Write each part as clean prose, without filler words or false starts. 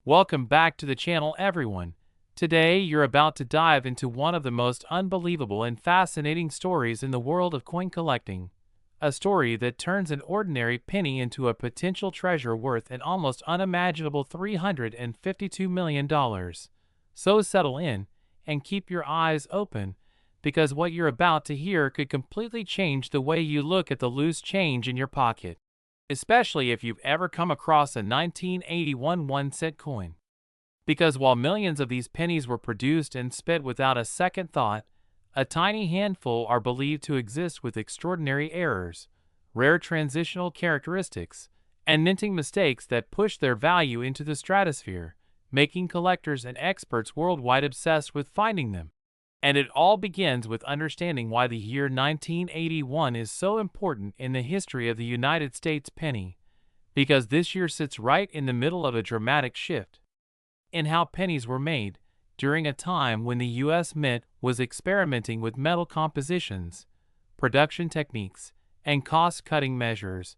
Welcome back to the channel, everyone. Today you're about to dive into one of the most unbelievable and fascinating stories in the world of coin collecting. A story that turns an ordinary penny into a potential treasure worth an almost unimaginable $352 million. So settle in and keep your eyes open, because what you're about to hear could completely change the way you look at the loose change in your pocket, especially if you've ever come across a 1981 1-cent coin. Because while millions of these pennies were produced and spent without a second thought, a tiny handful are believed to exist with extraordinary errors, rare transitional characteristics, and minting mistakes that push their value into the stratosphere, making collectors and experts worldwide obsessed with finding them. And it all begins with understanding why the year 1981 is so important in the history of the United States penny, because this year sits right in the middle of a dramatic shift in how pennies were made, during a time when the U.S. Mint was experimenting with metal compositions, production techniques, and cost-cutting measures,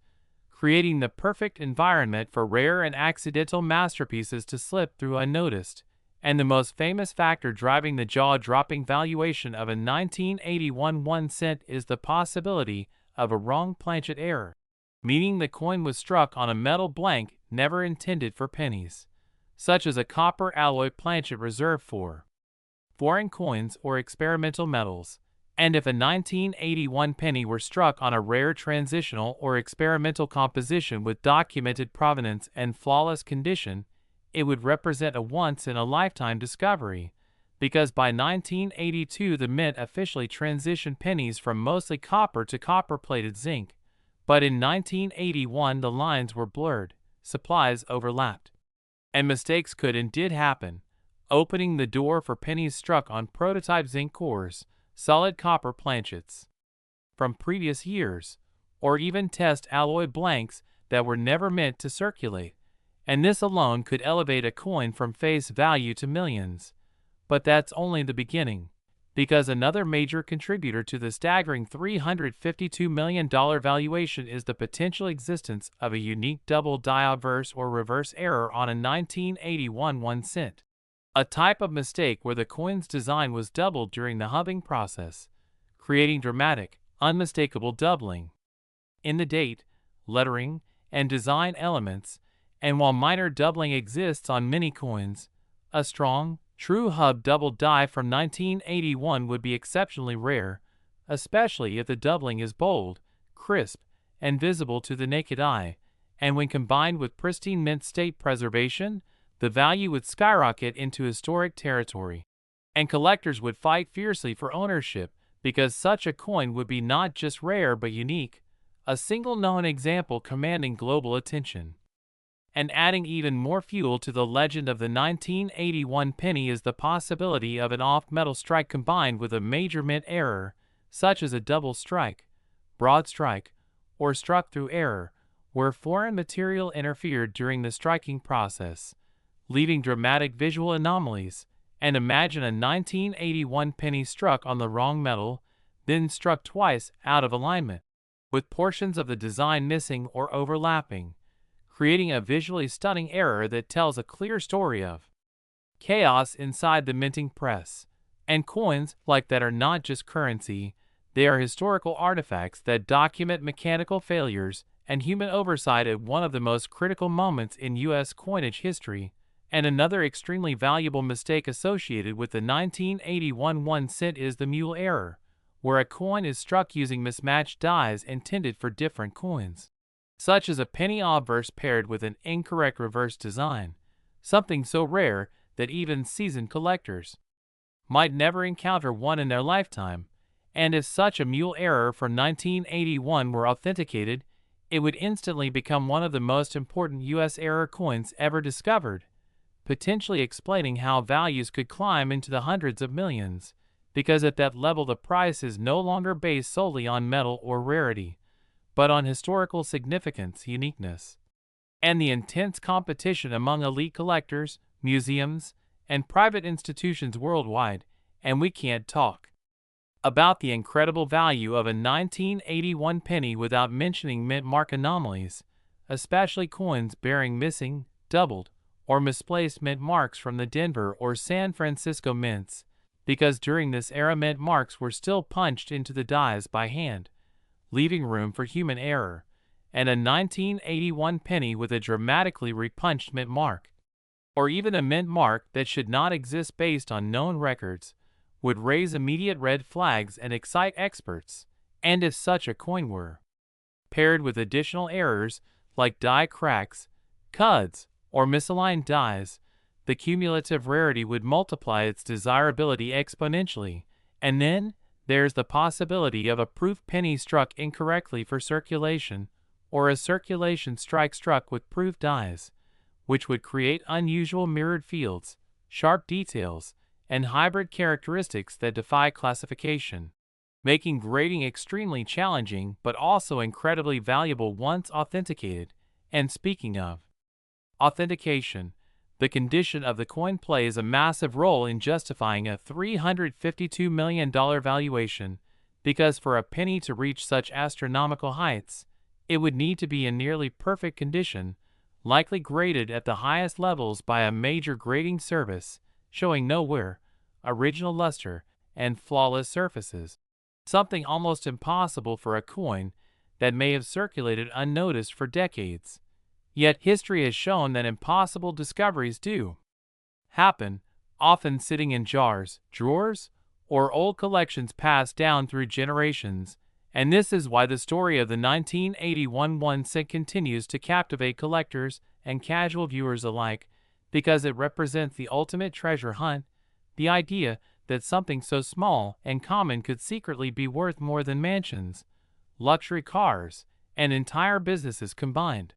creating the perfect environment for rare and accidental masterpieces to slip through unnoticed. And the most famous factor driving the jaw-dropping valuation of a 1981 1-cent is the possibility of a wrong planchet error, meaning the coin was struck on a metal blank never intended for pennies, such as a copper alloy planchet reserved for foreign coins or experimental metals. And if a 1981 penny were struck on a rare transitional or experimental composition with documented provenance and flawless condition, it would represent a once-in-a-lifetime discovery, because by 1982 the Mint officially transitioned pennies from mostly copper to copper-plated zinc. But in 1981 the lines were blurred, supplies overlapped, and mistakes could and did happen, opening the door for pennies struck on prototype zinc cores, solid copper planchets from previous years, or even test alloy blanks that were never meant to circulate. And this alone could elevate a coin from face value to millions. But that's only the beginning, because another major contributor to the staggering $352 million valuation is the potential existence of a unique double die obverse or reverse error on a 1981 1-cent, a type of mistake where the coin's design was doubled during the hubbing process, creating dramatic, unmistakable doubling in the date, lettering, and design elements. And while minor doubling exists on many coins, a strong, true hub double die from 1981 would be exceptionally rare, especially if the doubling is bold, crisp, and visible to the naked eye. And when combined with pristine mint state preservation, the value would skyrocket into historic territory. And collectors would fight fiercely for ownership, because such a coin would be not just rare but unique, a single known example commanding global attention. And adding even more fuel to the legend of the 1981 penny is the possibility of an off-metal strike combined with a major mint error, such as a double strike, broad strike, or struck-through error, where foreign material interfered during the striking process, leaving dramatic visual anomalies. And imagine a 1981 penny struck on the wrong metal, then struck twice out of alignment, with portions of the design missing or overlapping, creating a visually stunning error that tells a clear story of chaos inside the minting press. And coins like that are not just currency, they are historical artifacts that document mechanical failures and human oversight at one of the most critical moments in U.S. coinage history. And another extremely valuable mistake associated with the 1981 1-cent is the mule error, where a coin is struck using mismatched dies intended for different coins, such as a penny obverse paired with an incorrect reverse design, something so rare that even seasoned collectors might never encounter one in their lifetime. And if such a mule error from 1981 were authenticated, it would instantly become one of the most important U.S. error coins ever discovered, potentially explaining how values could climb into the hundreds of millions, because at that level the price is no longer based solely on metal or rarity, but on historical significance, uniqueness, and the intense competition among elite collectors, museums, and private institutions worldwide. And we can't talk about the incredible value of a 1981 penny without mentioning mint mark anomalies, especially coins bearing missing, doubled, or misplaced mint marks from the Denver or San Francisco mints, because during this era mint marks were still punched into the dies by hand, leaving room for human error, and a 1981 penny with a dramatically repunched mint mark, or even a mint mark that should not exist based on known records, would raise immediate red flags and excite experts, and if such a coin were paired with additional errors like die cracks, cuds, or misaligned dies, the cumulative rarity would multiply its desirability exponentially, and then there's the possibility of a proof penny struck incorrectly for circulation, or a circulation strike struck with proof dies, which would create unusual mirrored fields, sharp details, and hybrid characteristics that defy classification, making grading extremely challenging but also incredibly valuable once authenticated. And speaking of authentication, the condition of the coin plays a massive role in justifying a $352 million valuation, because for a penny to reach such astronomical heights, it would need to be in nearly perfect condition, likely graded at the highest levels by a major grading service, showing no wear, original luster, and flawless surfaces. Something almost impossible for a coin that may have circulated unnoticed for decades. Yet history has shown that impossible discoveries do happen, often sitting in jars, drawers, or old collections passed down through generations, and this is why the story of the 1981 1 cent continues to captivate collectors and casual viewers alike, because it represents the ultimate treasure hunt, the idea that something so small and common could secretly be worth more than mansions, luxury cars, and entire businesses combined.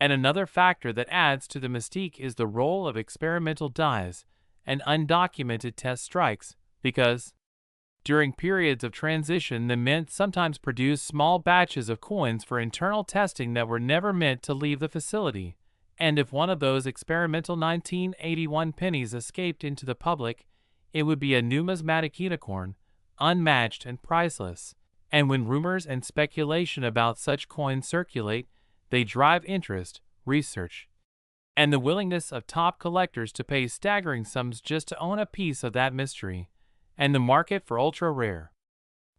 And another factor that adds to the mystique is the role of experimental dies and undocumented test strikes, because during periods of transition the mint sometimes produced small batches of coins for internal testing that were never meant to leave the facility, and if one of those experimental 1981 pennies escaped into the public, it would be a numismatic unicorn, unmatched and priceless. And when rumors and speculation about such coins circulate, they drive interest, research, and the willingness of top collectors to pay staggering sums just to own a piece of that mystery. And the market for ultra-rare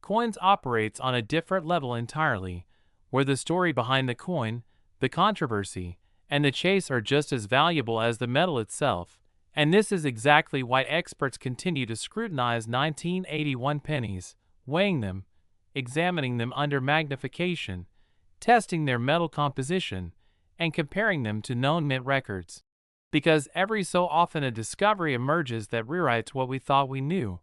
coins operates on a different level entirely, where the story behind the coin, the controversy, and the chase are just as valuable as the metal itself. And this is exactly why experts continue to scrutinize 1981 pennies, weighing them, examining them under magnification, testing their metal composition, and comparing them to known mint records. Because every so often a discovery emerges that rewrites what we thought we knew,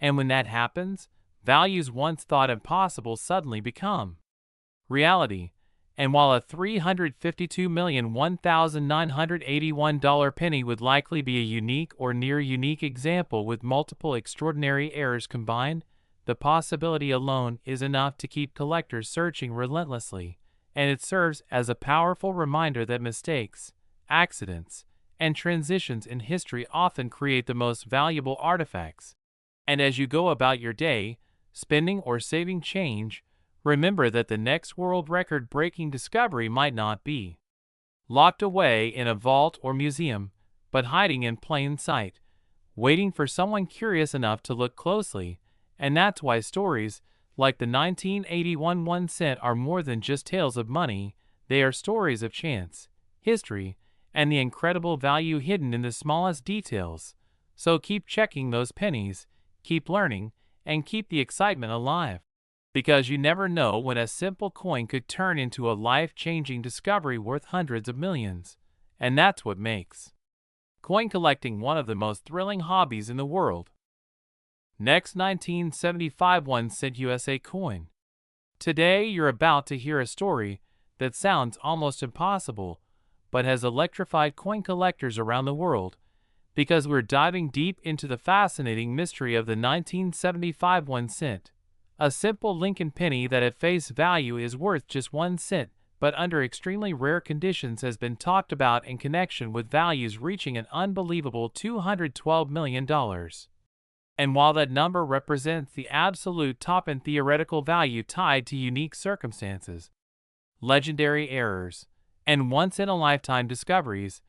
and when that happens, values once thought impossible suddenly become reality. And while a $352,001,981 penny would likely be a unique or near-unique example with multiple extraordinary errors combined, the possibility alone is enough to keep collectors searching relentlessly, and it serves as a powerful reminder that mistakes, accidents, and transitions in history often create the most valuable artifacts. And as you go about your day, spending or saving change, remember that the next world record-breaking discovery might not be locked away in a vault or museum, but hiding in plain sight, waiting for someone curious enough to look closely. And that's why stories like the 1981 1 cent are more than just tales of money. They are stories of chance, history, and the incredible value hidden in the smallest details. So keep checking those pennies, keep learning, and keep the excitement alive. Because you never know when a simple coin could turn into a life-changing discovery worth hundreds of millions. And that's what makes coin collecting one of the most thrilling hobbies in the world. Next, 1975 1 cent USA coin. Today you're about to hear a story that sounds almost impossible, but has electrified coin collectors around the world, because we're diving deep into the fascinating mystery of the 1975 1 cent. A simple Lincoln penny that at face value is worth just 1 cent, but under extremely rare conditions has been talked about in connection with values reaching an unbelievable $212 million. And while that number represents the absolute top in theoretical value tied to unique circumstances, legendary errors, and once-in-a-lifetime discoveries,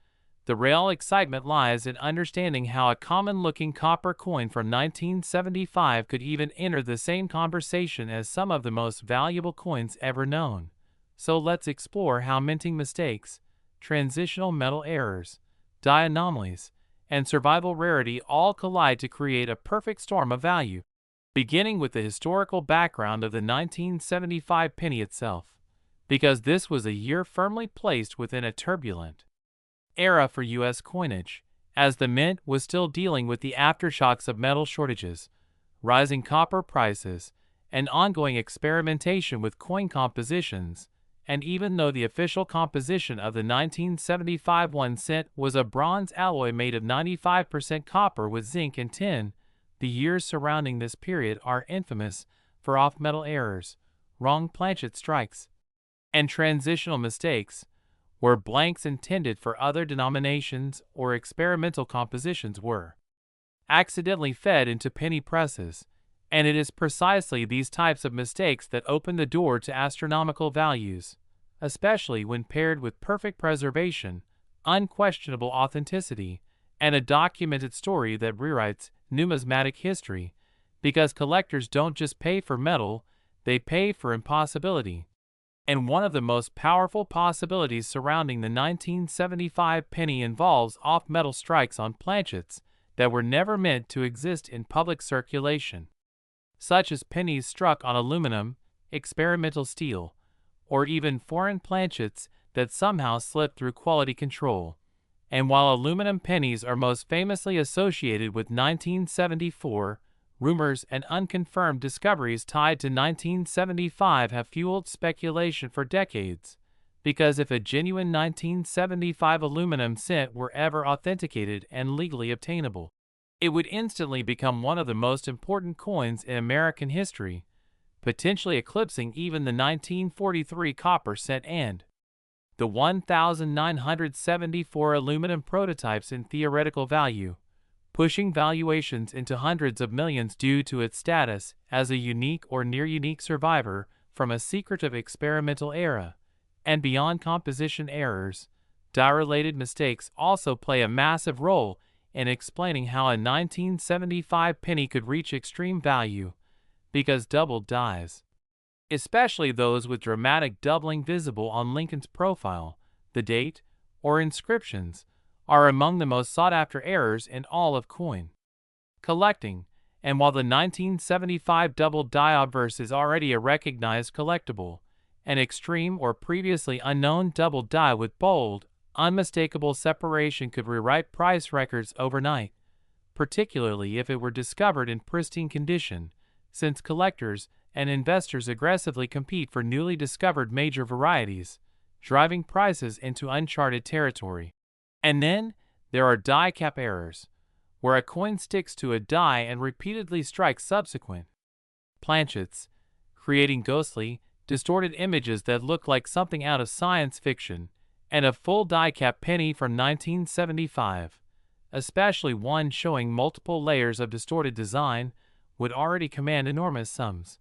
The real excitement lies in understanding how a common-looking copper coin from 1975 could even enter the same conversation as some of the most valuable coins ever known. So let's explore how minting mistakes, transitional metal errors, die anomalies, and survival rarity all collide to create a perfect storm of value. Beginning with the historical background of the 1975 penny itself, because this was a year firmly placed within a turbulent era for U.S. coinage, as the mint was still dealing with the aftershocks of metal shortages, rising copper prices, and ongoing experimentation with coin compositions. And even though the official composition of the 1975 1 cent was a bronze alloy made of 95% copper with zinc and tin, the years surrounding this period are infamous for off-metal errors, wrong planchet strikes, and transitional mistakes, where blanks intended for other denominations or experimental compositions were accidentally fed into penny presses, and it is precisely these types of mistakes that open the door to astronomical values, especially when paired with perfect preservation, unquestionable authenticity, and a documented story that rewrites numismatic history, because collectors don't just pay for metal, they pay for impossibility. And one of the most powerful possibilities surrounding the 1975 penny involves off-metal strikes on planchets that were never meant to exist in public circulation, such as pennies struck on aluminum, experimental steel, or even foreign planchets that somehow slipped through quality control. And while aluminum pennies are most famously associated with 1974, rumors and unconfirmed discoveries tied to 1975 have fueled speculation for decades, because if a genuine 1975 aluminum cent were ever authenticated and legally obtainable, it would instantly become one of the most important coins in American history, potentially eclipsing even the 1943 copper cent and the 1,974 aluminum prototypes in theoretical value, pushing valuations into hundreds of millions due to its status as a unique or near-unique survivor from a secretive experimental era. And beyond composition errors, die-related mistakes also play a massive role in explaining how a 1975 penny could reach extreme value, because doubled dies, especially those with dramatic doubling visible on Lincoln's profile, the date, or inscriptions, are among the most sought-after errors in all of coin collecting. And while the 1975 doubled die obverse is already a recognized collectible, an extreme or previously unknown doubled die with bold, unmistakable separation could rewrite price records overnight, particularly if it were discovered in pristine condition, since collectors and investors aggressively compete for newly discovered major varieties, driving prices into uncharted territory. And then there are die cap errors, where a coin sticks to a die and repeatedly strikes subsequent planchets, creating ghostly, distorted images that look like something out of science fiction. And a full die cap penny from 1975, especially one showing multiple layers of distorted design, would already command enormous sums.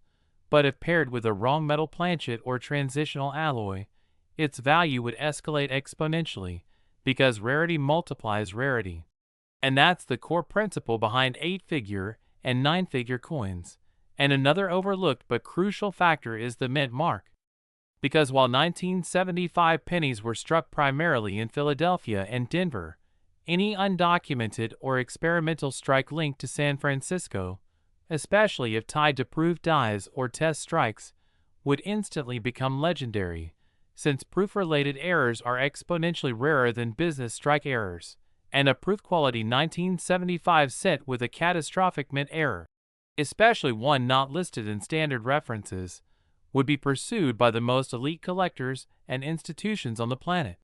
But if paired with a wrong metal planchet or transitional alloy, its value would escalate exponentially, because rarity multiplies rarity. And that's the core principle behind 8-figure and 9-figure coins. And another overlooked but crucial factor is the mint mark. Because while 1975 pennies were struck primarily in Philadelphia and Denver, any undocumented or experimental strike linked to San Francisco, especially if tied to proved dies or test strikes, would instantly become legendary, since proof-related errors are exponentially rarer than business strike errors, and a proof-quality 1975 cent with a catastrophic mint error, especially one not listed in standard references, would be pursued by the most elite collectors and institutions on the planet,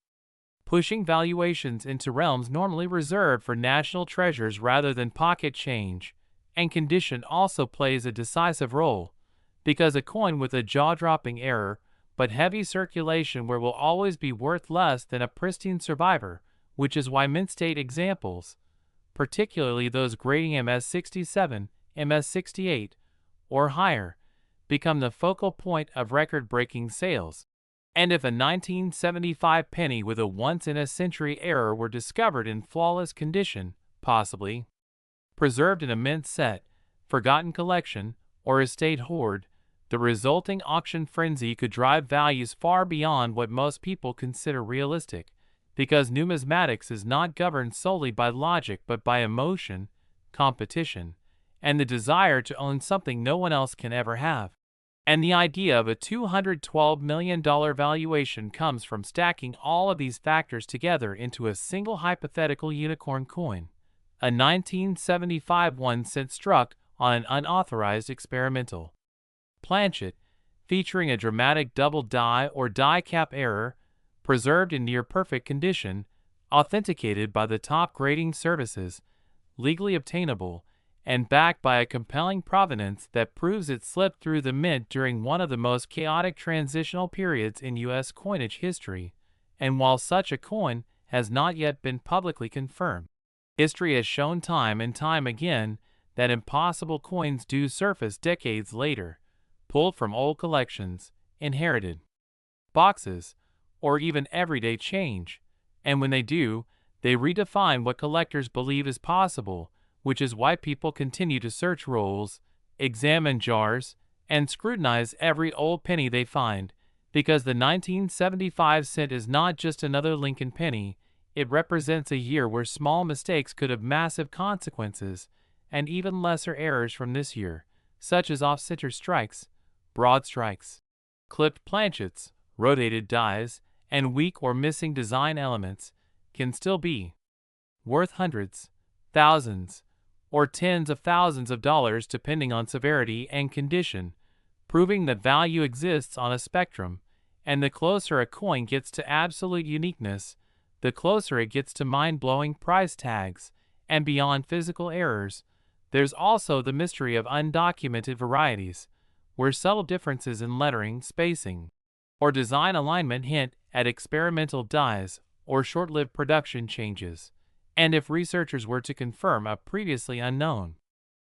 pushing valuations into realms normally reserved for national treasures rather than pocket change. And condition also plays a decisive role, because a coin with a jaw-dropping error but heavy circulation will always be worth less than a pristine survivor, which is why mint state examples, particularly those grading MS67, MS68, or higher, become the focal point of record-breaking sales. And if a 1975 penny with a once-in-a-century error were discovered in flawless condition, possibly preserved in a mint set, forgotten collection, or estate hoard, the resulting auction frenzy could drive values far beyond what most people consider realistic, because numismatics is not governed solely by logic but by emotion, competition, and the desire to own something no one else can ever have. And the idea of a $212 million valuation comes from stacking all of these factors together into a single hypothetical unicorn coin, a 1975 1-cent struck on an unauthorized experimental planchet, featuring a dramatic double die or die cap error, preserved in near-perfect condition, authenticated by the top grading services, legally obtainable, and backed by a compelling provenance that proves it slipped through the mint during one of the most chaotic transitional periods in U.S. coinage history. And while such a coin has not yet been publicly confirmed, history has shown time and time again that impossible coins do surface decades later, pulled from old collections, inherited boxes, or even everyday change. And when they do, they redefine what collectors believe is possible, which is why people continue to search rolls, examine jars, and scrutinize every old penny they find, because the 1975 cent is not just another Lincoln penny. It represents a year where small mistakes could have massive consequences, and even lesser errors from this year, such as off-center strikes, broad strikes, clipped planchets, rotated dies, and weak or missing design elements, can still be worth hundreds, thousands, or tens of thousands of dollars depending on severity and condition, proving that value exists on a spectrum. And the closer a coin gets to absolute uniqueness, the closer it gets to mind-blowing price tags. And beyond physical errors, there's also the mystery of undocumented varieties, where subtle differences in lettering, spacing, or design alignment hint at experimental dies or short-lived production changes. And if researchers were to confirm a previously unknown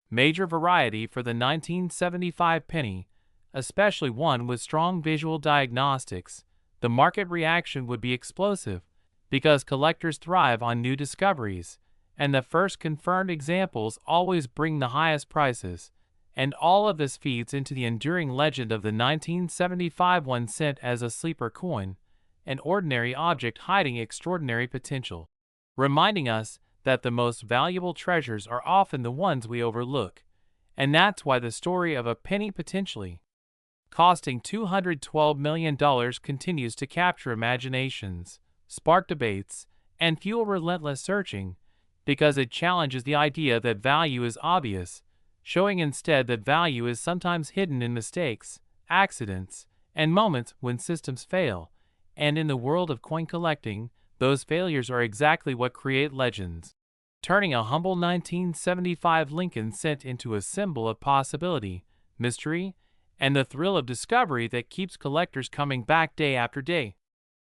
major variety for the 1975 penny, especially one with strong visual diagnostics, the market reaction would be explosive, because collectors thrive on new discoveries, and the first confirmed examples always bring the highest prices. And all of this feeds into the enduring legend of the 1975 1 cent as a sleeper coin, an ordinary object hiding extraordinary potential, reminding us that the most valuable treasures are often the ones we overlook. And that's why the story of a penny potentially costing $212 million continues to capture imaginations, spark debates, and fuel relentless searching, because it challenges the idea that value is obvious, showing instead that value is sometimes hidden in mistakes, accidents, and moments when systems fail. And in the world of coin collecting, those failures are exactly what create legends, turning a humble 1975 Lincoln cent into a symbol of possibility, mystery, and the thrill of discovery that keeps collectors coming back day after day,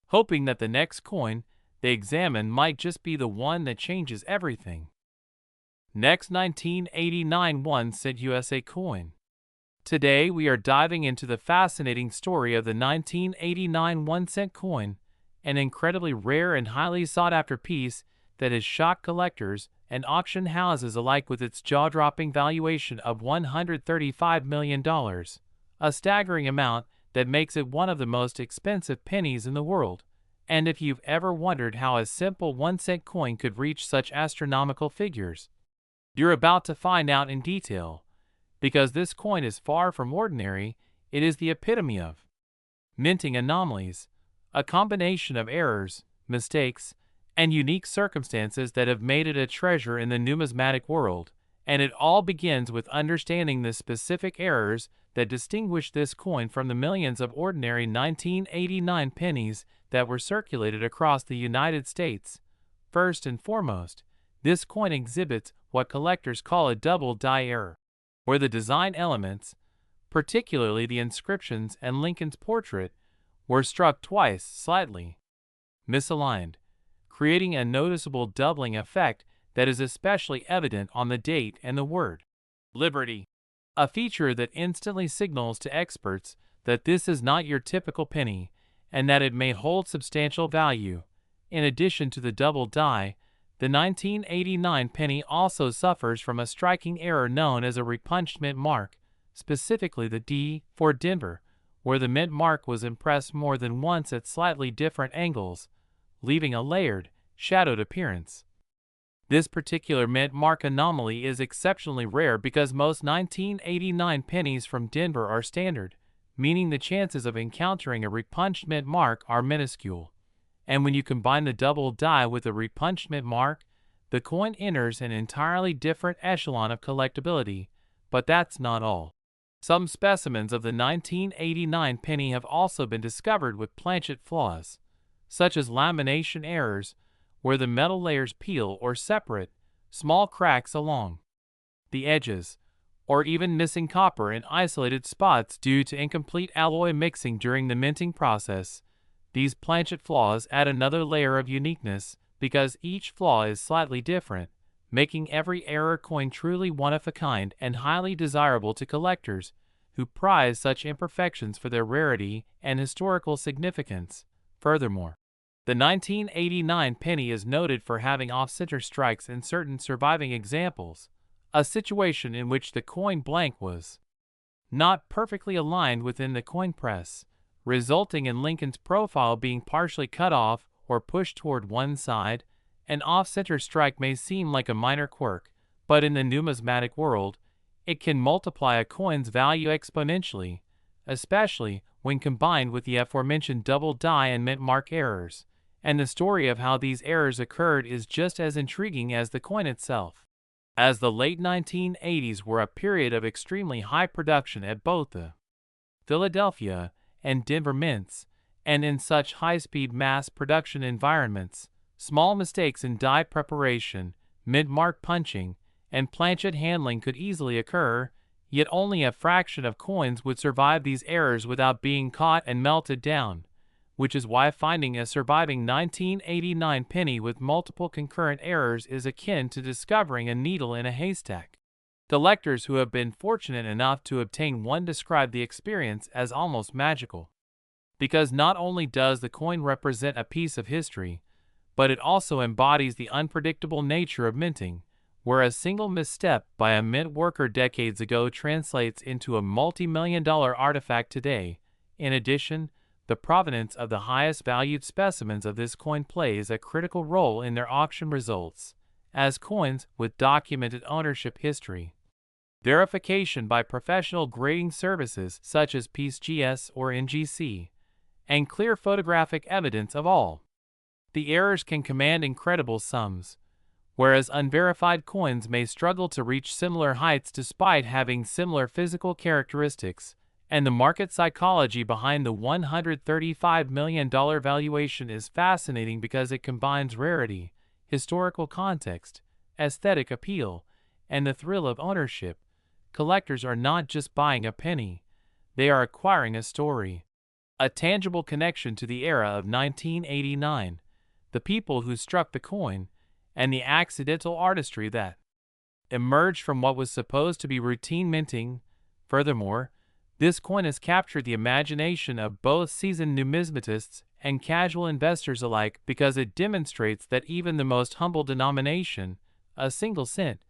hoping that the next coin they examine might just be the one that changes everything. Next, 1989 1 cent USA coin. Today we are diving into the fascinating story of the 1989 1 cent coin, an incredibly rare and highly sought-after piece that has shocked collectors and auction houses alike with its jaw-dropping valuation of $135 million, a staggering amount that makes it one of the most expensive pennies in the world. And if you've ever wondered how a simple 1 cent coin could reach such astronomical figures, you're about to find out in detail. Because this coin is far from ordinary, it is the epitome of minting anomalies, a combination of errors, mistakes, and unique circumstances that have made it a treasure in the numismatic world. And it all begins with understanding the specific errors that distinguish this coin from the millions of ordinary 1989 pennies that were circulated across the United States. First and foremost, this coin exhibits what collectors call a double die error, where the design elements, particularly the inscriptions and Lincoln's portrait, were struck twice slightly misaligned, creating a noticeable doubling effect that is especially evident on the date and the word Liberty, a feature that instantly signals to experts that this is not your typical penny, and that it may hold substantial value. In addition to the double die, the 1989 penny also suffers from a striking error known as a repunched mint mark, specifically the D for Denver, where the mint mark was impressed more than once at slightly different angles, leaving a layered, shadowed appearance. This particular mint mark anomaly is exceptionally rare because most 1989 pennies from Denver are standard, meaning the chances of encountering a repunched mint mark are minuscule. And when you combine the double die with a repunched mint mark, the coin enters an entirely different echelon of collectability. But that's not all. Some specimens of the 1989 penny have also been discovered with planchet flaws, such as lamination errors, where the metal layers peel or separate small cracks along the edges, or even missing copper in isolated spots due to incomplete alloy mixing during the minting process. These planchet flaws add another layer of uniqueness because each flaw is slightly different, making every error coin truly one of a kind and highly desirable to collectors who prize such imperfections for their rarity and historical significance. Furthermore, the 1989 penny is noted for having off-center strikes in certain surviving examples, a situation in which the coin blank was not perfectly aligned within the coin press, resulting in Lincoln's profile being partially cut off or pushed toward one side. An off-center strike may seem like a minor quirk, but in the numismatic world, it can multiply a coin's value exponentially, especially when combined with the aforementioned double die and mint mark errors. And the story of how these errors occurred is just as intriguing as the coin itself. As the late 1980s were a period of extremely high production at both the Philadelphia and Denver mints, and in such high-speed mass production environments, small mistakes in die preparation, mint mark punching, and planchet handling could easily occur, yet only a fraction of coins would survive these errors without being caught and melted down, which is why finding a surviving 1989 penny with multiple concurrent errors is akin to discovering a needle in a haystack. Collectors who have been fortunate enough to obtain one describe the experience as almost magical, because not only does the coin represent a piece of history, but it also embodies the unpredictable nature of minting, where a single misstep by a mint worker decades ago translates into a multi-million-dollar artifact today. In addition, the provenance of the highest valued specimens of this coin plays a critical role in their auction results, as coins with documented ownership history, verification by professional grading services such as PCGS or NGC, and clear photographic evidence of all the errors can command incredible sums, whereas unverified coins may struggle to reach similar heights despite having similar physical characteristics. And the market psychology behind the $135 million valuation is fascinating because it combines rarity, historical context, aesthetic appeal, and the thrill of ownership. Collectors are not just buying a penny, they are acquiring a story, a tangible connection to the era of 1989, the people who struck the coin, and the accidental artistry that emerged from what was supposed to be routine minting. Furthermore, this coin has captured the imagination of both seasoned numismatists and casual investors alike because it demonstrates that even the most humble denomination, a single cent,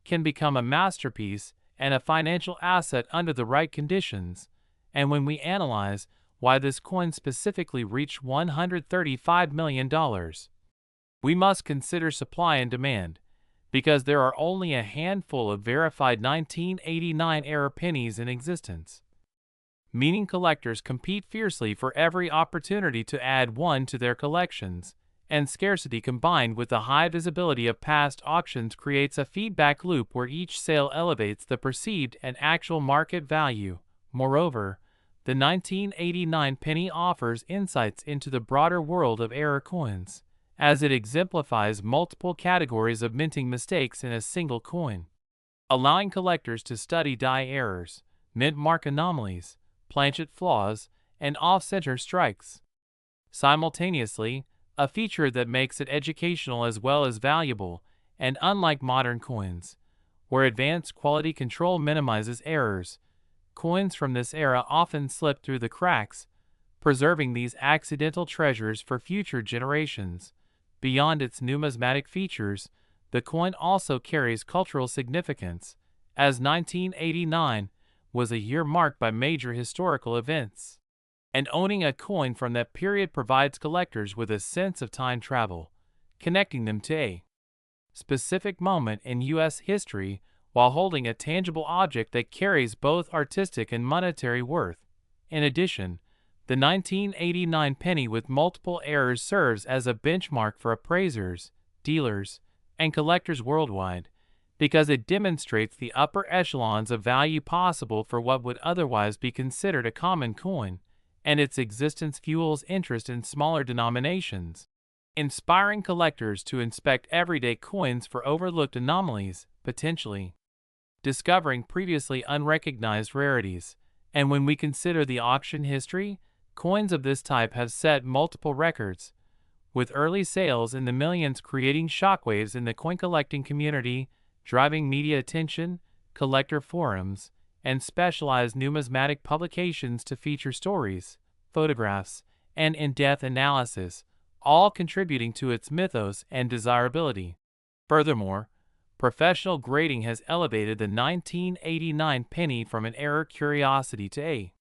can become a masterpiece and a financial asset under the right conditions. And when we analyze why this coin specifically reached $135 million, we must consider supply and demand, because there are only a handful of verified 1989 era pennies in existence, meaning collectors compete fiercely for every opportunity to add one to their collections, and scarcity combined with the high visibility of past auctions creates a feedback loop where each sale elevates the perceived and actual market value. Moreover, the 1989 penny offers insights into the broader world of error coins, as it exemplifies multiple categories of minting mistakes in a single coin, allowing collectors to study die errors, mint mark anomalies, planchet flaws, and off-center strikes simultaneously, a feature that makes it educational as well as valuable. And unlike modern coins, where advanced quality control minimizes errors, coins from this era often slip through the cracks, preserving these accidental treasures for future generations. Beyond its numismatic features, the coin also carries cultural significance, as 1989 was a year marked by major historical events. And owning a coin from that period provides collectors with a sense of time travel, connecting them to a specific moment in U.S. history while holding a tangible object that carries both artistic and monetary worth. In addition, the 1989 penny with multiple errors serves as a benchmark for appraisers, dealers, and collectors worldwide, because it demonstrates the upper echelons of value possible for what would otherwise be considered a common coin, and its existence fuels interest in smaller denominations, inspiring collectors to inspect everyday coins for overlooked anomalies, potentially discovering previously unrecognized rarities. And when we consider the auction history, coins of this type have set multiple records, with early sales in the millions creating shockwaves in the coin collecting community, driving media attention, collector forums, and specialized numismatic publications to feature stories, photographs, and in-depth analysis, all contributing to its mythos and desirability. Furthermore, professional grading has elevated the 1989 penny from an error curiosity to a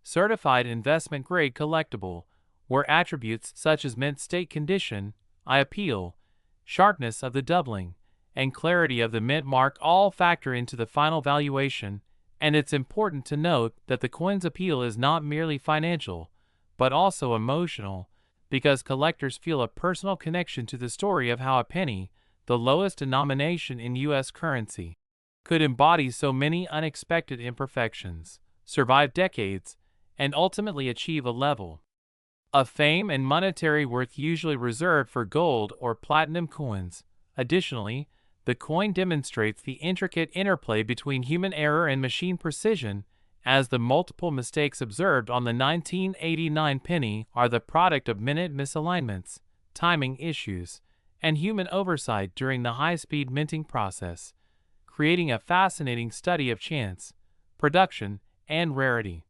certified investment-grade collectible, where attributes such as mint state condition, eye appeal, sharpness of the doubling, and clarity of the mint mark all factor into the final valuation. And it's important to note that the coin's appeal is not merely financial, but also emotional, because collectors feel a personal connection to the story of how a penny, the lowest denomination in U.S. currency, could embody so many unexpected imperfections, survive decades, and ultimately achieve a level of fame and monetary worth usually reserved for gold or platinum coins. Additionally, the coin demonstrates the intricate interplay between human error and machine precision, as the multiple mistakes observed on the 1989 penny are the product of minute misalignments, timing issues, and human oversight during the high-speed minting process, creating a fascinating study of chance, production, and rarity,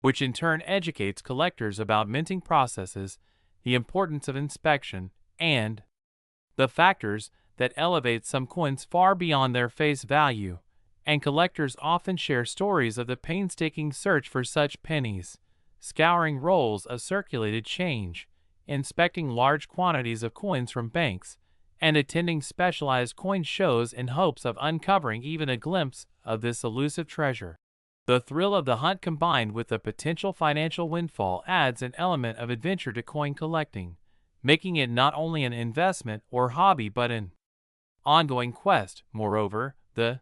which in turn educates collectors about minting processes, the importance of inspection, and the factors that elevate some coins far beyond their face value. And collectors often share stories of the painstaking search for such pennies, scouring rolls of circulated change, inspecting large quantities of coins from banks, and attending specialized coin shows in hopes of uncovering even a glimpse of this elusive treasure. The thrill of the hunt combined with the potential financial windfall adds an element of adventure to coin collecting, making it not only an investment or hobby but an ongoing quest. Moreover, the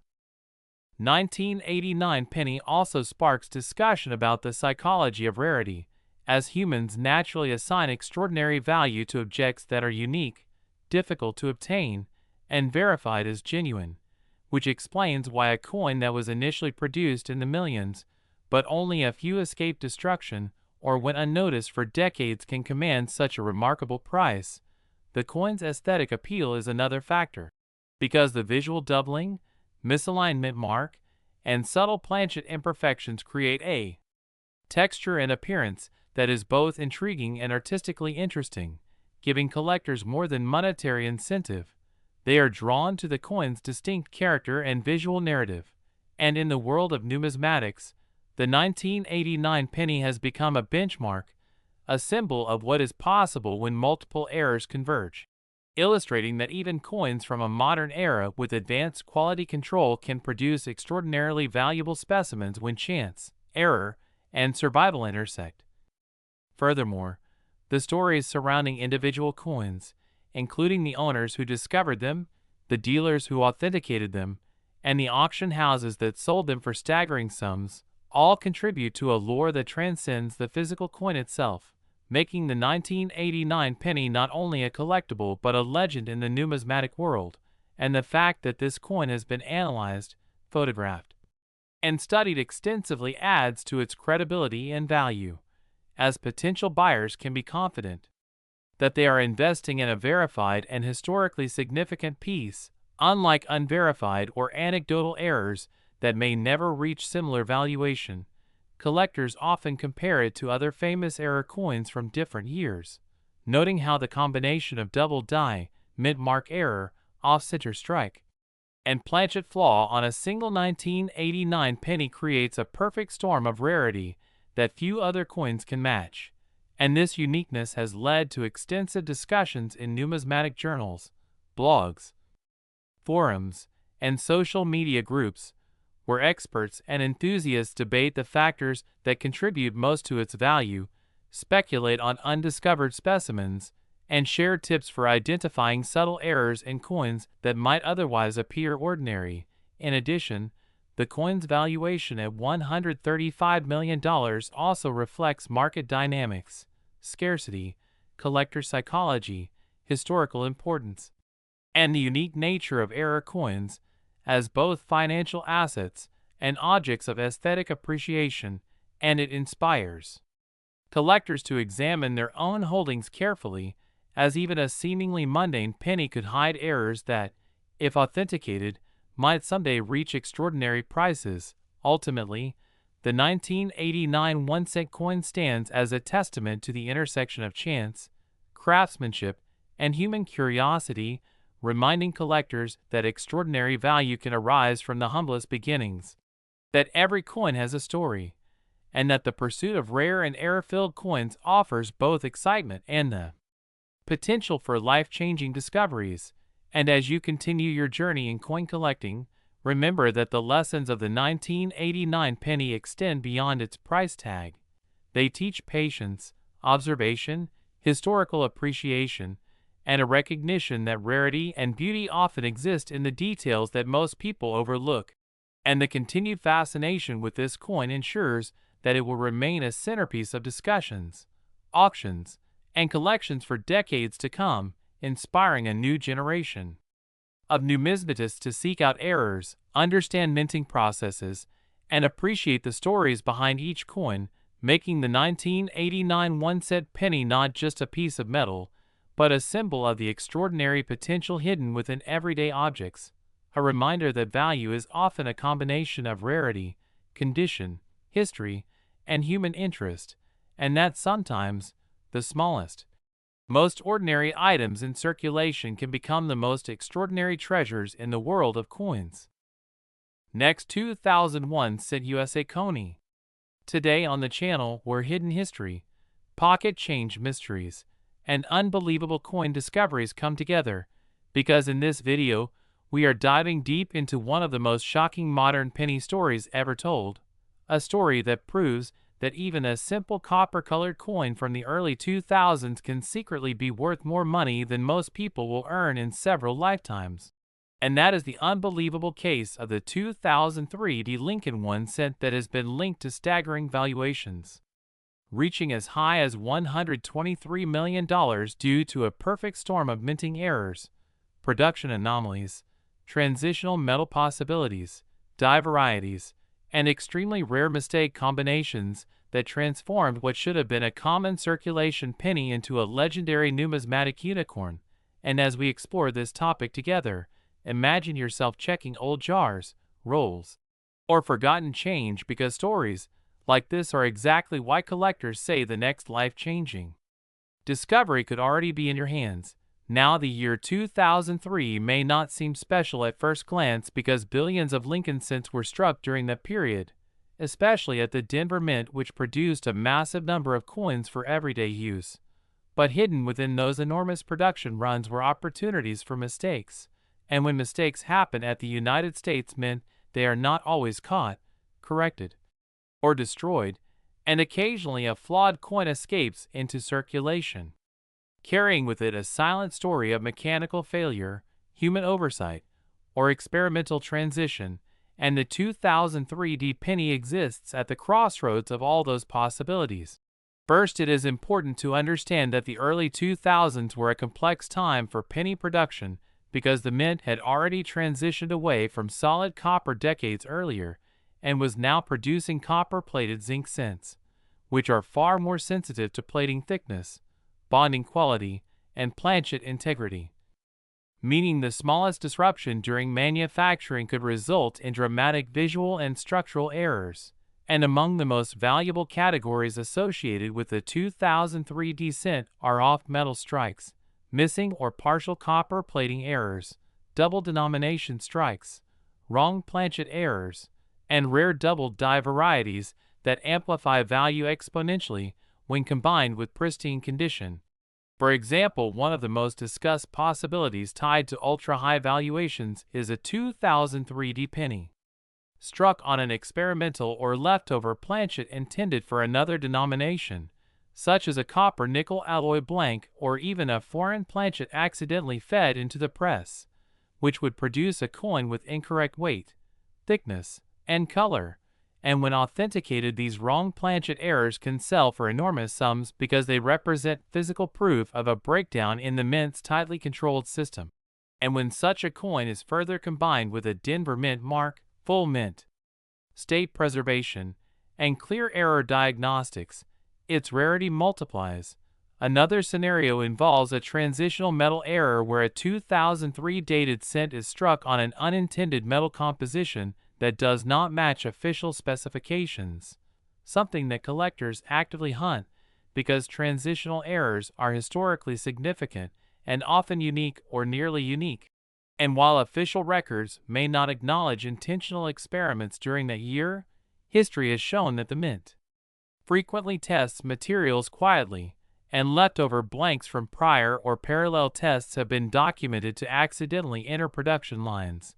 1989 penny also sparks discussion about the psychology of rarity, as humans naturally assign extraordinary value to objects that are unique, difficult to obtain, and verified as genuine, which explains why a coin that was initially produced in the millions, but only a few escaped destruction or went unnoticed for decades, can command such a remarkable price. The coin's aesthetic appeal is another factor, because the visual doubling, misalignment mark, and subtle planchet imperfections create a texture and appearance that is both intriguing and artistically interesting, giving collectors more than monetary incentive. They are drawn to the coin's distinct character and visual narrative. And in the world of numismatics, the 1989 penny has become a benchmark, a symbol of what is possible when multiple errors converge, illustrating that even coins from a modern era with advanced quality control can produce extraordinarily valuable specimens when chance, error, and survival intersect. Furthermore, the stories surrounding individual coins, including the owners who discovered them, the dealers who authenticated them, and the auction houses that sold them for staggering sums, all contribute to a lore that transcends the physical coin itself, making the 1989 penny not only a collectible but a legend in the numismatic world. And the fact that this coin has been analyzed, photographed, and studied extensively adds to its credibility and value, as potential buyers can be confident that they are investing in a verified and historically significant piece, unlike unverified or anecdotal errors that may never reach similar valuation. collectors often compare it to other famous era coins from different years, noting how the combination of double die, mint mark error, off-center strike, and planchet flaw on a single 1989 penny creates a perfect storm of rarity that few other coins can match. And this uniqueness has led to extensive discussions in numismatic journals, blogs, forums, and social media groups, where experts and enthusiasts debate the factors that contribute most to its value, speculate on undiscovered specimens, and share tips for identifying subtle errors in coins that might otherwise appear ordinary. In addition, the coin's valuation at $135 million also reflects market dynamics, scarcity, collector psychology, historical importance, and the unique nature of era coins as both financial assets and objects of aesthetic appreciation, and it inspires collectors to examine their own holdings carefully, as even a seemingly mundane penny could hide errors that, if authenticated, might someday reach extraordinary prices. Ultimately, the 1989 1-cent coin stands as a testament to the intersection of chance, craftsmanship, and human curiosity, reminding collectors that extraordinary value can arise from the humblest beginnings, that every coin has a story, and that the pursuit of rare and error-filled coins offers both excitement and the potential for life-changing discoveries. And as you continue your journey in coin collecting, remember that the lessons of the 1989 penny extend beyond its price tag. They teach patience, observation, historical appreciation, and a recognition that rarity and beauty often exist in the details that most people overlook. And the continued fascination with this coin ensures that it will remain a centerpiece of discussions, auctions, and collections for decades to come, inspiring a new generation of numismatists to seek out errors, understand minting processes, and appreciate the stories behind each coin, making the 1989 1-cent penny not just a piece of metal, but a symbol of the extraordinary potential hidden within everyday objects, a reminder that value is often a combination of rarity, condition, history, and human interest, and that sometimes the smallest, most ordinary items in circulation can become the most extraordinary treasures in the world of coins. Next, 2001 cent USA Coney. Today on the channel, we're hidden history, pocket change mysteries, and unbelievable coin discoveries come together, because in this video, we are diving deep into one of the most shocking modern penny stories ever told, a story that proves that even a simple copper-colored coin from the early 2000s can secretly be worth more money than most people will earn in several lifetimes. And that is the unbelievable case of the 2003 Lincoln 1 cent that has been linked to staggering valuations, reaching as high as $123 million due to a perfect storm of minting errors, production anomalies, transitional metal possibilities, die varieties, and extremely rare mistake combinations that transformed what should have been a common circulation penny into a legendary numismatic unicorn. And as we explore this topic together, imagine yourself checking old jars, rolls, or forgotten change, because stories like this are exactly why collectors say the next life-changing discovery could already be in your hands. Now, the year 2003 may not seem special at first glance because billions of Lincoln cents were struck during that period, especially at the Denver Mint, which produced a massive number of coins for everyday use. But hidden within those enormous production runs were opportunities for mistakes, and when mistakes happen at the United States Mint, they are not always caught, corrected, or destroyed, and occasionally a flawed coin escapes into circulation, carrying with it a silent story of mechanical failure, human oversight, or experimental transition. And the 2003 penny exists at the crossroads of all those possibilities. First, it is important to understand that the early 2000s were a complex time for penny production because the mint had already transitioned away from solid copper decades earlier and was now producing copper-plated zinc cents, which are far more sensitive to plating thickness, bonding quality, and planchet integrity, meaning the smallest disruption during manufacturing could result in dramatic visual and structural errors. And among the most valuable categories associated with the 2003 descent are off-metal strikes, missing or partial copper plating errors, double denomination strikes, wrong planchet errors, and rare double die varieties that amplify value exponentially when combined with pristine condition. For example, one of the most discussed possibilities tied to ultra-high valuations is a 2003 penny, struck on an experimental or leftover planchet intended for another denomination, such as a copper-nickel alloy blank or even a foreign planchet accidentally fed into the press, which would produce a coin with incorrect weight, thickness, and color. And when authenticated, these wrong planchet errors can sell for enormous sums because they represent physical proof of a breakdown in the mint's tightly controlled system. And when such a coin is further combined with a Denver Mint mark, full mint, state preservation, and clear error diagnostics, its rarity multiplies. Another scenario involves a transitional metal error where a 2003 dated cent is struck on an unintended metal composition that does not match official specifications, something that collectors actively hunt because transitional errors are historically significant and often unique or nearly unique. And while official records may not acknowledge intentional experiments during that year, history has shown that the mint frequently tests materials quietly, and leftover blanks from prior or parallel tests have been documented to accidentally enter production lines.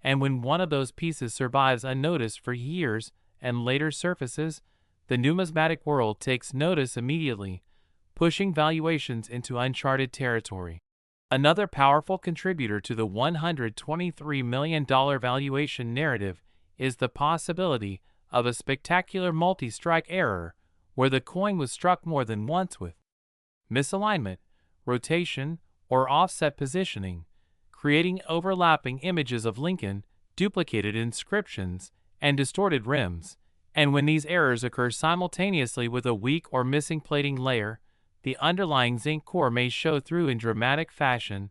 And when one of those pieces survives unnoticed for years and later surfaces, the numismatic world takes notice immediately, pushing valuations into uncharted territory. Another powerful contributor to the $123 million valuation narrative is the possibility of a spectacular multi-strike error where the coin was struck more than once with misalignment, rotation, or offset positioning, creating overlapping images of Lincoln, duplicated inscriptions, and distorted rims. And when these errors occur simultaneously with a weak or missing plating layer, the underlying zinc core may show through in dramatic fashion,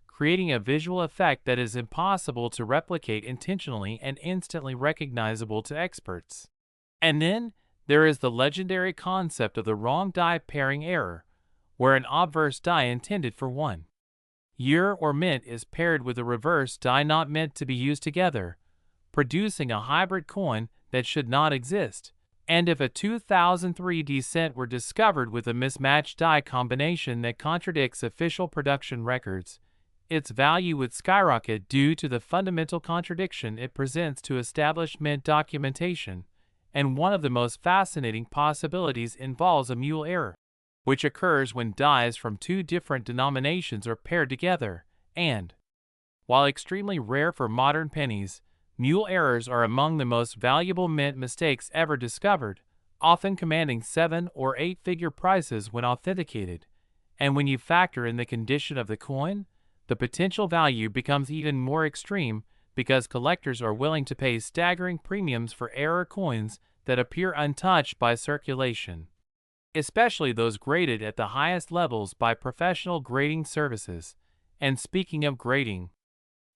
creating a visual effect that is impossible to replicate intentionally and instantly recognizable to experts. And then there is the legendary concept of the wrong die pairing error, where an obverse die intended for one year or mint is paired with a reverse die not meant to be used together, producing a hybrid coin that should not exist. And if a 2003 descent were discovered with a mismatched die combination that contradicts official production records, its value would skyrocket due to the fundamental contradiction it presents to established mint documentation. And one of the most fascinating possibilities involves a mule error, which occurs when dies from two different denominations are paired together, and, while extremely rare for modern pennies, mule errors are among the most valuable mint mistakes ever discovered, often commanding 7- or 8-figure prices when authenticated. And when you factor in the condition of the coin, the potential value becomes even more extreme because collectors are willing to pay staggering premiums for error coins that appear untouched by circulation, especially those graded at the highest levels by professional grading services. And speaking of grading,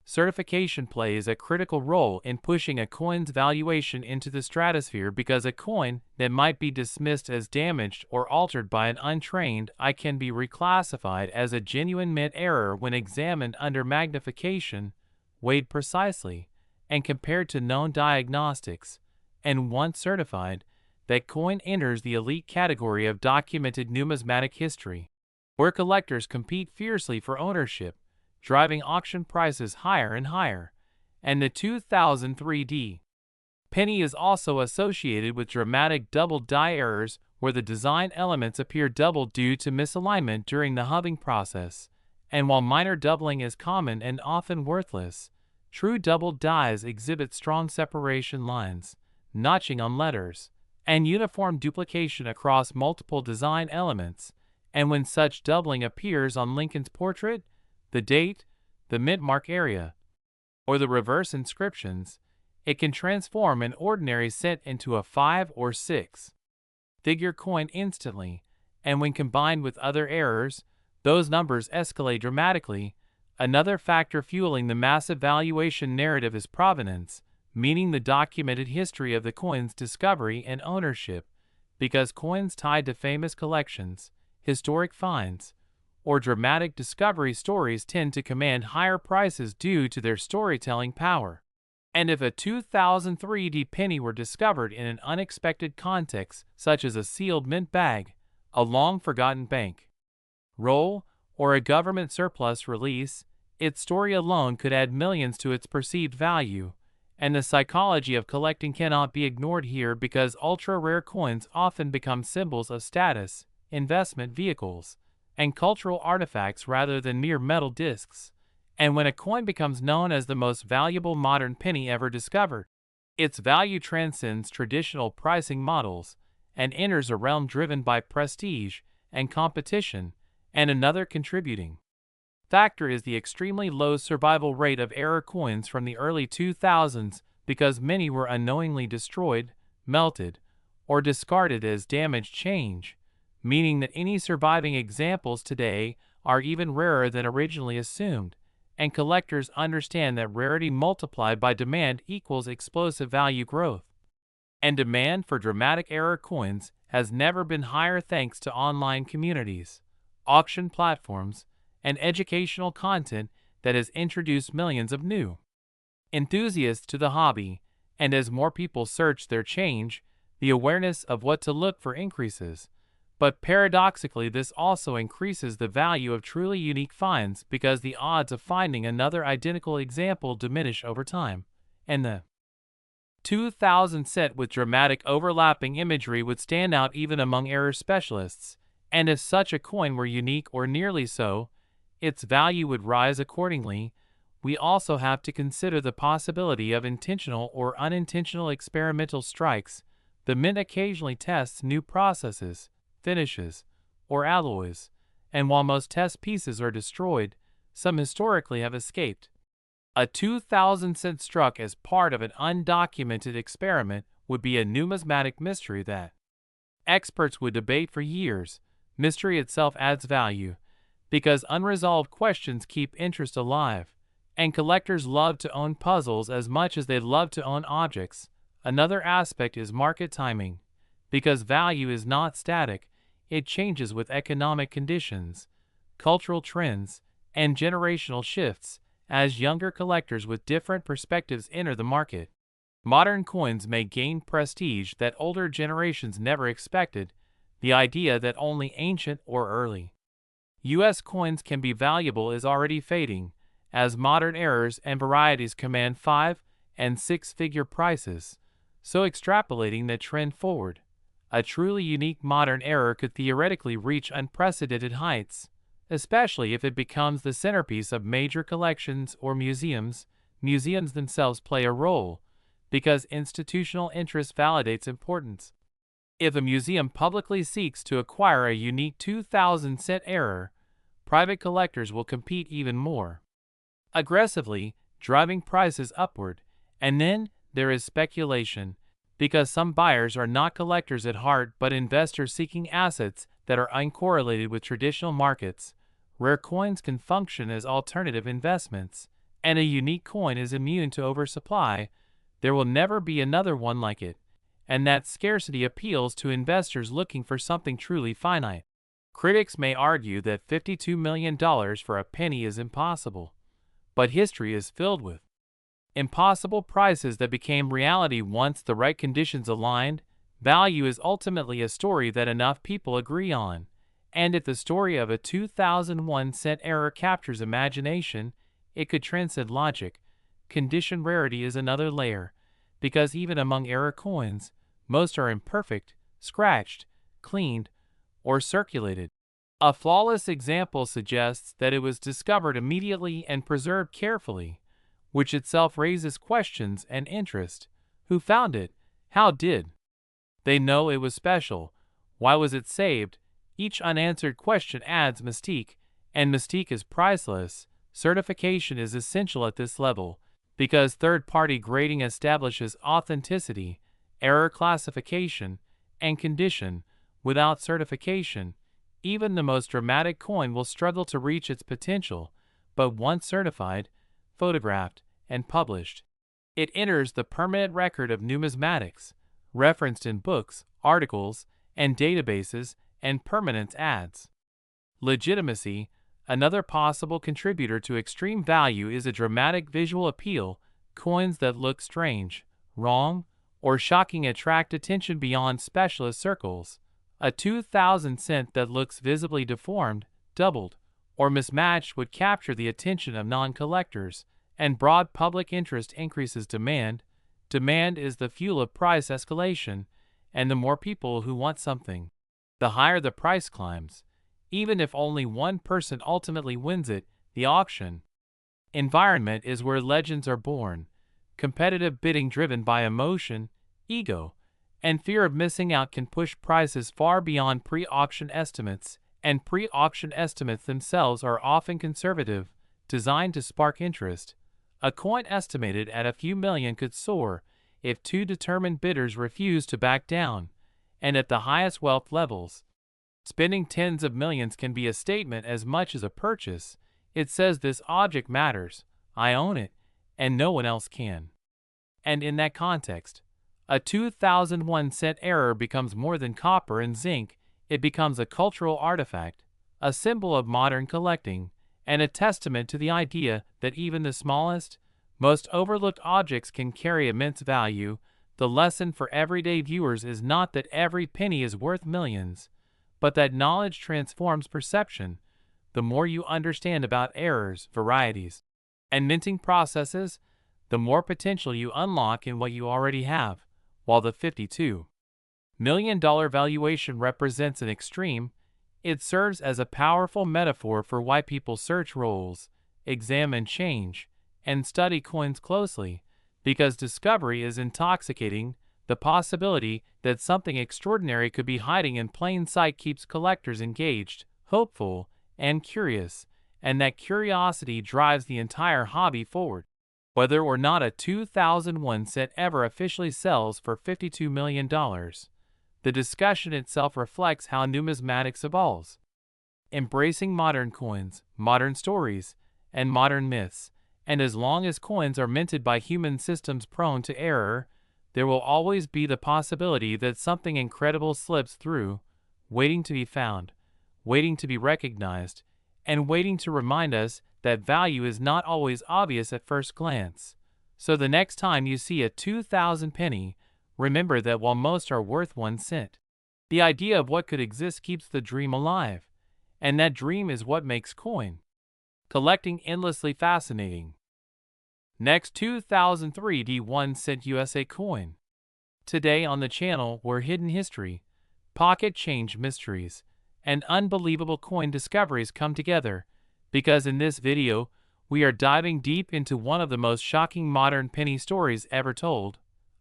certification plays a critical role in pushing a coin's valuation into the stratosphere because a coin that might be dismissed as damaged or altered by an untrained eye can be reclassified as a genuine mint error when examined under magnification, weighed precisely, and compared to known diagnostics. And once certified, that coin enters the elite category of documented numismatic history, where collectors compete fiercely for ownership, driving auction prices higher and higher. And the 2003 penny is also associated with dramatic double die errors where the design elements appear doubled due to misalignment during the hubbing process. And while minor doubling is common and often worthless, true doubled dies exhibit strong separation lines, notching on letters, and uniform duplication across multiple design elements. And when such doubling appears on Lincoln's portrait, the date, the mint mark area, or the reverse inscriptions, it can transform an ordinary cent into a 5- or 6-figure coin instantly. And when combined with other errors, those numbers escalate dramatically. Another factor fueling the massive valuation narrative is provenance. meaning the documented history of the coin's discovery and ownership, because coins tied to famous collections, historic finds, or dramatic discovery stories tend to command higher prices due to their storytelling power. And if a 2003 penny were discovered in an unexpected context, such as a sealed mint bag, a long-forgotten bank roll, or a government surplus release, its story alone could add millions to its perceived value. And the psychology of collecting cannot be ignored here because ultra-rare coins often become symbols of status, investment vehicles, and cultural artifacts rather than mere metal discs. And when a coin becomes known as the most valuable modern penny ever discovered, its value transcends traditional pricing models and enters a realm driven by prestige and competition. And another contributing factor is the extremely low survival rate of error coins from the early 2000s because many were unknowingly destroyed, melted, or discarded as damaged change, meaning that any surviving examples today are even rarer than originally assumed, and collectors understand that rarity multiplied by demand equals explosive value growth. And demand for dramatic error coins has never been higher thanks to online communities, auction platforms, and educational content that has introduced millions of new enthusiasts to the hobby, and as more people search their change, the awareness of what to look for increases. But paradoxically, this also increases the value of truly unique finds because the odds of finding another identical example diminish over time, and the 2000 set with dramatic overlapping imagery would stand out even among error specialists, and if such a coin were unique or nearly so, its value would rise accordingly. We also have to consider the possibility of intentional or unintentional experimental strikes. The mint occasionally tests new processes, finishes, or alloys, and while most test pieces are destroyed, some historically have escaped. A 2000 cent struck as part of an undocumented experiment would be a numismatic mystery that experts would debate for years. Mystery itself adds value, because unresolved questions keep interest alive, and collectors love to own puzzles as much as they love to own objects. Another aspect is market timing, because value is not static, it changes with economic conditions, cultural trends, and generational shifts. As younger collectors with different perspectives enter the market, modern coins may gain prestige that older generations never expected. The idea that only ancient or early U.S. coins can be valuable is already fading, as modern errors and varieties command 5- and 6-figure prices. So extrapolating the trend forward, a truly unique modern error could theoretically reach unprecedented heights, especially if it becomes the centerpiece of major collections or museums. Museums themselves play a role, because institutional interest validates importance. If a museum publicly seeks to acquire a unique 2000 cent error, private collectors will compete even more aggressively, driving prices upward. And then there is speculation, because some buyers are not collectors at heart but investors seeking assets that are uncorrelated with traditional markets. Rare coins can function as alternative investments, and a unique coin is immune to oversupply. There will never be another one like it, and that scarcity appeals to investors looking for something truly finite. Critics may argue that $52 million for a penny is impossible, but history is filled with impossible prices that became reality once the right conditions aligned. Value is ultimately a story that enough people agree on, and if the story of a 2001 cent error captures imagination, it could transcend logic. Condition rarity is another layer, because even among error coins, most are imperfect, scratched, cleaned, or circulated. A flawless example suggests that it was discovered immediately and preserved carefully, which itself raises questions and interest. Who found it? How did they know it was special? Why was it saved? Each unanswered question adds mystique, and mystique is priceless. Certification is essential at this level, because third-party grading establishes authenticity, error classification, and condition. Without certification, even the most dramatic coin will struggle to reach its potential, but once certified, photographed, and published, It enters the permanent record of numismatics, referenced in books, articles, and databases, and permanence adds. Legitimacy. Another possible contributor to extreme value is a dramatic visual appeal. Coins that look strange, wrong, or shocking attract attention beyond specialist circles. A 2,000 cent that looks visibly deformed, doubled, or mismatched would capture the attention of non-collectors, and broad public interest increases demand. Demand is the fuel of price escalation, and the more people who want something, the higher the price climbs, even if only one person ultimately wins it. The auction environment is where legends are born. Competitive bidding driven by emotion, ego, and fear of missing out can push prices far beyond pre-auction estimates, and pre-auction estimates themselves are often conservative, designed to spark interest. A coin estimated at a few million could soar if two determined bidders refuse to back down, and at the highest wealth levels, spending tens of millions can be a statement as much as a purchase. It says this object matters, I own it, and no one else can. And in that context, a 2001 cent error becomes more than copper and zinc. It becomes a cultural artifact, a symbol of modern collecting, and a testament to the idea that even the smallest, most overlooked objects can carry immense value. The lesson for everyday viewers is not that every penny is worth millions, but that knowledge transforms perception. The more you understand about errors, varieties, and minting processes, the more potential you unlock in what you already have. While the $52 million valuation represents an extreme, it serves as a powerful metaphor for why people search rolls, examine change, and study coins closely, because discovery is intoxicating. The possibility that something extraordinary could be hiding in plain sight keeps collectors engaged, hopeful, and curious, and that curiosity drives the entire hobby forward. Whether or not a 2001 cent ever officially sells for $52 million, the discussion itself reflects how numismatics evolves. Embracing modern coins, modern stories, and modern myths, and as long as coins are minted by human systems prone to error, there will always be the possibility that something incredible slips through, waiting to be found, waiting to be recognized, and waiting to remind us that value is not always obvious at first glance. So the next time you see a 2,000 penny, remember that while most are worth 1 cent, the idea of what could exist keeps the dream alive, and that dream is what makes coin collecting endlessly fascinating. Next, 2003 1 cent USA coin. Today on the channel, where hidden history, pocket change mysteries, and unbelievable coin discoveries come together, because in this video, we are diving deep into one of the most shocking modern penny stories ever told,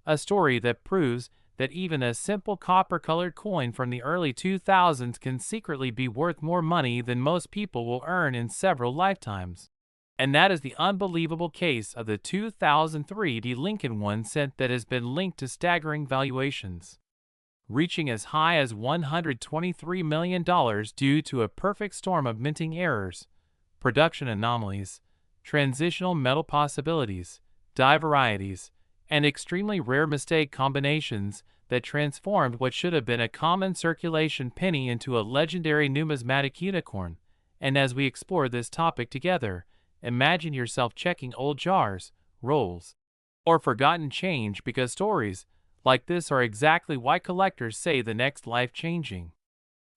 a story that proves that even a simple copper-colored coin from the early 2000s can secretly be worth more money than most people will earn in several lifetimes. And that is the unbelievable case of the 2003 Lincoln 1 cent that has been linked to staggering valuations, reaching as high as $123 million due to a perfect storm of minting errors, production anomalies, transitional metal possibilities, die varieties, and extremely rare mistake combinations that transformed what should have been a common circulation penny into a legendary numismatic unicorn. And as we explore this topic together, imagine yourself checking old jars, rolls, or forgotten change, because stories like this are exactly why collectors say the next life-changing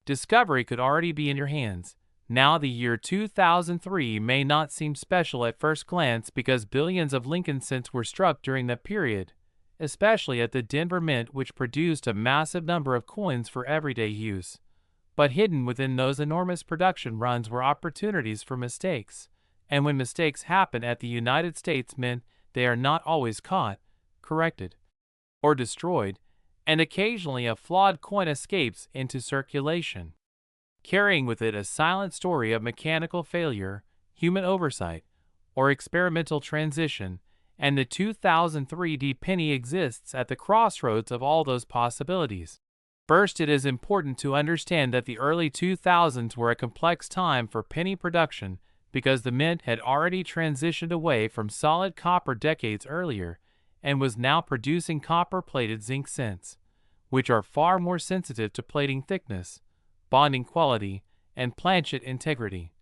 discovery could already be in your hands. Now, the year 2003 may not seem special at first glance because billions of Lincoln cents were struck during that period, especially at the Denver Mint, which produced a massive number of coins for everyday use. But hidden within those enormous production runs were opportunities for mistakes. And when mistakes happen at the United States Mint, they are not always caught, corrected, or destroyed, and occasionally a flawed coin escapes into circulation, carrying with it a silent story of mechanical failure, human oversight, or experimental transition. And the 2003 penny exists at the crossroads of all those possibilities. First, it is important to understand that the early 2000s were a complex time for penny production, because the mint had already transitioned away from solid copper decades earlier, and was now producing copper-plated zinc cents, which are far more sensitive to plating thickness, bonding quality, and planchet integrity,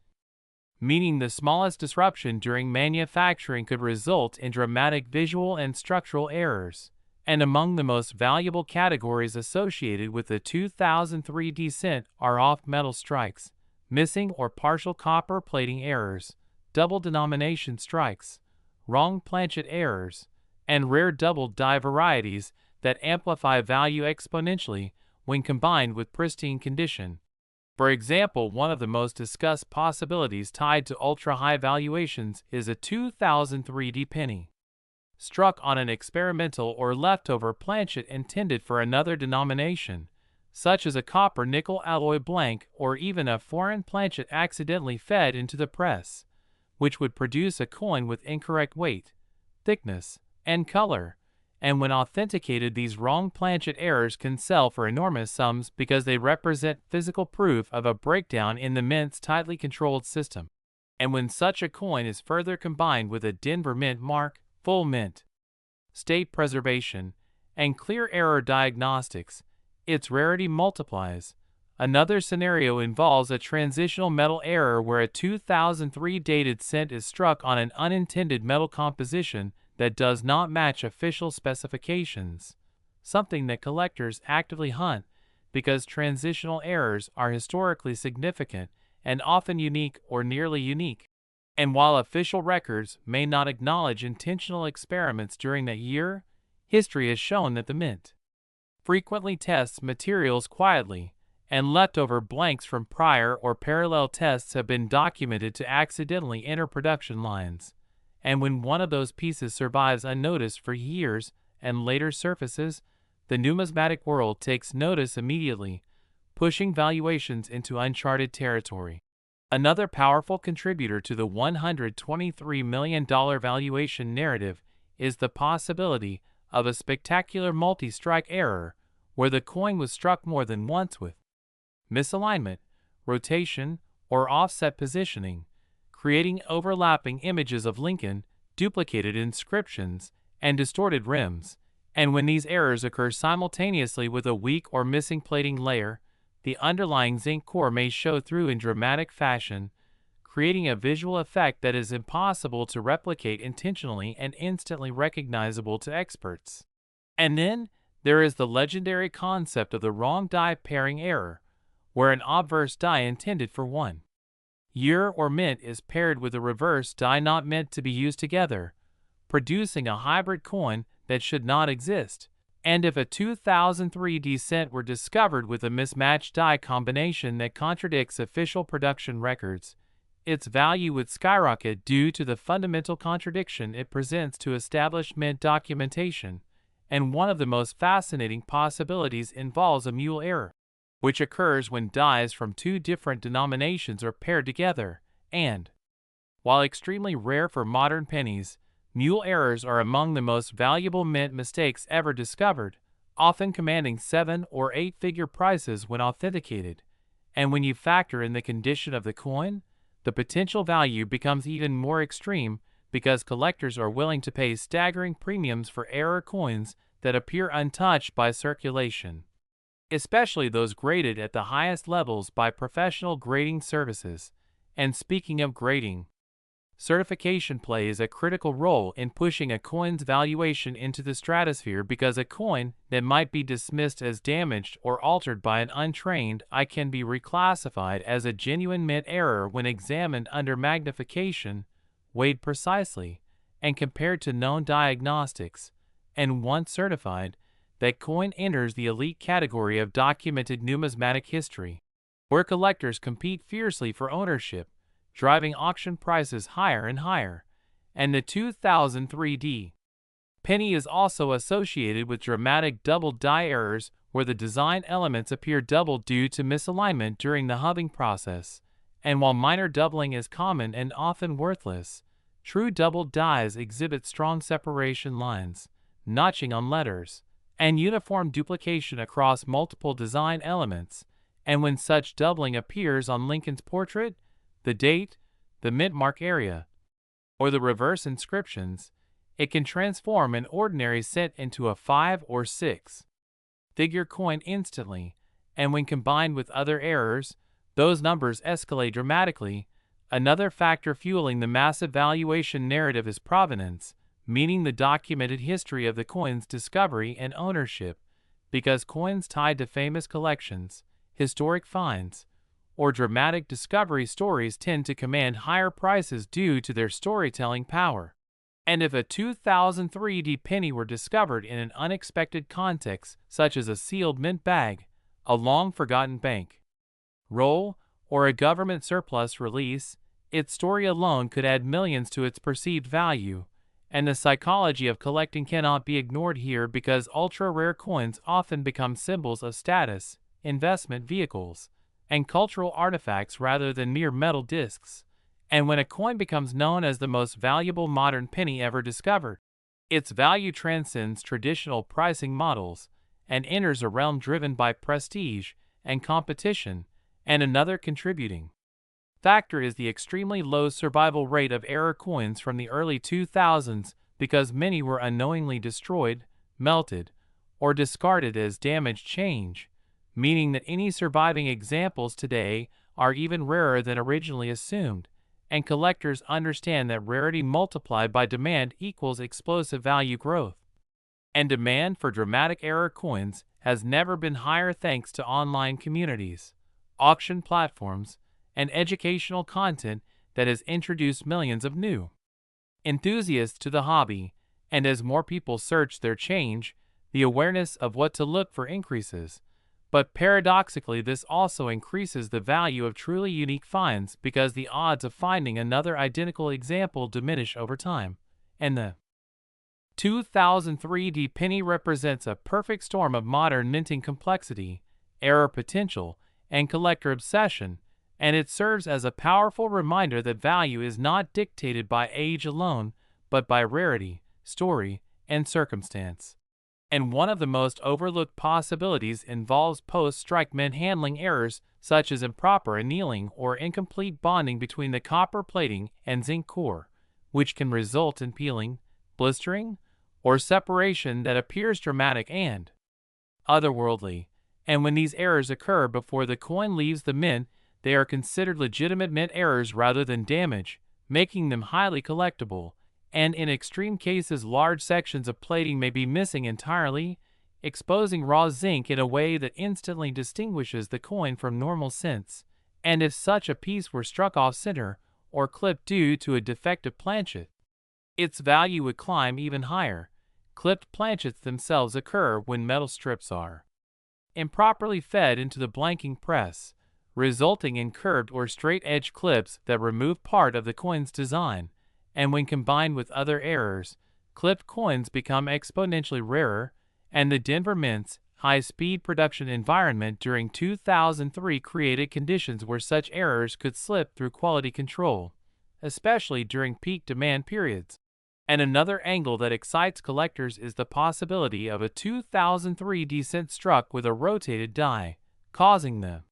meaning the smallest disruption during manufacturing could result in dramatic visual and structural errors. And among the most valuable categories associated with the 2003 cent are off-metal strikes, missing or partial copper plating errors, double denomination strikes, wrong planchet errors, and rare double die varieties that amplify value exponentially when combined with pristine condition. For example, one of the most discussed possibilities tied to ultra-high valuations is a 2003 penny, struck on an experimental or leftover planchet intended for another denomination, such as a copper-nickel alloy blank or even a foreign planchet accidentally fed into the press, which would produce a coin with incorrect weight, thickness, and color. And when authenticated, these wrong planchet errors can sell for enormous sums because they represent physical proof of a breakdown in the mint's tightly controlled system. And when such a coin is further combined with a Denver Mint mark, full mint, state preservation, and clear error diagnostics, its rarity multiplies. Another scenario involves a transitional metal error where a 2003 dated cent is struck on an unintended metal composition that does not match official specifications, something that collectors actively hunt because transitional errors are historically significant and often unique or nearly unique. And while official records may not acknowledge intentional experiments during that year, history has shown that the mint frequently tests materials quietly, and leftover blanks from prior or parallel tests have been documented to accidentally enter production lines. And when one of those pieces survives unnoticed for years and later surfaces, the numismatic world takes notice immediately, pushing valuations into uncharted territory. Another powerful contributor to the $123 million valuation narrative is the possibility of a spectacular multi-strike error where the coin was struck more than once with misalignment, rotation, or offset positioning, creating overlapping images of Lincoln, duplicated inscriptions, and distorted rims. And when these errors occur simultaneously with a weak or missing plating layer, the underlying zinc core may show through in dramatic fashion, creating a visual effect that is impossible to replicate intentionally and instantly recognizable to experts. And then there is the legendary concept of the wrong die pairing error, where an obverse die intended for one year or mint is paired with a reverse die not meant to be used together, producing a hybrid coin that should not exist. And if a 2003 cent were discovered with a mismatched die combination that contradicts official production records, its value would skyrocket due to the fundamental contradiction it presents to established mint documentation. And one of the most fascinating possibilities involves a mule error, which occurs when dies from two different denominations are paired together, and, while extremely rare for modern pennies, mule errors are among the most valuable mint mistakes ever discovered, often commanding 7- or 8-figure prices when authenticated. And when you factor in the condition of the coin, the potential value becomes even more extreme because collectors are willing to pay staggering premiums for error coins that appear untouched by circulation, especially those graded at the highest levels by professional grading services. And speaking of grading, certification plays a critical role in pushing a coin's valuation into the stratosphere because a coin that might be dismissed as damaged or altered by an untrained eye can be reclassified as a genuine mint error when examined under magnification, weighed precisely, and compared to known diagnostics. And once certified, that coin enters the elite category of documented numismatic history, where collectors compete fiercely for ownership, driving auction prices higher and higher. And the 2003 penny is also associated with dramatic double die errors where the design elements appear doubled due to misalignment during the hubbing process. And while minor doubling is common and often worthless, true double dies exhibit strong separation lines, notching on letters, and uniform duplication across multiple design elements. And when such doubling appears on Lincoln's portrait, the date, the mint mark area, or the reverse inscriptions, it can transform an ordinary cent into a 5 or 6 figure coin instantly, and when combined with other errors, those numbers escalate dramatically. Another factor fueling the massive valuation narrative is provenance, meaning the documented history of the coin's discovery and ownership, because coins tied to famous collections, historic finds, or dramatic discovery stories tend to command higher prices due to their storytelling power. And if a 2003 penny were discovered in an unexpected context, such as a sealed mint bag, a long-forgotten bank roll, or a government surplus release, its story alone could add millions to its perceived value. And the psychology of collecting cannot be ignored here because ultra-rare coins often become symbols of status, investment vehicles, and cultural artifacts rather than mere metal discs. And when a coin becomes known as the most valuable modern penny ever discovered, its value transcends traditional pricing models and enters a realm driven by prestige and competition. And another contributing factor is the extremely low survival rate of error coins from the early 2000s because many were unknowingly destroyed, melted, or discarded as damaged change, meaning that any surviving examples today are even rarer than originally assumed. And collectors understand that rarity multiplied by demand equals explosive value growth. And demand for dramatic error coins has never been higher thanks to online communities, auction platforms, and educational content that has introduced millions of new enthusiasts to the hobby. And as more people search their change, the awareness of what to look for increases. But paradoxically, this also increases the value of truly unique finds because the odds of finding another identical example diminish over time. And the 2003 penny represents a perfect storm of modern minting complexity, error potential, and collector obsession, and it serves as a powerful reminder that value is not dictated by age alone, but by rarity, story, and circumstance. And one of the most overlooked possibilities involves post-strike mint handling errors such as improper annealing or incomplete bonding between the copper plating and zinc core, which can result in peeling, blistering, or separation that appears dramatic and otherworldly. And when these errors occur before the coin leaves the mint, they are considered legitimate mint errors rather than damage, making them highly collectible. And in extreme cases, large sections of plating may be missing entirely, exposing raw zinc in a way that instantly distinguishes the coin from normal cents. And if such a piece were struck off center or clipped due to a defective planchet, its value would climb even higher. Clipped planchets themselves occur when metal strips are improperly fed into the blanking press, resulting in curved or straight-edge clips that remove part of the coin's design. And when combined with other errors, clipped coins become exponentially rarer, and the Denver Mint's high-speed production environment during 2003 created conditions where such errors could slip through quality control, especially during peak demand periods. And another angle that excites collectors is the possibility of a 2003 cent struck with a rotated die, causing the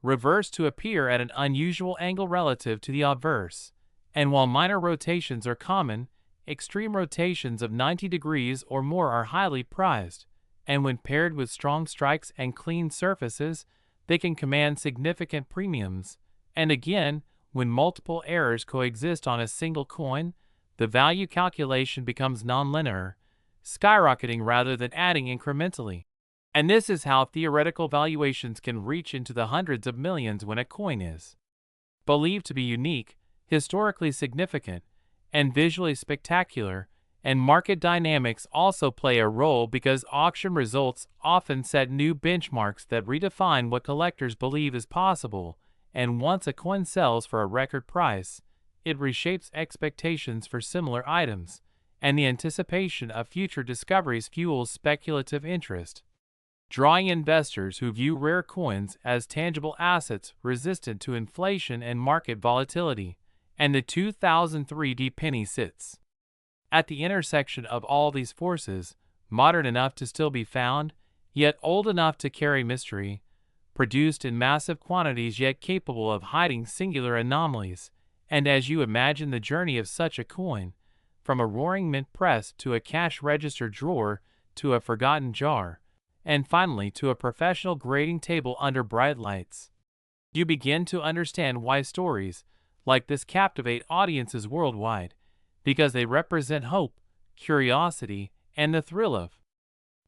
reverse to appear at an unusual angle relative to the obverse. And while minor rotations are common, extreme rotations of 90 degrees or more are highly prized, and when paired with strong strikes and clean surfaces, they can command significant premiums. And again, when multiple errors coexist on a single coin, the value calculation becomes nonlinear, skyrocketing rather than adding incrementally. And this is how theoretical valuations can reach into the hundreds of millions when a coin is believed to be unique, historically significant, and visually spectacular. And market dynamics also play a role because auction results often set new benchmarks that redefine what collectors believe is possible, and once a coin sells for a record price, it reshapes expectations for similar items, and the anticipation of future discoveries fuels speculative interest, drawing investors who view rare coins as tangible assets resistant to inflation and market volatility. And the 2003 penny sits at the intersection of all these forces, modern enough to still be found, yet old enough to carry mystery, produced in massive quantities yet capable of hiding singular anomalies. And as you imagine the journey of such a coin, from a roaring mint press to a cash register drawer to a forgotten jar, and finally to a professional grading table under bright lights. You begin to understand why stories like this captivate audiences worldwide, because they represent hope, curiosity, and the thrill of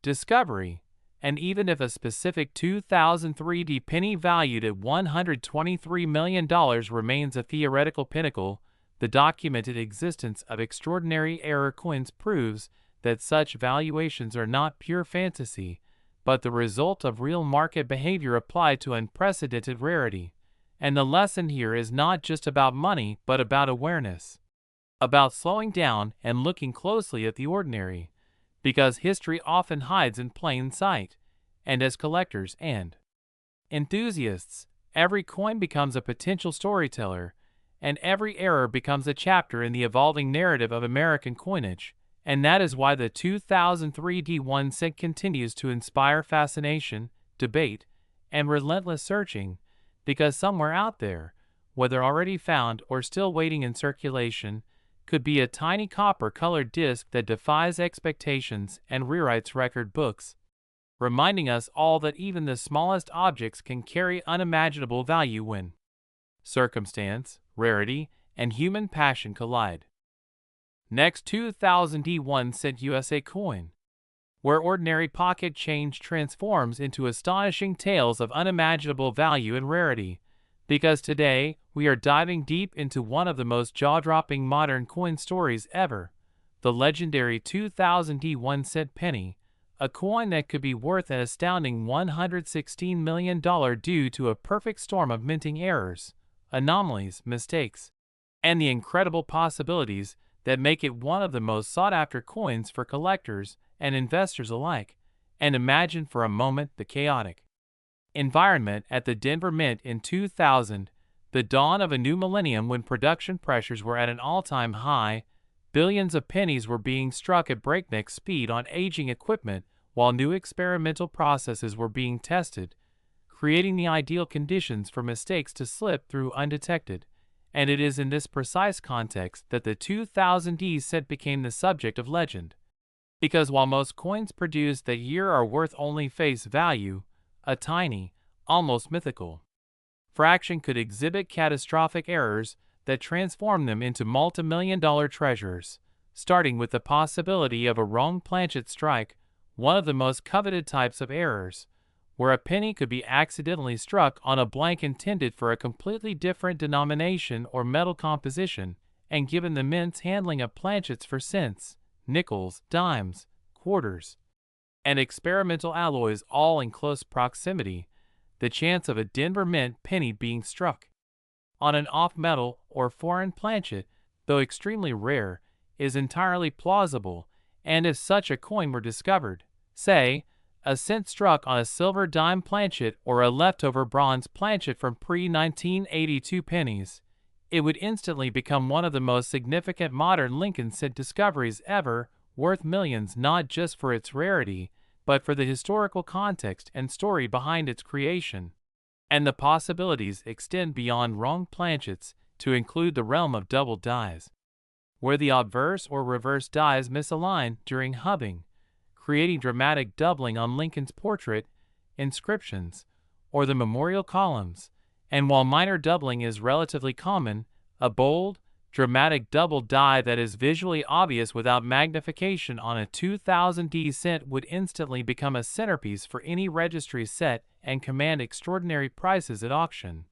discovery. And even if a specific 2003 penny valued at $123 million remains a theoretical pinnacle, the documented existence of extraordinary error coins proves that such valuations are not pure fantasy, but the result of real market behavior applied to unprecedented rarity. And the lesson here is not just about money, but about awareness, about slowing down and looking closely at the ordinary, because history often hides in plain sight, and as collectors and enthusiasts, every coin becomes a potential storyteller, and every error becomes a chapter in the evolving narrative of American coinage. And that is why the 2003 1 cent continues to inspire fascination, debate, and relentless searching, because somewhere out there, whether already found or still waiting in circulation, could be a tiny copper-colored disc that defies expectations and rewrites record books, reminding us all that even the smallest objects can carry unimaginable value when circumstance, rarity, and human passion collide. Next, 2001 cent USA coin, where ordinary pocket change transforms into astonishing tales of unimaginable value and rarity, because today we are diving deep into one of the most jaw-dropping modern coin stories ever, the legendary 2001 cent penny, a coin that could be worth an astounding $116 million due to a perfect storm of minting errors, anomalies, mistakes, and the incredible possibilities that make it one of the most sought-after coins for collectors and investors alike. And imagine for a moment the chaotic environment at the Denver Mint in 2000, the dawn of a new millennium when production pressures were at an all-time high, billions of pennies were being struck at breakneck speed on aging equipment while new experimental processes were being tested, creating the ideal conditions for mistakes to slip through undetected. And it is in this precise context that the 2000 cent became the subject of legend. Because while most coins produced that year are worth only face value, a tiny, almost mythical fraction could exhibit catastrophic errors that transform them into multi-million-dollar treasures, starting with the possibility of a wrong planchet strike, one of the most coveted types of errors, where a penny could be accidentally struck on a blank intended for a completely different denomination or metal composition, and given the mint's handling of planchets for cents, nickels, dimes, quarters, and experimental alloys all in close proximity, the chance of a Denver Mint penny being struck on an off-metal or foreign planchet, though extremely rare, is entirely plausible. And if such a coin were discovered, say, a cent struck on a silver dime planchet or a leftover bronze planchet from pre-1982 pennies, it would instantly become one of the most significant modern Lincoln cent discoveries ever, worth millions not just for its rarity, but for the historical context and story behind its creation. And the possibilities extend beyond wrong planchets to include the realm of double dies, where the obverse or reverse dies misalign during hubbing, creating dramatic doubling on Lincoln's portrait, inscriptions, or the memorial columns. And while minor doubling is relatively common, a bold, dramatic double die that is visually obvious without magnification on a 2000 cent would instantly become a centerpiece for any registry set and command extraordinary prices at auction,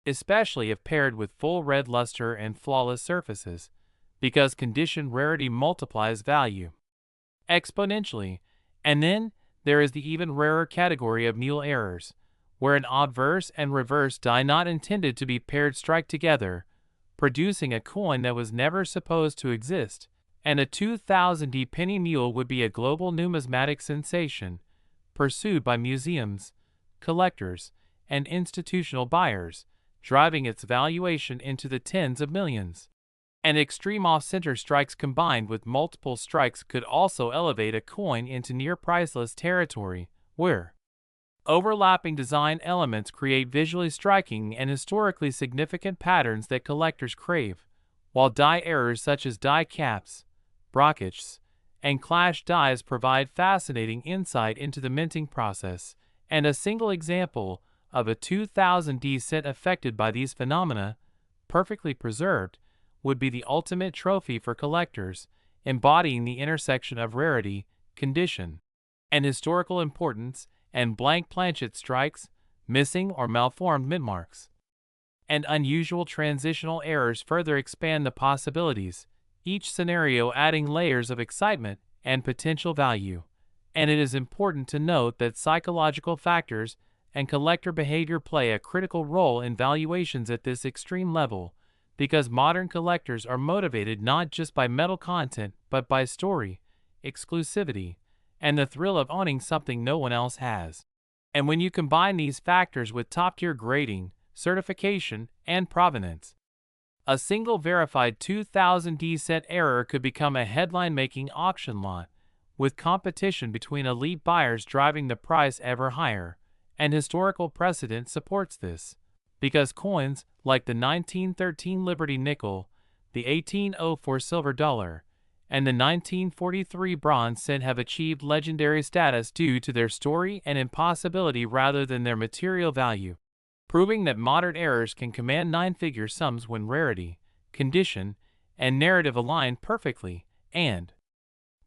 especially if paired with full red luster and flawless surfaces, because condition rarity multiplies value exponentially. And then there is the even rarer category of mule errors, where an obverse and reverse die not intended to be paired strike together, producing a coin that was never supposed to exist. And a 2000 penny mule would be a global numismatic sensation, pursued by museums, collectors, and institutional buyers, driving its valuation into the tens of millions. And extreme off-center strikes combined with multiple strikes could also elevate a coin into near-priceless territory, where overlapping design elements create visually striking and historically significant patterns that collectors crave, while die errors such as die caps, brockets, and clash dies provide fascinating insight into the minting process, and a single example of a 2000D cent affected by these phenomena, perfectly preserved, would be the ultimate trophy for collectors, embodying the intersection of rarity, condition, and historical importance, and blank planchet strikes, missing or malformed mint marks, and unusual transitional errors further expand the possibilities, each scenario adding layers of excitement and potential value. And it is important to note that psychological factors and collector behavior play a critical role in valuations at this extreme level, because modern collectors are motivated not just by metal content but by story, exclusivity, and the thrill of owning something no one else has. And when you combine these factors with top-tier grading, certification, and provenance, a single verified 2000D cent error could become a headline-making auction lot, with competition between elite buyers driving the price ever higher, and historical precedent supports this, because coins like the 1913 Liberty nickel, the 1804 silver dollar, and the 1943 bronze cent have achieved legendary status due to their story and impossibility rather than their material value, proving that modern errors can command nine-figure sums when rarity, condition, and narrative align perfectly, and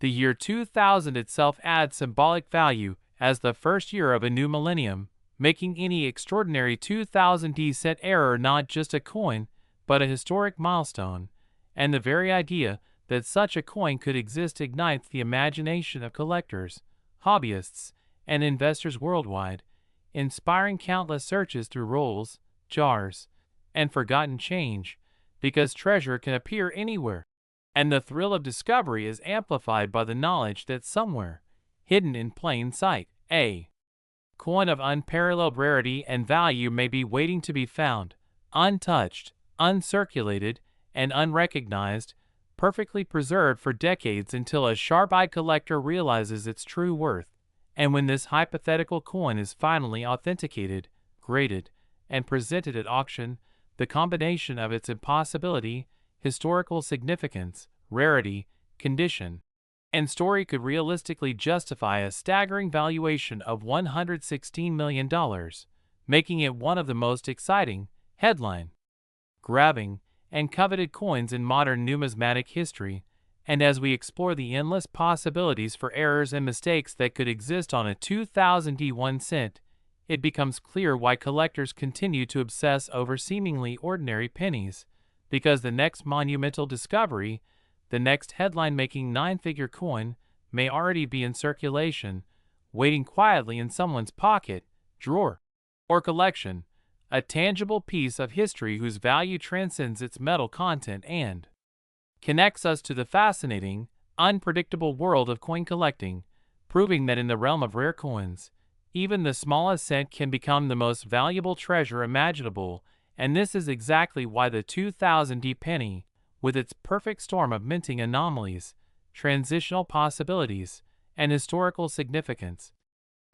the year 2000 itself adds symbolic value as the first year of a new millennium, making any extraordinary 2000D cent error not just a coin, but a historic milestone, and the very idea that such a coin could exist ignites the imagination of collectors, hobbyists, and investors worldwide, inspiring countless searches through rolls, jars, and forgotten change, because treasure can appear anywhere, and the thrill of discovery is amplified by the knowledge that somewhere, hidden in plain sight, a coin of unparalleled rarity and value may be waiting to be found, untouched, uncirculated, and unrecognized, perfectly preserved for decades until a sharp-eyed collector realizes its true worth. And when this hypothetical coin is finally authenticated, graded, and presented at auction, the combination of its impossibility, historical significance, rarity, condition, and story could realistically justify a staggering valuation of $116 million, making it one of the most exciting, headline-grabbing, and coveted coins in modern numismatic history. And as we explore the endless possibilities for errors and mistakes that could exist on a 2000D1 cent, it becomes clear why collectors continue to obsess over seemingly ordinary pennies, because the next monumental discovery, the next headline-making nine-figure coin, may already be in circulation, waiting quietly in someone's pocket, drawer, or collection, a tangible piece of history whose value transcends its metal content and connects us to the fascinating, unpredictable world of coin collecting, proving that in the realm of rare coins, even the smallest cent can become the most valuable treasure imaginable. And this is exactly why the 2000D penny, with its perfect storm of minting anomalies, transitional possibilities, and historical significance,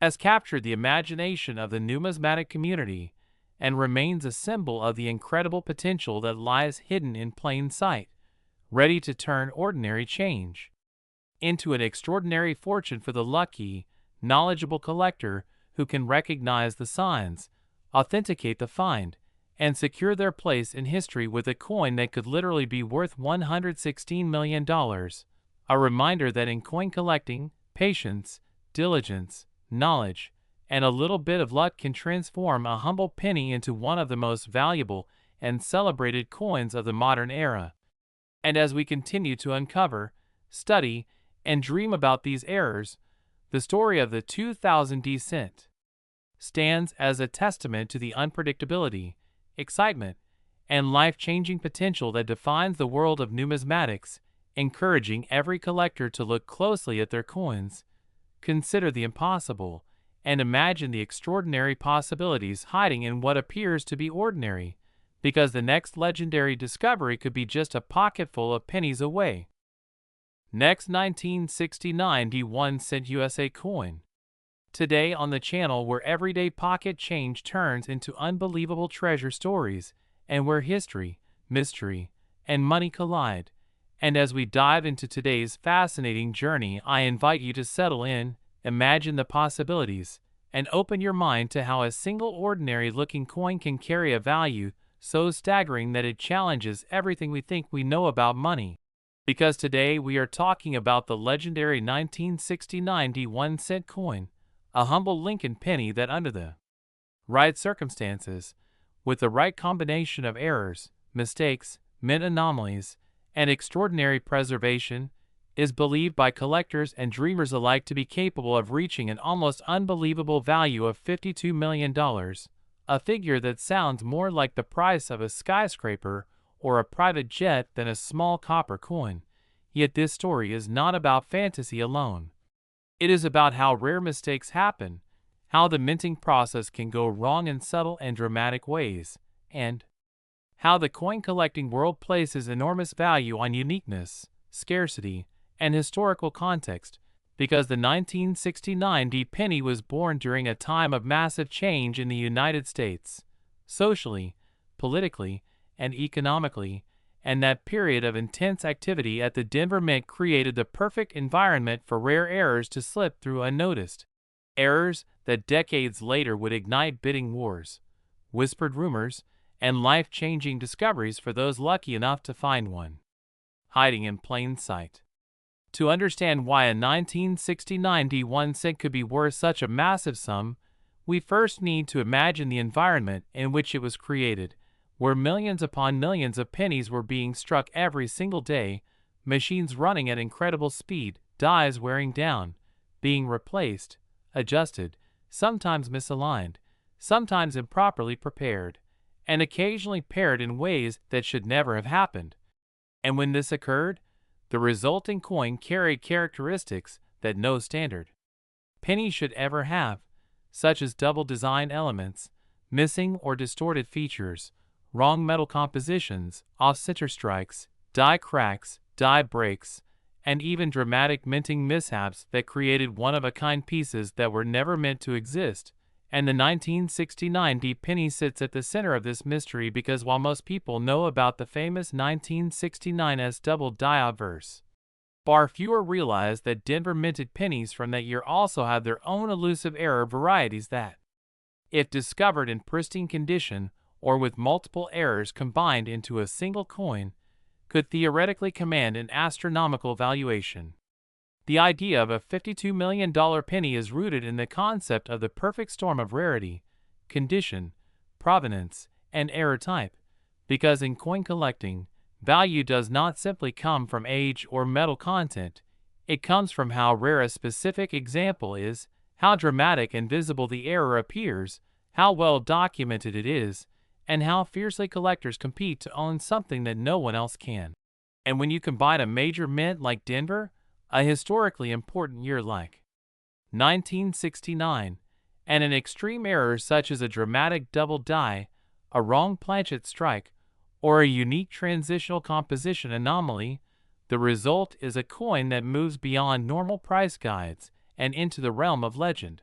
has captured the imagination of the numismatic community and remains a symbol of the incredible potential that lies hidden in plain sight, ready to turn ordinary change into an extraordinary fortune for the lucky, knowledgeable collector who can recognize the signs, authenticate the find, and secure their place in history with a coin that could literally be worth $116 million. A reminder that in coin collecting, patience, diligence, knowledge, and a little bit of luck can transform a humble penny into one of the most valuable and celebrated coins of the modern era. And as we continue to uncover, study, and dream about these errors, the story of the 2000D cent stands as a testament to the unpredictability, excitement, and life-changing potential that defines the world of numismatics, encouraging every collector to look closely at their coins, consider the impossible, and imagine the extraordinary possibilities hiding in what appears to be ordinary, because the next legendary discovery could be just a pocketful of pennies away. Next, 1969 D1 cent USA coin. Today on the channel, where everyday pocket change turns into unbelievable treasure stories, and where history, mystery, and money collide, And as we dive into today's fascinating journey, I invite you to settle in, imagine the possibilities, and open your mind to how a single ordinary-looking coin can carry a value so staggering that it challenges everything we think we know about money. Because today we are talking about the legendary 1969 1-cent coin, a humble Lincoln penny that under the right circumstances, with the right combination of errors, mistakes, mint anomalies, and extraordinary preservation, is believed by collectors and dreamers alike to be capable of reaching an almost unbelievable value of $52 million, a figure that sounds more like the price of a skyscraper or a private jet than a small copper coin. Yet this story is not about fantasy alone. It is about how rare mistakes happen, how the minting process can go wrong in subtle and dramatic ways, and how the coin collecting world places enormous value on uniqueness, scarcity, and historical context, because the 1969 penny was born during a time of massive change in the United States, socially, politically, and economically, and that period of intense activity at the Denver Mint created the perfect environment for rare errors to slip through unnoticed. Errors that decades later would ignite bidding wars, whispered rumors, and life-changing discoveries for those lucky enough to find one. Hiding in plain sight. To understand why a 1969 1-cent could be worth such a massive sum, we first need to imagine the environment in which it was created, where millions upon millions of pennies were being struck every single day, machines running at incredible speed, dies wearing down, being replaced, adjusted, sometimes misaligned, sometimes improperly prepared, and occasionally paired in ways that should never have happened. And when this occurred, the resulting coin carried characteristics that no standard penny should ever have, such as double design elements, missing or distorted features, wrong metal compositions, off-center strikes, die cracks, die breaks, and even dramatic minting mishaps that created one-of-a-kind pieces that were never meant to exist. And the 1969 penny sits at the center of this mystery because while most people know about the famous 1969's double die obverse, far fewer realize that Denver minted pennies from that year also have their own elusive error varieties that, if discovered in pristine condition or with multiple errors combined into a single coin, could theoretically command an astronomical valuation. The idea of a $52 million penny is rooted in the concept of the perfect storm of rarity, condition, provenance, and error type, because in coin collecting, value does not simply come from age or metal content, it comes from how rare a specific example is, how dramatic and visible the error appears, how well documented it is, and how fiercely collectors compete to own something that no one else can. And when you combine a major mint like Denver, a historically important year like 1969, and an extreme error such as a dramatic double die, a wrong planchet strike, or a unique transitional composition anomaly, the result is a coin that moves beyond normal price guides and into the realm of legend.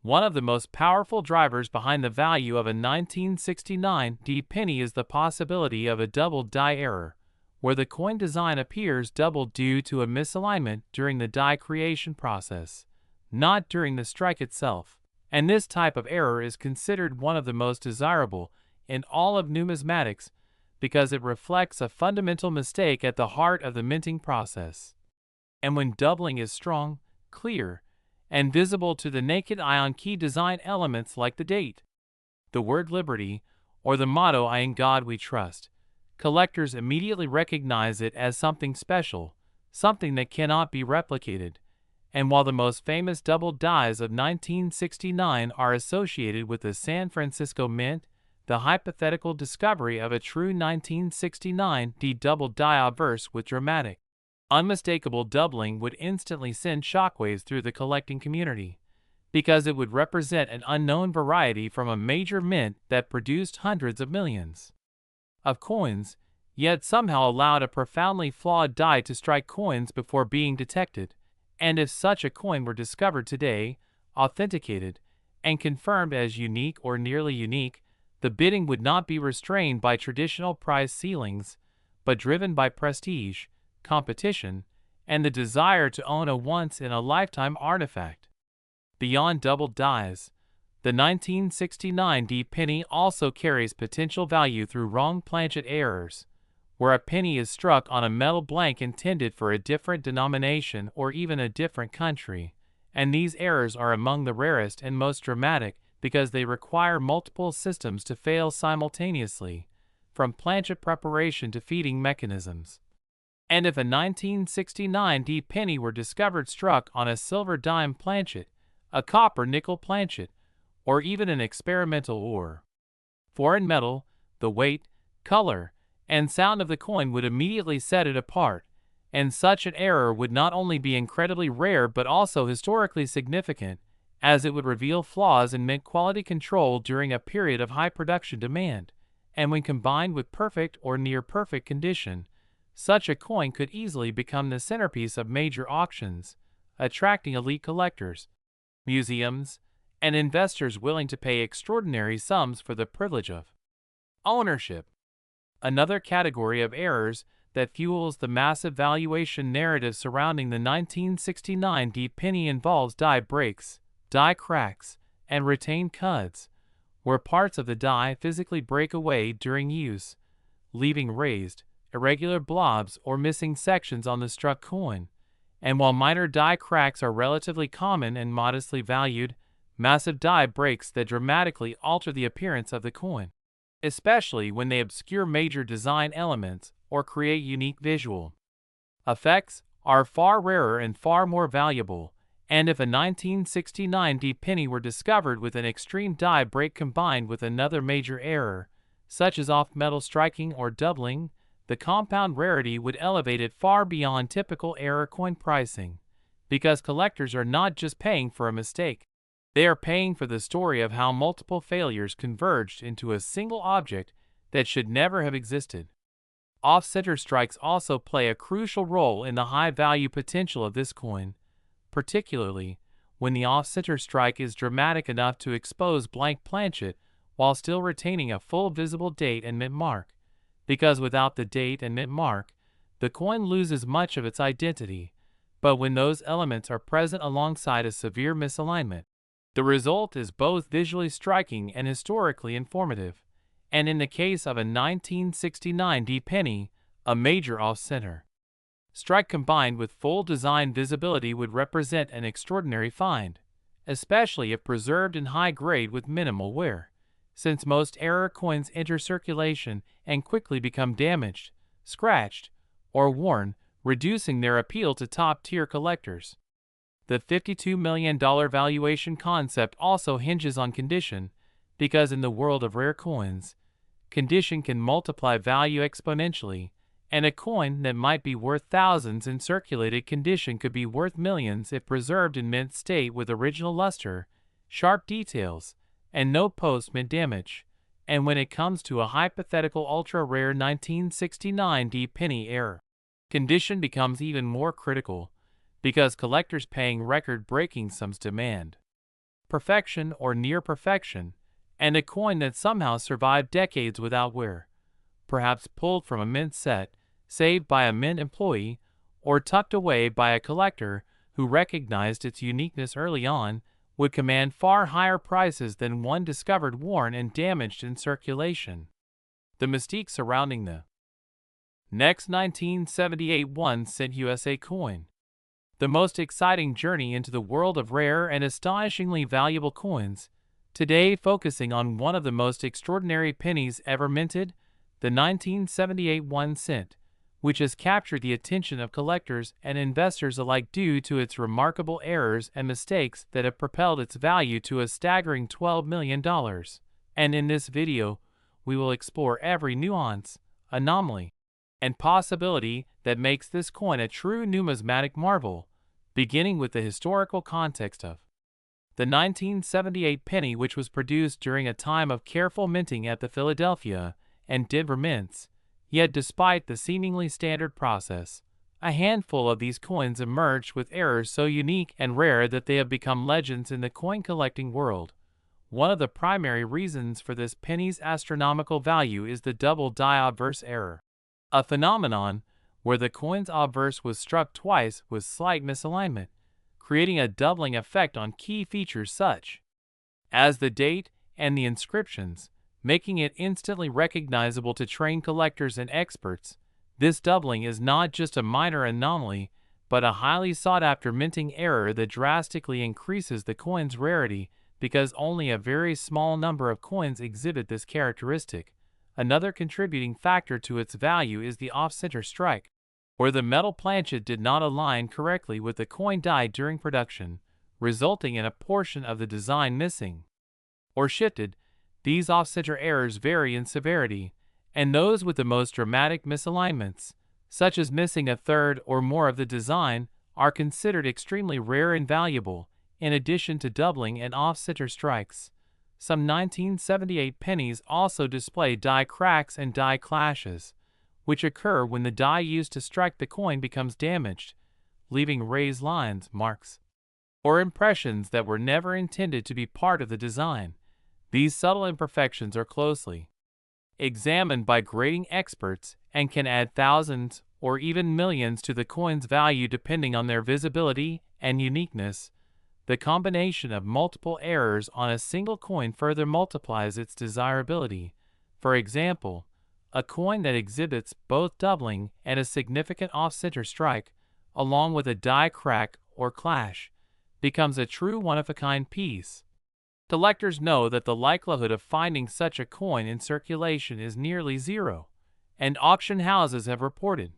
One of the most powerful drivers behind the value of a 1969 penny is the possibility of a double die error, where the coin design appears double due to a misalignment during the die creation process, not during the strike itself. And this type of error is considered one of the most desirable in all of numismatics because it reflects a fundamental mistake at the heart of the minting process. And when doubling is strong, clear, and visible to the naked eye on key design elements like the date, the word liberty, or the motto "I in God we trust," collectors immediately recognize it as something special, something that cannot be replicated. And while the most famous double dies of 1969 are associated with the San Francisco Mint, the hypothetical discovery of a true 1969 double die obverse with dramatic, unmistakable doubling would instantly send shockwaves through the collecting community, because it would represent an unknown variety from a major mint that produced hundreds of millions of coins, yet somehow allowed a profoundly flawed die to strike coins before being detected. And if such a coin were discovered today, authenticated, and confirmed as unique or nearly unique, the bidding would not be restrained by traditional price ceilings, but driven by prestige, competition, and the desire to own a once-in-a-lifetime artifact. Beyond doubled dies, the 1969 D penny also carries potential value through wrong planchet errors, where a penny is struck on a metal blank intended for a different denomination or even a different country, and these errors are among the rarest and most dramatic because they require multiple systems to fail simultaneously, from planchet preparation to feeding mechanisms. And if a 1969 D penny were discovered struck on a silver dime planchet, a copper nickel planchet, or even an experimental ore, foreign metal, the weight, color, and sound of the coin would immediately set it apart, and such an error would not only be incredibly rare but also historically significant, as it would reveal flaws in mint quality control during a period of high production demand, and when combined with perfect or near-perfect condition, such a coin could easily become the centerpiece of major auctions, attracting elite collectors, museums, and investors willing to pay extraordinary sums for the privilege of ownership. Another category of errors that fuels the massive valuation narrative surrounding the 1969 D penny involves die breaks, die cracks, and retained cuts, where parts of the die physically break away during use, leaving raised, irregular blobs or missing sections on the struck coin. And while minor die cracks are relatively common and modestly valued, massive die breaks that dramatically alter the appearance of the coin, especially when they obscure major design elements or create unique visual effects, are far rarer and far more valuable. And if a 1969 D penny were discovered with an extreme die break combined with another major error, such as off-metal striking or doubling, the compound rarity would elevate it far beyond typical error coin pricing, because collectors are not just paying for a mistake. They are paying for the story of how multiple failures converged into a single object that should never have existed. Off-center strikes also play a crucial role in the high-value potential of this coin, particularly when the off-center strike is dramatic enough to expose blank planchet while still retaining a full visible date and mint mark, because without the date and mint mark, the coin loses much of its identity, but when those elements are present alongside a severe misalignment, the result is both visually striking and historically informative, and in the case of a 1969 D penny, a major off-center strike combined with full design visibility would represent an extraordinary find, especially if preserved in high grade with minimal wear, since most error coins enter circulation and quickly become damaged, scratched, or worn, reducing their appeal to top-tier collectors. The $52 million valuation concept also hinges on condition, because in the world of rare coins, condition can multiply value exponentially, and a coin that might be worth thousands in circulated condition could be worth millions if preserved in mint state with original luster, sharp details, and no post-mint damage. And when it comes to a hypothetical ultra-rare 1969 D penny error, condition becomes even more critical, because collectors paying record-breaking sums demand perfection or near perfection, and a coin that somehow survived decades without wear, perhaps pulled from a mint set, saved by a mint employee, or tucked away by a collector who recognized its uniqueness early on, would command far higher prices than one discovered worn and damaged in circulation. The mystique surrounding the next 1978 1-cent USA coin. The most exciting journey into the world of rare and astonishingly valuable coins, today focusing on one of the most extraordinary pennies ever minted, the 1978 1-cent, which has captured the attention of collectors and investors alike due to its remarkable errors and mistakes that have propelled its value to a staggering $12 million. And in this video, we will explore every nuance, anomaly, and possibility that makes this coin a true numismatic marvel, beginning with the historical context of the 1978 penny, which was produced during a time of careful minting at the Philadelphia and Denver mints. Yet despite the seemingly standard process, a handful of these coins emerged with errors so unique and rare that they have become legends in the coin collecting world. One of the primary reasons for this penny's astronomical value is the double die obverse error, a phenomenon where the coin's obverse was struck twice with slight misalignment, creating a doubling effect on key features such as the date and the inscriptions, making it instantly recognizable to trained collectors and experts. This doubling is not just a minor anomaly, but a highly sought-after minting error that drastically increases the coin's rarity because only a very small number of coins exhibit this characteristic. Another contributing factor to its value is the off-center strike, where the metal planchet did not align correctly with the coin die during production, resulting in a portion of the design missing or shifted. These off-center errors vary in severity, and those with the most dramatic misalignments, such as missing a third or more of the design, are considered extremely rare and valuable. In addition to doubling and off-center strikes, some 1978 pennies also display die cracks and die clashes, which occur when the die used to strike the coin becomes damaged, leaving raised lines, marks, or impressions that were never intended to be part of the design. These subtle imperfections are closely examined by grading experts and can add thousands or even millions to the coin's value depending on their visibility and uniqueness. The combination of multiple errors on a single coin further multiplies its desirability. For example, a coin that exhibits both doubling and a significant off-center strike, along with a die crack or clash, becomes a true one-of-a-kind piece. Collectors know that the likelihood of finding such a coin in circulation is nearly zero, and auction houses have reported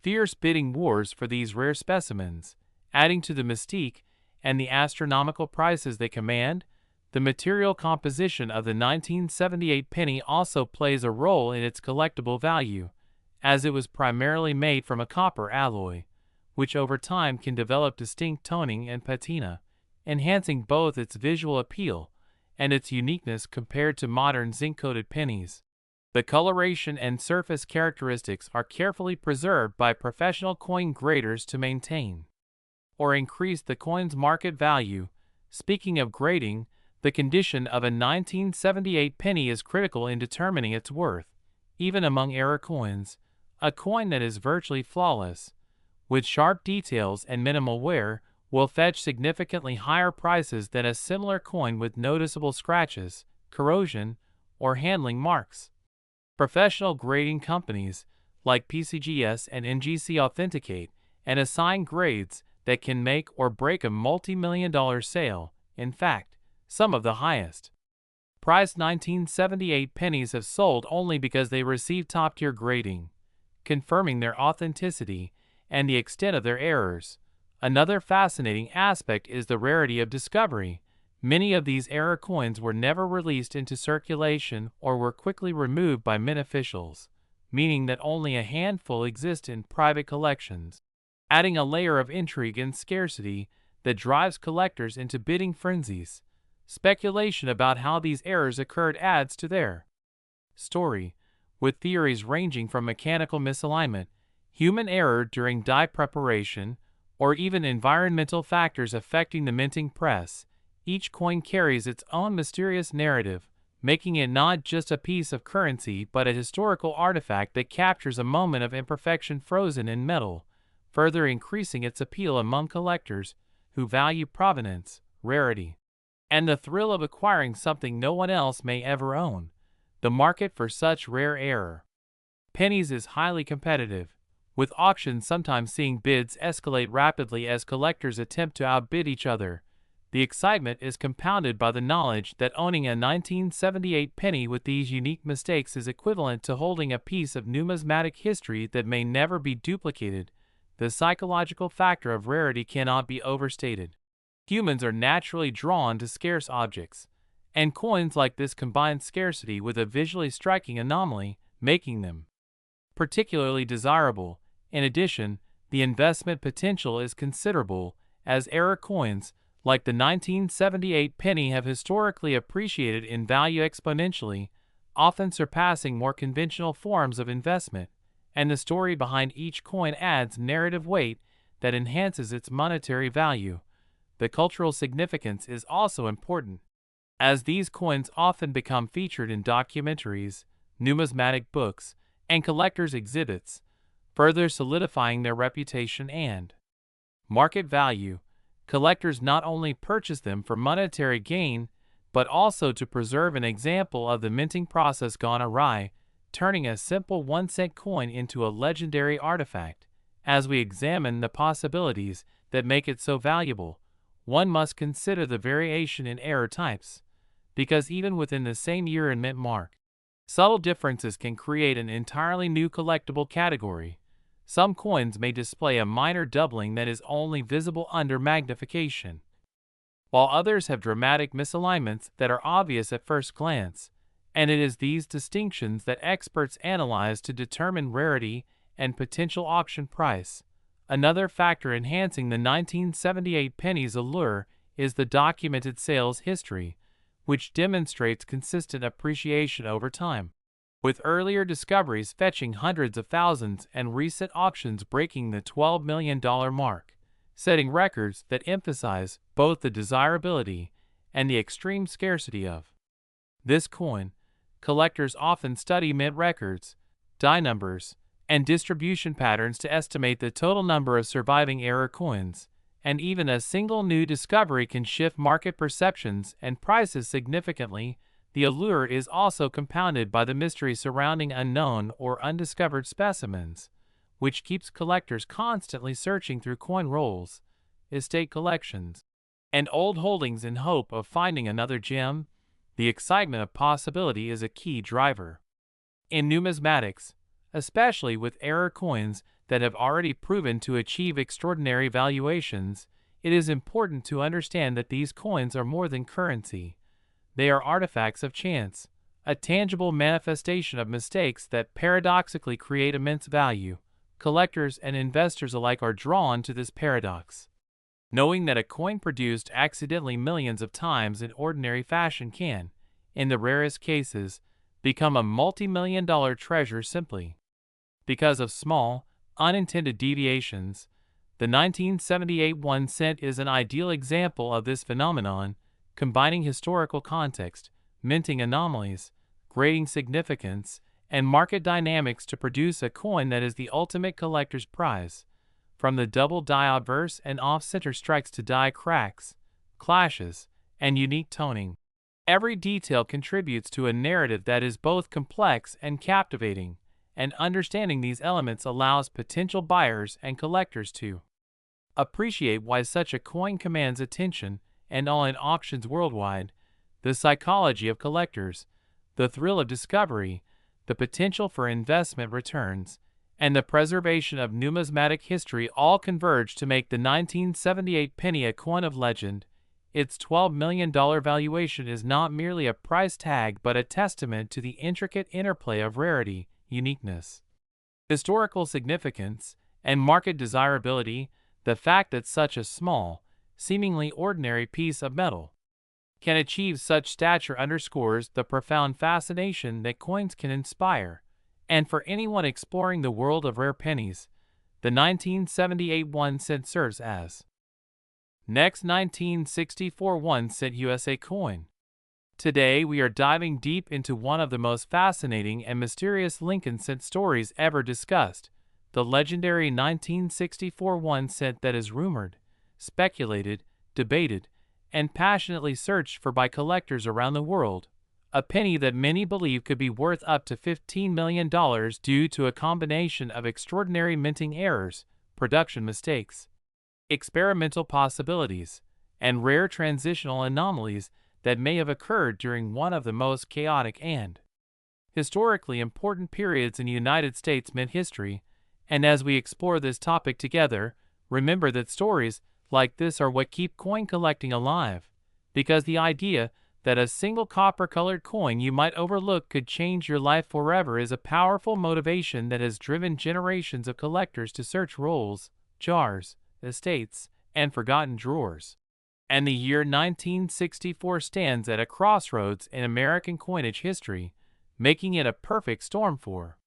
fierce bidding wars for these rare specimens, adding to the mystique and the astronomical prices they command. The material composition of the 1978 penny also plays a role in its collectible value, as it was primarily made from a copper alloy, which over time can develop distinct toning and patina, enhancing both its visual appeal and its uniqueness compared to modern zinc-coated pennies. The coloration and surface characteristics are carefully preserved by professional coin graders to maintain or increase the coin's market value. Speaking of grading, the condition of a 1978 penny is critical in determining its worth. Even among error coins, a coin that is virtually flawless, with sharp details and minimal wear, will fetch significantly higher prices than a similar coin with noticeable scratches, corrosion, or handling marks. Professional grading companies like PCGS and NGC authenticate and assign grades that can make or break a multi-million-dollar sale. In fact, some of the highest priced 1978 pennies have sold only because they received top-tier grading, confirming their authenticity and the extent of their errors. Another fascinating aspect is the rarity of discovery. Many of these error coins were never released into circulation or were quickly removed by mint officials, meaning that only a handful exist in private collections, adding a layer of intrigue and scarcity that drives collectors into bidding frenzies. Speculation about how these errors occurred adds to their story, with theories ranging from mechanical misalignment, human error during die preparation, or even environmental factors affecting the minting press. Each coin carries its own mysterious narrative, making it not just a piece of currency but a historical artifact that captures a moment of imperfection frozen in metal, further increasing its appeal among collectors who value provenance, rarity, and the thrill of acquiring something no one else may ever own. The market for such rare error pennies is highly competitive, with auctions sometimes seeing bids escalate rapidly as collectors attempt to outbid each other. The excitement is compounded by the knowledge that owning a 1978 penny with these unique mistakes is equivalent to holding a piece of numismatic history that may never be duplicated. The psychological factor of rarity cannot be overstated. Humans are naturally drawn to scarce objects, and coins like this combine scarcity with a visually striking anomaly, making them particularly desirable. In addition, the investment potential is considerable, as error coins, like the 1978 penny, have historically appreciated in value exponentially, often surpassing more conventional forms of investment, and the story behind each coin adds narrative weight that enhances its monetary value. The cultural significance is also important, as these coins often become featured in documentaries, numismatic books, and collectors' exhibits, further solidifying their reputation and market value. Collectors not only purchase them for monetary gain, but also to preserve an example of the minting process gone awry, turning a simple 1-cent coin into a legendary artifact. As we examine the possibilities that make it so valuable, one must consider the variation in error types, because even within the same year and mint mark, subtle differences can create an entirely new collectible category. Some coins may display a minor doubling that is only visible under magnification, while others have dramatic misalignments that are obvious at first glance, and it is these distinctions that experts analyze to determine rarity and potential auction price. Another factor enhancing the 1978 pennies allure is the documented sales history, which demonstrates consistent appreciation over time, with earlier discoveries fetching hundreds of thousands and recent auctions breaking the $12 million mark, setting records that emphasize both the desirability and the extreme scarcity of this coin. Collectors often study mint records, die numbers, and distribution patterns to estimate the total number of surviving error coins, and even a single new discovery can shift market perceptions and prices significantly. The allure is also compounded by the mystery surrounding unknown or undiscovered specimens, which keeps collectors constantly searching through coin rolls, estate collections, and old holdings in hope of finding another gem. The excitement of possibility is a key driver in numismatics, especially with error coins that have already proven to achieve extraordinary valuations. It is important to understand that these coins are more than currency. They are artifacts of chance, a tangible manifestation of mistakes that paradoxically create immense value. Collectors and investors alike are drawn to this paradox, knowing that a coin produced accidentally millions of times in ordinary fashion can, in the rarest cases, become a multi-million-dollar treasure simply because of small, unintended deviations. The 1978 1-cent is an ideal example of this phenomenon, combining historical context, minting anomalies, grading significance, and market dynamics to produce a coin that is the ultimate collector's prize. From the double die obverse and off-center strikes to die cracks, clashes, and unique toning, every detail contributes to a narrative that is both complex and captivating, and understanding these elements allows potential buyers and collectors to appreciate why such a coin commands attention and all in auctions worldwide. The psychology of collectors, the thrill of discovery, the potential for investment returns, and the preservation of numismatic history all converge to make the 1978 penny a coin of legend. Its $12 million valuation is not merely a price tag but a testament to the intricate interplay of rarity, uniqueness, historical significance, and market desirability. The fact that such a small, seemingly ordinary piece of metal can achieve such stature underscores the profound fascination that coins can inspire. And for anyone exploring the world of rare pennies, the 1978 1-cent serves as next 1964 1-cent USA coin. Today we are diving deep into one of the most fascinating and mysterious Lincoln cent stories ever discussed, the legendary 1964 1-cent that is rumored, speculated, debated, and passionately searched for by collectors around the world. A penny that many believe could be worth up to $15 million due to a combination of extraordinary minting errors, production mistakes, experimental possibilities, and rare transitional anomalies that may have occurred during one of the most chaotic and historically important periods in United States mint history. And as we explore this topic together, remember that stories like this are what keep coin collecting alive, because the idea that a single copper-colored coin you might overlook could change your life forever is a powerful motivation that has driven generations of collectors to search rolls, jars, estates, and forgotten drawers. And the year 1964 stands at a crossroads in American coinage history, making it a perfect storm for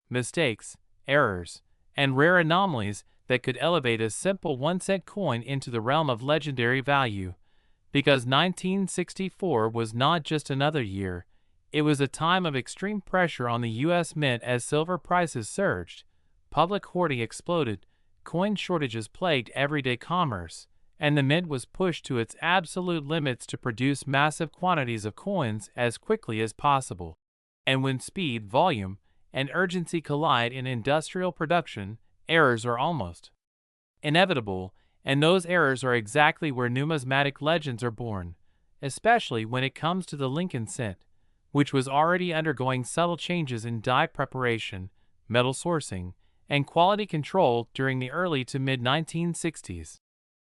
mistakes, errors, and rare anomalies that could elevate a simple 1-cent coin into the realm of legendary value. Because 1964 was not just another year, it was a time of extreme pressure on the U.S. Mint as silver prices surged, public hoarding exploded, coin shortages plagued everyday commerce, and the mint was pushed to its absolute limits to produce massive quantities of coins as quickly as possible. And when speed, volume, and urgency collide in industrial production, errors are almost inevitable, and those errors are exactly where numismatic legends are born, especially when it comes to the Lincoln cent, which was already undergoing subtle changes in die preparation, metal sourcing, and quality control during the early to mid-1960s.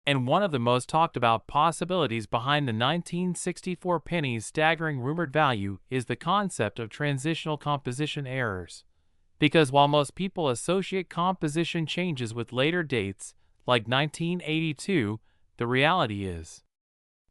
And one of the most talked about possibilities behind the 1964 penny's staggering rumored value is the concept of transitional composition errors. Because while most people associate composition changes with later dates, like 1982, the reality is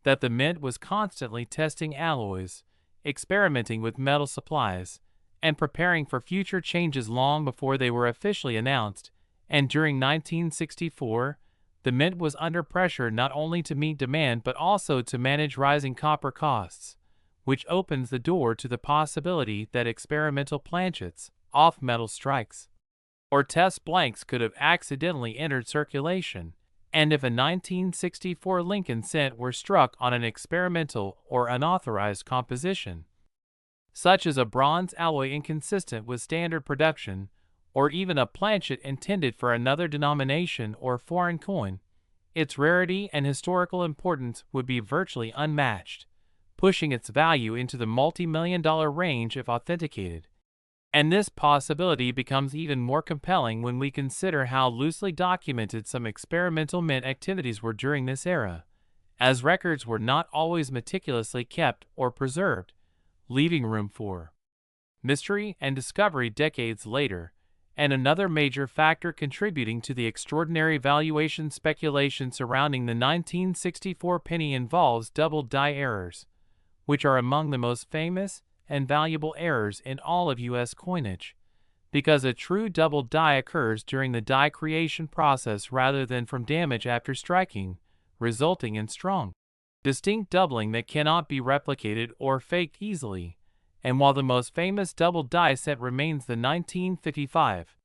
that the mint was constantly testing alloys, experimenting with metal supplies, and preparing for future changes long before they were officially announced. And during 1964, the mint was under pressure not only to meet demand but also to manage rising copper costs, which opens the door to the possibility that experimental planchets, off-metal strikes, or test blanks could have accidentally entered circulation, and if a 1964 Lincoln cent were struck on an experimental or unauthorized composition, such as a bronze alloy inconsistent with standard production, or even a planchet intended for another denomination or foreign coin, its rarity and historical importance would be virtually unmatched, pushing its value into the multi-million-dollar range if authenticated. And this possibility becomes even more compelling when we consider how loosely documented some experimental mint activities were during this era, as records were not always meticulously kept or preserved, leaving room for mystery and discovery decades later. And another major factor contributing to the extraordinary valuation speculation surrounding the 1964 penny involves double die errors, which are among the most famous and valuable errors in all of U.S. coinage, because a true double die occurs during the die creation process rather than from damage after striking, resulting in strong, distinct doubling that cannot be replicated or faked easily. And while the most famous double die set remains the 1955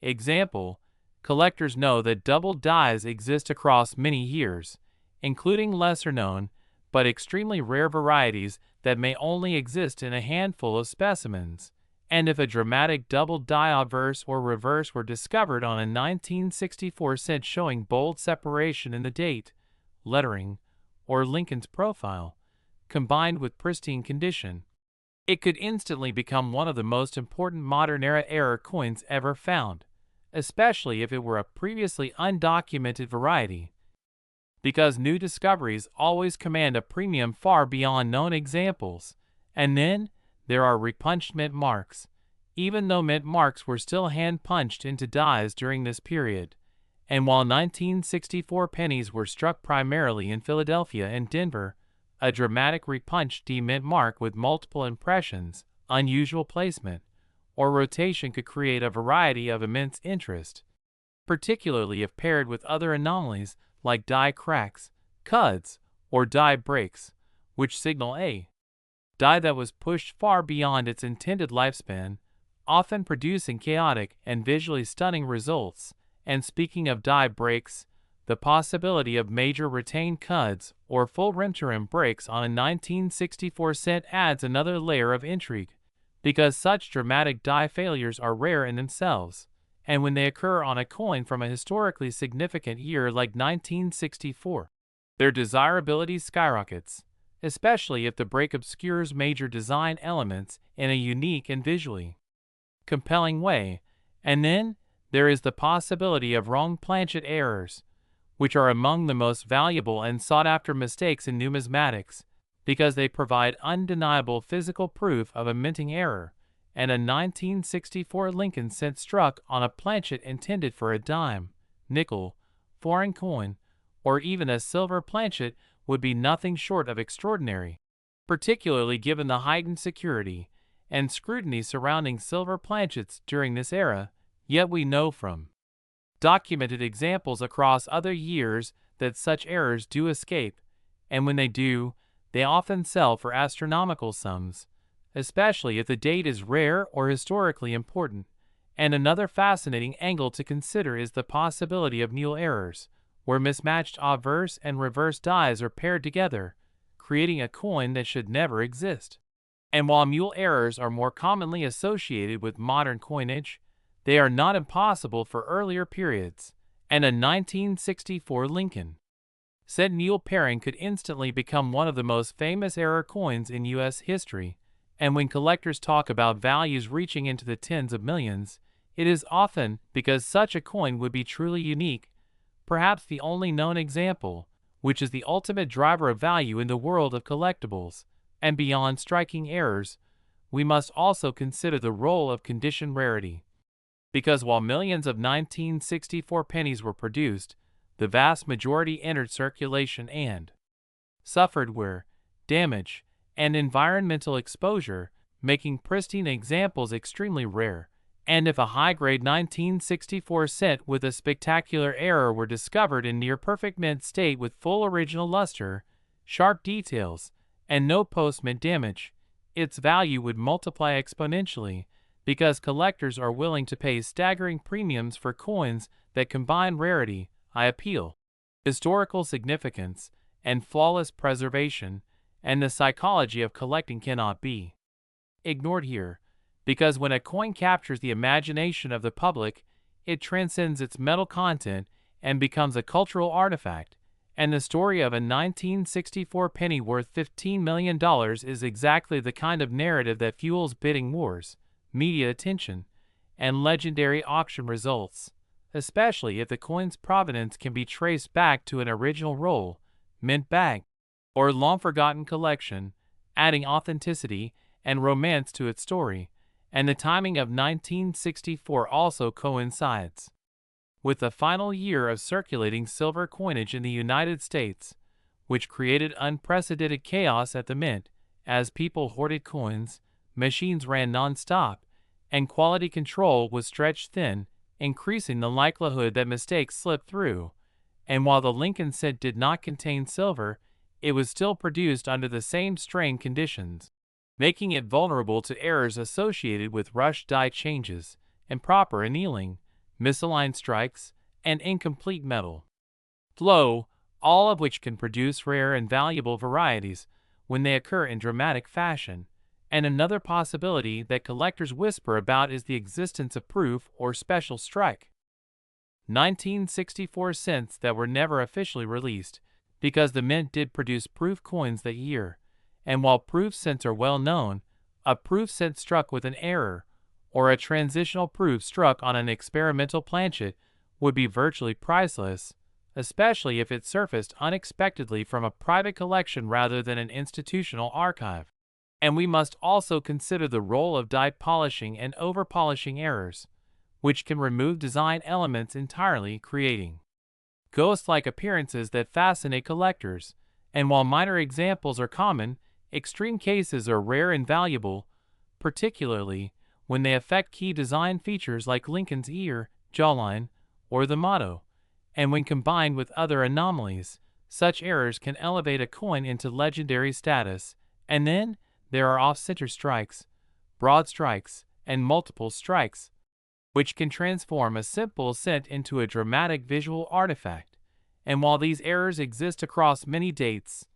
example, collectors know that double dies exist across many years, including lesser-known but extremely rare varieties that may only exist in a handful of specimens. And if a dramatic double die obverse or reverse were discovered on a 1964 cent showing bold separation in the date, lettering, or Lincoln's profile, combined with pristine condition, it could instantly become one of the most important modern-era error coins ever found, especially if it were a previously undocumented variety, because new discoveries always command a premium far beyond known examples. And then there are repunched mint marks, even though mint marks were still hand-punched into dies during this period. And while 1964 pennies were struck primarily in Philadelphia and Denver, a dramatic repunched D-mint mark with multiple impressions, unusual placement, or rotation could create a variety of immense interest, particularly if paired with other anomalies like die cracks, cuds, or die breaks, which signal a die that was pushed far beyond its intended lifespan, often producing chaotic and visually stunning results. And speaking of die breaks, the possibility of major retained cuds or full rim-to-rim breaks on a 1964 cent adds another layer of intrigue, because such dramatic die failures are rare in themselves, and when they occur on a coin from a historically significant year like 1964, their desirability skyrockets, especially if the break obscures major design elements in a unique and visually compelling way. And then there is the possibility of wrong planchet errors, which are among the most valuable and sought-after mistakes in numismatics, because they provide undeniable physical proof of a minting error, and a 1964 Lincoln cent struck on a planchet intended for a dime, nickel, foreign coin, or even a silver planchet would be nothing short of extraordinary, particularly given the heightened security and scrutiny surrounding silver planchets during this era. Yet we know from documented examples across other years that such errors do escape, and when they do, they often sell for astronomical sums, especially if the date is rare or historically important. And another fascinating angle to consider is the possibility of nil errors, where mismatched obverse and reverse dies are paired together, creating a coin that should never exist. And while mule errors are more commonly associated with modern coinage, they are not impossible for earlier periods, and a 1964 Lincoln Centennial pairing could instantly become one of the most famous error coins in U.S. history, and when collectors talk about values reaching into the tens of millions, it is often because such a coin would be truly unique, perhaps the only known example, which is the ultimate driver of value in the world of collectibles. And beyond striking errors, we must also consider the role of condition rarity. Because while millions of 1964 pennies were produced, the vast majority entered circulation and suffered wear, damage, and environmental exposure, making pristine examples extremely rare. And if a high-grade 1964 cent with a spectacular error were discovered in near-perfect mint state with full original luster, sharp details, and no post-mint damage, its value would multiply exponentially, because collectors are willing to pay staggering premiums for coins that combine rarity, appeal, historical significance, and flawless preservation, and the psychology of collecting cannot be ignored here, because when a coin captures the imagination of the public, it transcends its metal content and becomes a cultural artifact, and the story of a 1964 penny worth $15 million is exactly the kind of narrative that fuels bidding wars, media attention, and legendary auction results, especially if the coin's provenance can be traced back to an original roll, mint bag, or long-forgotten collection, adding authenticity and romance to its story. And the timing of 1964 also coincides with the final year of circulating silver coinage in the United States, which created unprecedented chaos at the mint as people hoarded coins, machines ran non-stop, and quality control was stretched thin, increasing the likelihood that mistakes slipped through. And while the Lincoln cent did not contain silver, it was still produced under the same strained conditions, making it vulnerable to errors associated with rush die changes, improper annealing, misaligned strikes, and incomplete metal flow, all of which can produce rare and valuable varieties when they occur in dramatic fashion. And another possibility that collectors whisper about is the existence of proof or special strike 1964 cents that were never officially released, because the mint did produce proof coins that year. And while proof cents are well known, a proof cent struck with an error, or a transitional proof struck on an experimental planchet, would be virtually priceless, especially if it surfaced unexpectedly from a private collection rather than an institutional archive. And we must also consider the role of die polishing and over-polishing errors, which can remove design elements entirely, creating ghost-like appearances that fascinate collectors. And while minor examples are common, extreme cases are rare and valuable, particularly when they affect key design features like Lincoln's ear, jawline, or the motto. And when combined with other anomalies, such errors can elevate a coin into legendary status. And then there are off-center strikes, broad strikes, and multiple strikes, which can transform a simple cent into a dramatic visual artifact. And while these errors exist across many dates,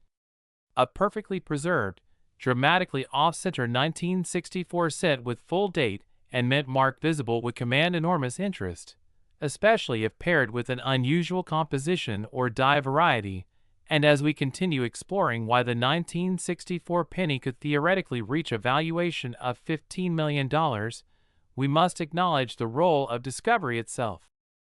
a perfectly preserved, dramatically off-center 1964 cent with full date and mint mark visible would command enormous interest, especially if paired with an unusual composition or die variety. And as we continue exploring why the 1964 penny could theoretically reach a valuation of $15 million, we must acknowledge the role of discovery itself.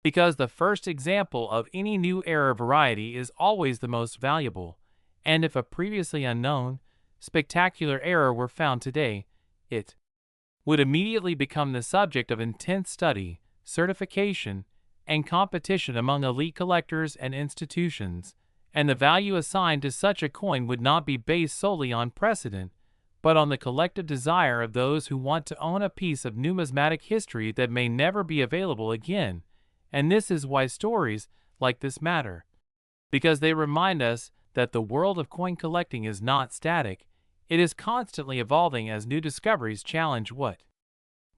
Because the first example of any new era variety is always the most valuable, and if a previously unknown, spectacular error were found today, it would immediately become the subject of intense study, certification, and competition among elite collectors and institutions. And the value assigned to such a coin would not be based solely on precedent, but on the collective desire of those who want to own a piece of numismatic history that may never be available again. And this is why stories like this matter, because they remind us that the world of coin collecting is not static. It is constantly evolving as new discoveries challenge what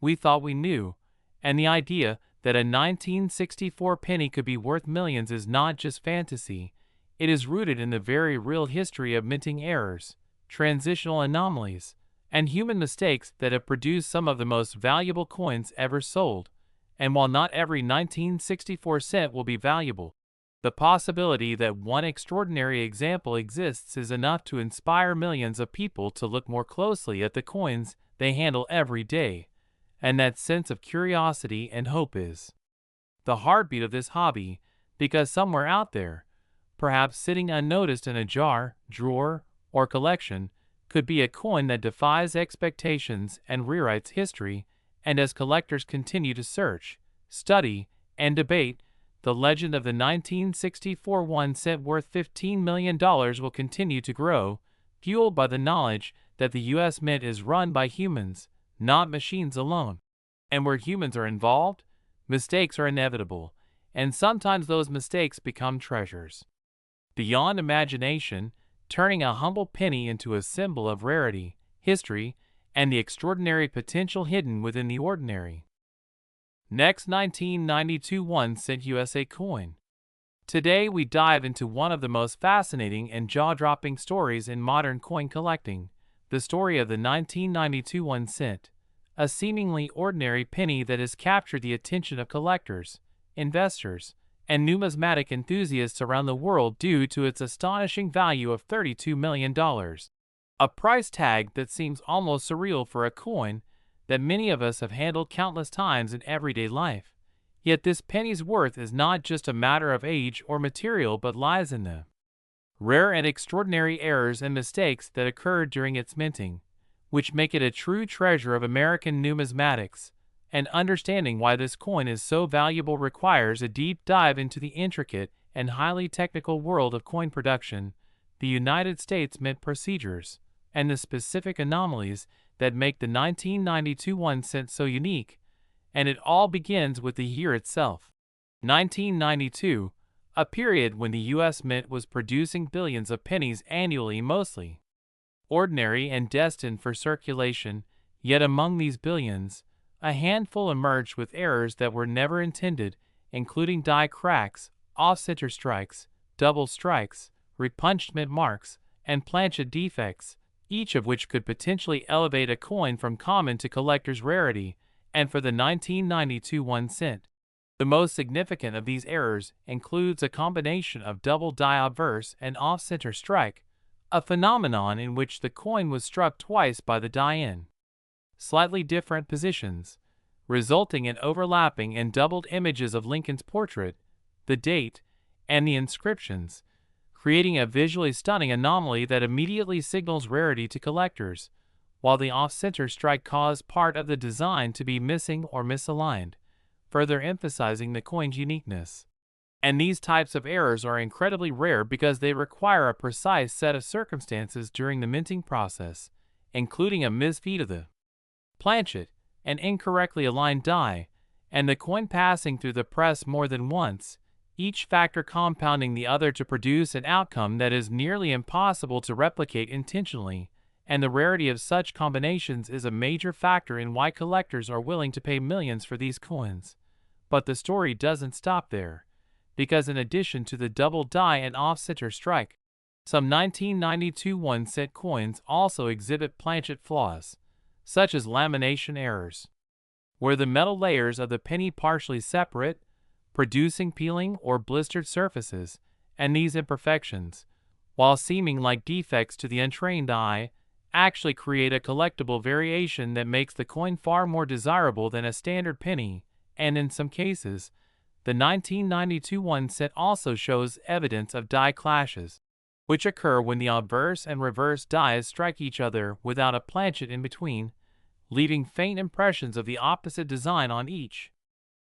we thought we knew. And the idea that a 1964 penny could be worth millions is not just fantasy, it is rooted in the very real history of minting errors, transitional anomalies, and human mistakes that have produced some of the most valuable coins ever sold. And while not every 1964 cent will be valuable, the possibility that one extraordinary example exists is enough to inspire millions of people to look more closely at the coins they handle every day. And that sense of curiosity and hope is the heartbeat of this hobby, because somewhere out there, perhaps sitting unnoticed in a jar, drawer, or collection, could be a coin that defies expectations and rewrites history. And as collectors continue to search, study, and debate, the legend of the 1964 1 cent worth $15 million will continue to grow, fueled by the knowledge that the U.S. Mint is run by humans, not machines alone. And where humans are involved, mistakes are inevitable, and sometimes those mistakes become treasures. Beyond imagination, turning a humble penny into a symbol of rarity, history, and the extraordinary potential hidden within the ordinary. Next, 1992 1 cent USA coin. Today we dive into one of the most fascinating and jaw-dropping stories in modern coin collecting, the story of the 1992 1 cent, a seemingly ordinary penny that has captured the attention of collectors, investors, and numismatic enthusiasts around the world due to its astonishing value of $32 million. A price tag that seems almost surreal for a coin that many of us have handled countless times in everyday life. Yet this penny's worth is not just a matter of age or material but lies in the rare and extraordinary errors and mistakes that occurred during its minting, which make it a true treasure of American numismatics. And understanding why this coin is so valuable requires a deep dive into the intricate and highly technical world of coin production, the United States Mint procedures, and the specific anomalies that make the 1992 1 cent so unique. And it all begins with the year itself. 1992, a period when the U.S. Mint was producing billions of pennies annually, mostly ordinary and destined for circulation, yet among these billions, a handful emerged with errors that were never intended, including die cracks, off-center strikes, double strikes, repunched mint marks, and planchet defects, each of which could potentially elevate a coin from common to collector's rarity. And for the 1992 1 cent, the most significant of these errors includes a combination of double die obverse and off-center strike, a phenomenon in which the coin was struck twice by the die in slightly different positions, resulting in overlapping and doubled images of Lincoln's portrait, the date, and the inscriptions, creating a visually stunning anomaly that immediately signals rarity to collectors, while the off-center strike caused part of the design to be missing or misaligned, further emphasizing the coin's uniqueness. And these types of errors are incredibly rare because they require a precise set of circumstances during the minting process, including a misfeed of the planchet, an incorrectly aligned die, and the coin passing through the press more than once, each factor compounding the other to produce an outcome that is nearly impossible to replicate intentionally. And the rarity of such combinations is a major factor in why collectors are willing to pay millions for these coins. But the story doesn't stop there, because in addition to the double die and off-center strike, some 1992 1 cent coins also exhibit planchet flaws, such as lamination errors, where the metal layers of the penny partially separate, producing peeling or blistered surfaces. And these imperfections, while seeming like defects to the untrained eye, actually create a collectible variation that makes the coin far more desirable than a standard penny. And in some cases, the 1992 1 cent also shows evidence of die clashes, which occur when the obverse and reverse dies strike each other without a planchet in between, leaving faint impressions of the opposite design on each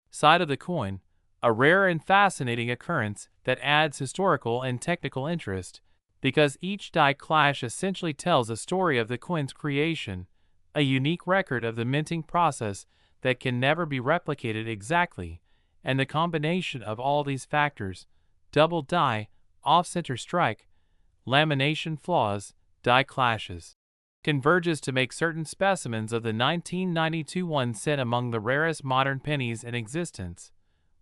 side of the coin, a rare and fascinating occurrence that adds historical and technical interest, because each die clash essentially tells a story of the coin's creation, a unique record of the minting process that can never be replicated exactly. And the combination of all these factors, double die, off-center strike, lamination flaws, die clashes, converges to make certain specimens of the 1992 1 cent among the rarest modern pennies in existence,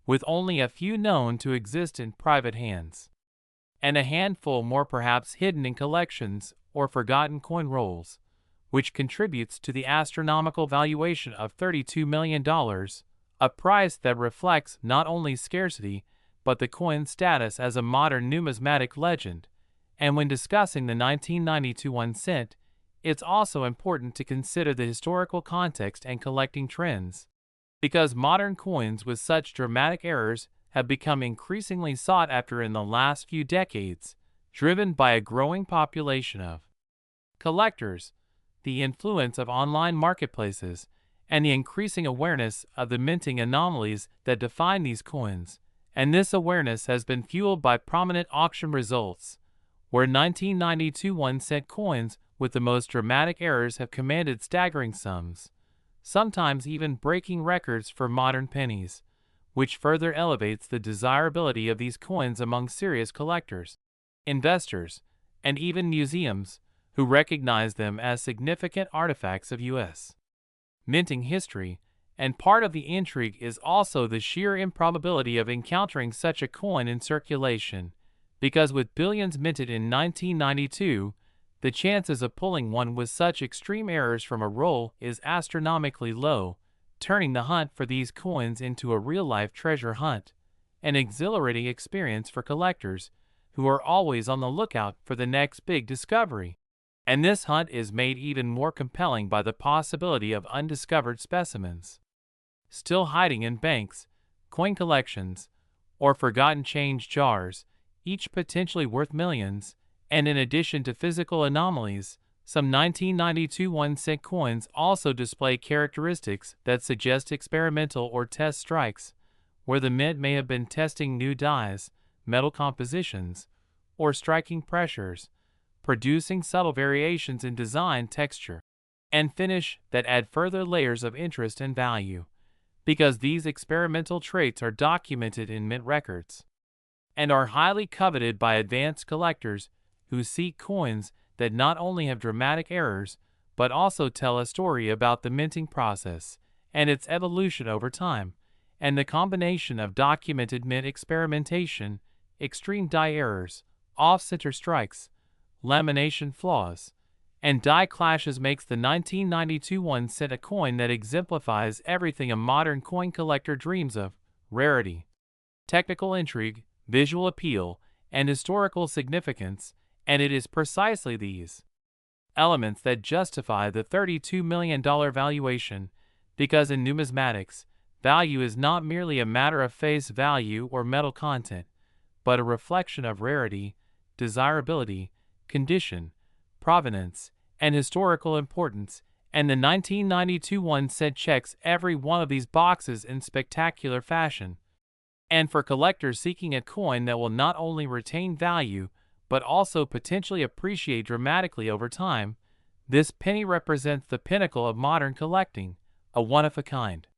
with only a few known to exist in private hands, and a handful more perhaps hidden in collections or forgotten coin rolls, which contributes to the astronomical valuation of $32 million, a price that reflects not only scarcity but the coin's status as a modern numismatic legend. And when discussing the 1992 1 cent, it's also important to consider the historical context and collecting trends, because modern coins with such dramatic errors have become increasingly sought after in the last few decades, driven by a growing population of collectors, the influence of online marketplaces, and the increasing awareness of the minting anomalies that define these coins. And this awareness has been fueled by prominent auction results, where 1992 1 cent coins with the most dramatic errors have commanded staggering sums, sometimes even breaking records for modern pennies, which further elevates the desirability of these coins among serious collectors, investors, and even museums, who recognize them as significant artifacts of U.S. minting history. And part of the intrigue is also the sheer improbability of encountering such a coin in circulation, because with billions minted in 1992, the chances of pulling one with such extreme errors from a roll is astronomically low, turning the hunt for these coins into a real-life treasure hunt, an exhilarating experience for collectors who are always on the lookout for the next big discovery. And this hunt is made even more compelling by the possibility of undiscovered specimens still hiding in banks, coin collections, or forgotten change jars, each potentially worth millions. And in addition to physical anomalies, some 1992 1 cent coins also display characteristics that suggest experimental or test strikes, where the mint may have been testing new dyes, metal compositions, or striking pressures, producing subtle variations in design, texture, and finish that add further layers of interest and value, because these experimental traits are documented in mint records and are highly coveted by advanced collectors who seek coins that not only have dramatic errors but also tell a story about the minting process and its evolution over time. And the combination of documented mint experimentation, extreme die errors, off-center strikes, lamination flaws, and die clashes makes the 1992 1 cent a coin that exemplifies everything a modern coin collector dreams of: rarity, technical intrigue, visual appeal, and historical significance. And it is precisely these elements that justify the $32 million valuation, because in numismatics, value is not merely a matter of face value or metal content, but a reflection of rarity, desirability, condition, provenance, and historical importance. And the 1992 1 cent checks every one of these boxes in spectacular fashion. And for collectors seeking a coin that will not only retain value but also potentially appreciate dramatically over time, this penny represents the pinnacle of modern collecting, a one-of-a-kind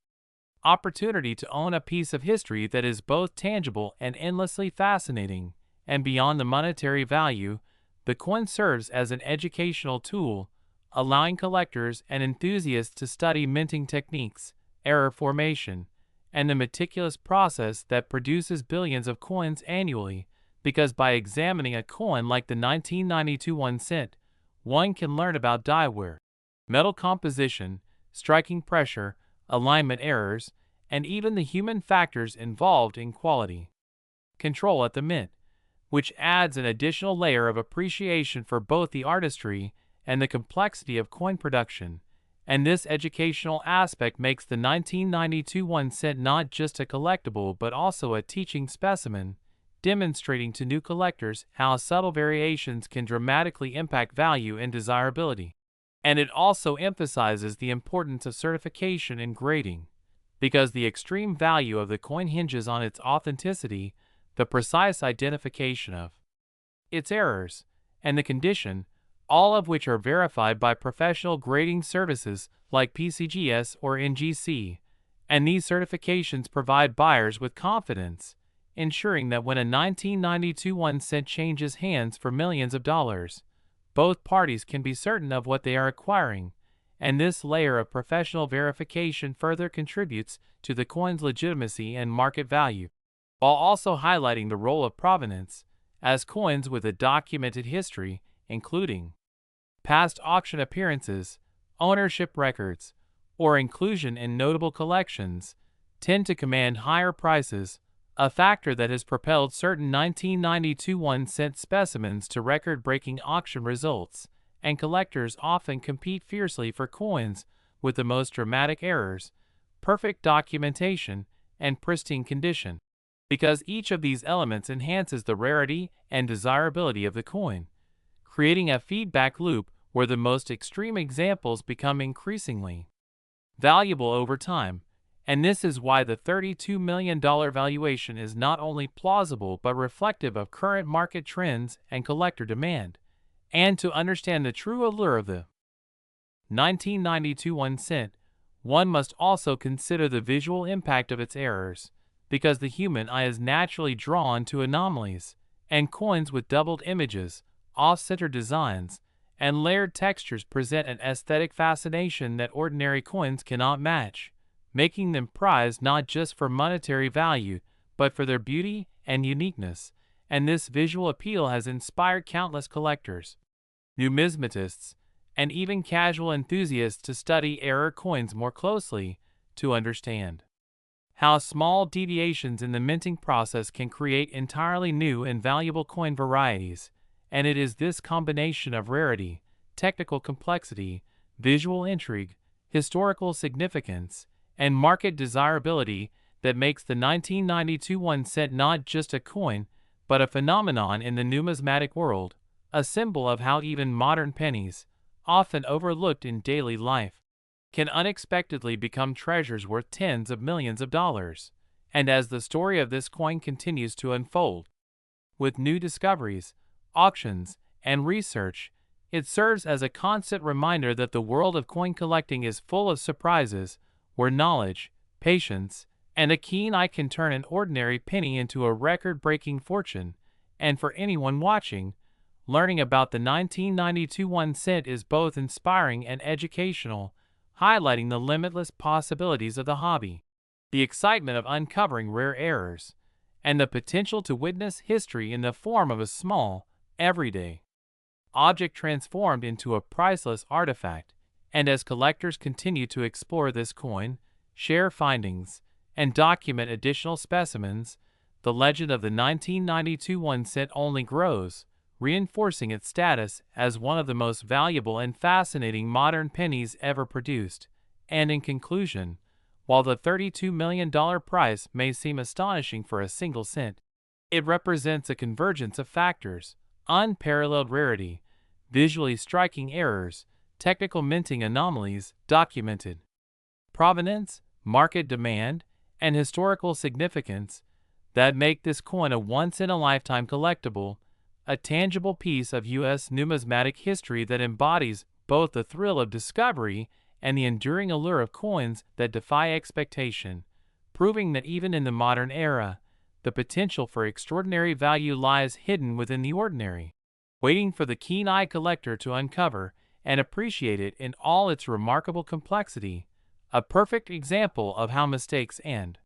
opportunity to own a piece of history that is both tangible and endlessly fascinating. And beyond the monetary value, the coin serves as an educational tool, allowing collectors and enthusiasts to study minting techniques, error formation, and the meticulous process that produces billions of coins annually. Because by examining a coin like the 1992 1 cent, one can learn about die wear, metal composition, striking pressure, alignment errors, and even the human factors involved in quality control at the mint, which adds an additional layer of appreciation for both the artistry and the complexity of coin production. And this educational aspect makes the 1992 1 cent not just a collectible but also a teaching specimen, demonstrating to new collectors how subtle variations can dramatically impact value and desirability. And it also emphasizes the importance of certification and grading, because the extreme value of the coin hinges on its authenticity, the precise identification of its errors, and the condition, all of which are verified by professional grading services like PCGS or NGC. And these certifications provide buyers with confidence, ensuring that when a 1992 1 cent changes hands for millions of dollars, both parties can be certain of what they are acquiring, and this layer of professional verification further contributes to the coin's legitimacy and market value, while also highlighting the role of provenance, as coins with a documented history, including past auction appearances, ownership records, or inclusion in notable collections, tend to command higher prices, a factor that has propelled certain 1992 1-cent specimens to record-breaking auction results, and collectors often compete fiercely for coins with the most dramatic errors, perfect documentation, and pristine condition, because each of these elements enhances the rarity and desirability of the coin, creating a feedback loop where the most extreme examples become increasingly valuable over time. And this is why the $32 million valuation is not only plausible but reflective of current market trends and collector demand. And to understand the true allure of the 1992 1-cent, one must also consider the visual impact of its errors, because the human eye is naturally drawn to anomalies, and coins with doubled images, off-center designs, and layered textures present an aesthetic fascination that ordinary coins cannot match, making them prized not just for monetary value, but for their beauty and uniqueness, and this visual appeal has inspired countless collectors, numismatists, and even casual enthusiasts to study error coins more closely, to understand how small deviations in the minting process can create entirely new and valuable coin varieties, and it is this combination of rarity, technical complexity, visual intrigue, historical significance, and market desirability that makes the 1992 1-cent not just a coin, but a phenomenon in the numismatic world, a symbol of how even modern pennies, often overlooked in daily life, can unexpectedly become treasures worth tens of millions of dollars. And as the story of this coin continues to unfold, with new discoveries, auctions, and research, it serves as a constant reminder that the world of coin collecting is full of surprises, where knowledge, patience, and a keen eye can turn an ordinary penny into a record-breaking fortune. And for anyone watching, learning about the 1992 1-cent is both inspiring and educational, highlighting the limitless possibilities of the hobby, the excitement of uncovering rare errors, and the potential to witness history in the form of a small, everyday object transformed into a priceless artifact. And as collectors continue to explore this coin, share findings, and document additional specimens, the legend of the 1992 1-cent only grows, reinforcing its status as one of the most valuable and fascinating modern pennies ever produced. And in conclusion, while the $32 million price may seem astonishing for a single cent, it represents a convergence of factors: unparalleled rarity, visually striking errors, technical minting anomalies, documented provenance, market demand, and historical significance that make this coin a once-in-a-lifetime collectible, a tangible piece of U.S. numismatic history that embodies both the thrill of discovery and the enduring allure of coins that defy expectation, proving that even in the modern era, the potential for extraordinary value lies hidden within the ordinary, waiting for the keen-eyed collector to uncover and appreciate it in all its remarkable complexity, a perfect example of how mistakes and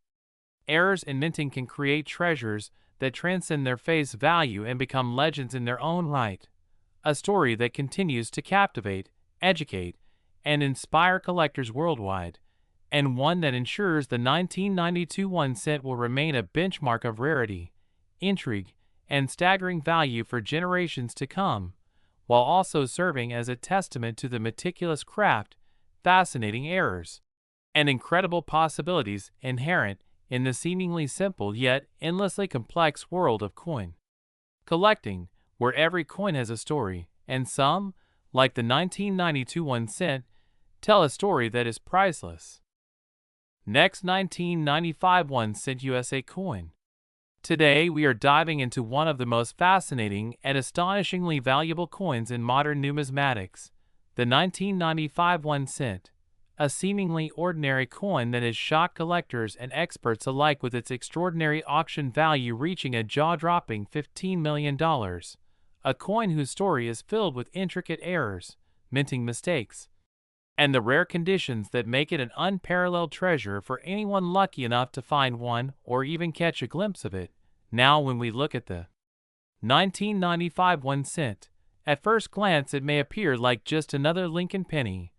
errors in minting can create treasures that transcend their face value and become legends in their own right. A story that continues to captivate, educate, and inspire collectors worldwide, and one that ensures the 1992 1-cent will remain a benchmark of rarity, intrigue, and staggering value for generations to come, while also serving as a testament to the meticulous craft, fascinating errors, and incredible possibilities inherent in the seemingly simple yet endlessly complex world of coin collecting, where every coin has a story, and some, like the 1992 1-cent, tell a story that is priceless. Next, 1995 1-cent USA coin. Today we are diving into one of the most fascinating and astonishingly valuable coins in modern numismatics, the 1995 1-cent, a seemingly ordinary coin that has shocked collectors and experts alike with its extraordinary auction value reaching a jaw-dropping $15 million, a coin whose story is filled with intricate errors, minting mistakes, and the rare conditions that make it an unparalleled treasure for anyone lucky enough to find one or even catch a glimpse of it. Now when we look at the 1995 1 cent, at first glance it may appear like just another Lincoln penny,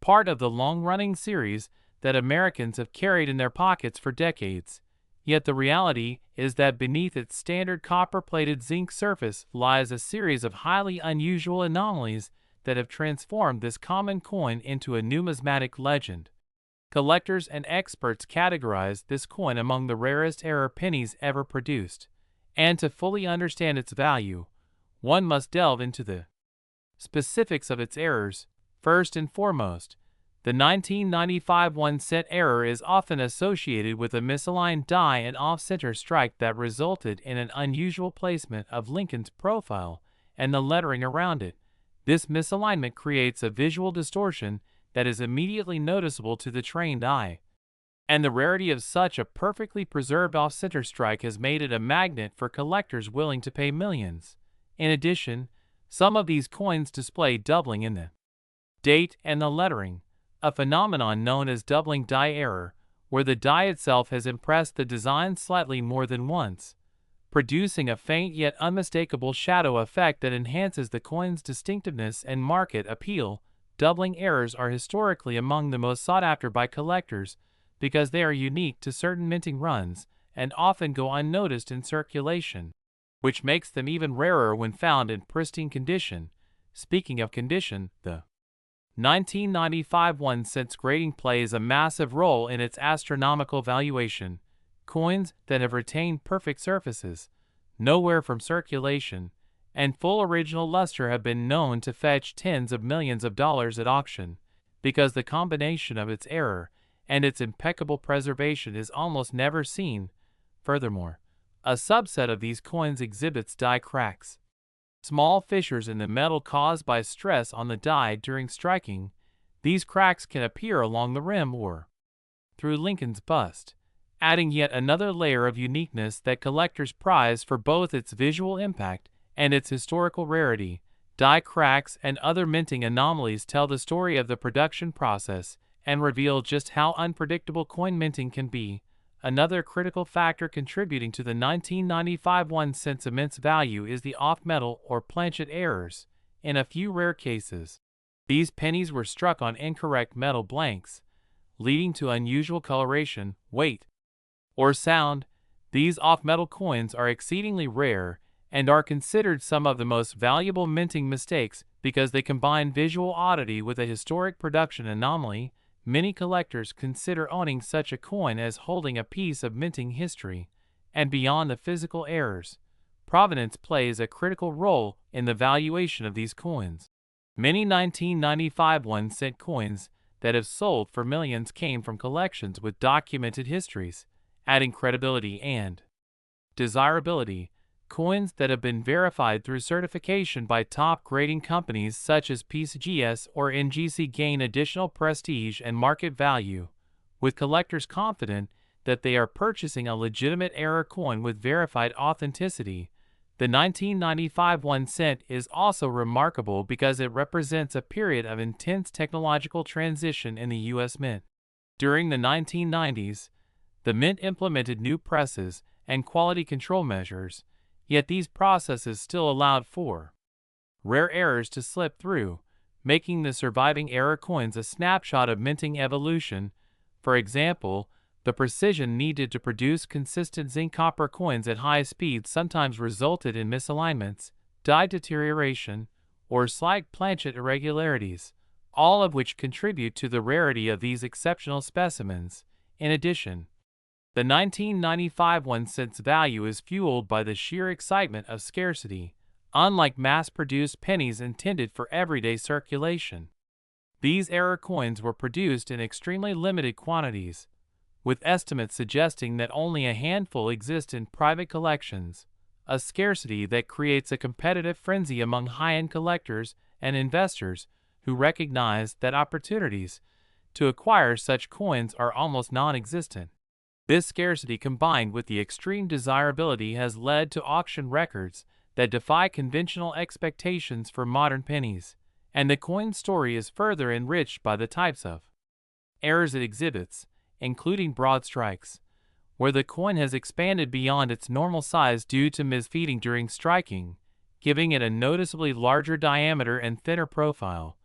part of the long-running series that Americans have carried in their pockets for decades. Yet the reality is that beneath its standard copper-plated zinc surface lies a series of highly unusual anomalies that have transformed this common coin into a numismatic legend. Collectors and experts categorize this coin among the rarest error pennies ever produced, and to fully understand its value, one must delve into the specifics of its errors. First and foremost, the 1995 1 cent error is often associated with a misaligned die and off-center strike that resulted in an unusual placement of Lincoln's profile and the lettering around it. This misalignment creates a visual distortion that is immediately noticeable to the trained eye, and the rarity of such a perfectly preserved off-center strike has made it a magnet for collectors willing to pay millions. In addition, some of these coins display doubling in the date and the lettering, a phenomenon known as doubling die error, where the die itself has impressed the design slightly more than once, producing a faint yet unmistakable shadow effect that enhances the coin's distinctiveness and market appeal. Doubling errors are historically among the most sought after by collectors because they are unique to certain minting runs and often go unnoticed in circulation, which makes them even rarer when found in pristine condition. Speaking of condition, the 1995 1 cent grading plays a massive role in its astronomical valuation. Coins that have retained perfect surfaces, nowhere from circulation, and full original luster have been known to fetch tens of millions of dollars at auction, because the combination of its error and its impeccable preservation is almost never seen. Furthermore, a subset of these coins exhibits die cracks, small fissures in the metal caused by stress on the die during striking. These cracks can appear along the rim or through Lincoln's bust, adding yet another layer of uniqueness that collectors prize for both its visual impact and its historical rarity. Die cracks and other minting anomalies tell the story of the production process and reveal just how unpredictable coin minting can be. Another critical factor contributing to the 1995 1 cent's immense value is the off-metal or planchet errors. In a few rare cases, these pennies were struck on incorrect metal blanks, leading to unusual coloration, weight, or sound. These off-metal coins are exceedingly rare and are considered some of the most valuable minting mistakes because they combine visual oddity with a historic production anomaly. Many collectors consider owning such a coin as holding a piece of minting history, and beyond the physical errors, provenance plays a critical role in the valuation of these coins. Many 1995 1 cent coins that have sold for millions came from collections with documented histories, adding credibility and desirability. Coins that have been verified through certification by top grading companies such as PCGS or NGC gain additional prestige and market value, with collectors confident that they are purchasing a legitimate error coin with verified authenticity. The 1995 1 cent is also remarkable because it represents a period of intense technological transition in the U.S. Mint. During the 1990s, the Mint implemented new presses and quality control measures, yet these processes still allowed for rare errors to slip through, making the surviving error coins a snapshot of minting evolution. For example, the precision needed to produce consistent zinc-copper coins at high speeds sometimes resulted in misalignments, die deterioration, or slight planchet irregularities, all of which contribute to the rarity of these exceptional specimens. In addition, the 1995 1 cent's value is fueled by the sheer excitement of scarcity. Unlike mass-produced pennies intended for everyday circulation, these error coins were produced in extremely limited quantities, with estimates suggesting that only a handful exist in private collections, a scarcity that creates a competitive frenzy among high-end collectors and investors who recognize that opportunities to acquire such coins are almost non-existent. This scarcity combined with the extreme desirability has led to auction records that defy conventional expectations for modern pennies, and the coin's story is further enriched by the types of errors it exhibits, including broad strikes, where the coin has expanded beyond its normal size due to misfeeding during striking, giving it a noticeably larger diameter and thinner profile.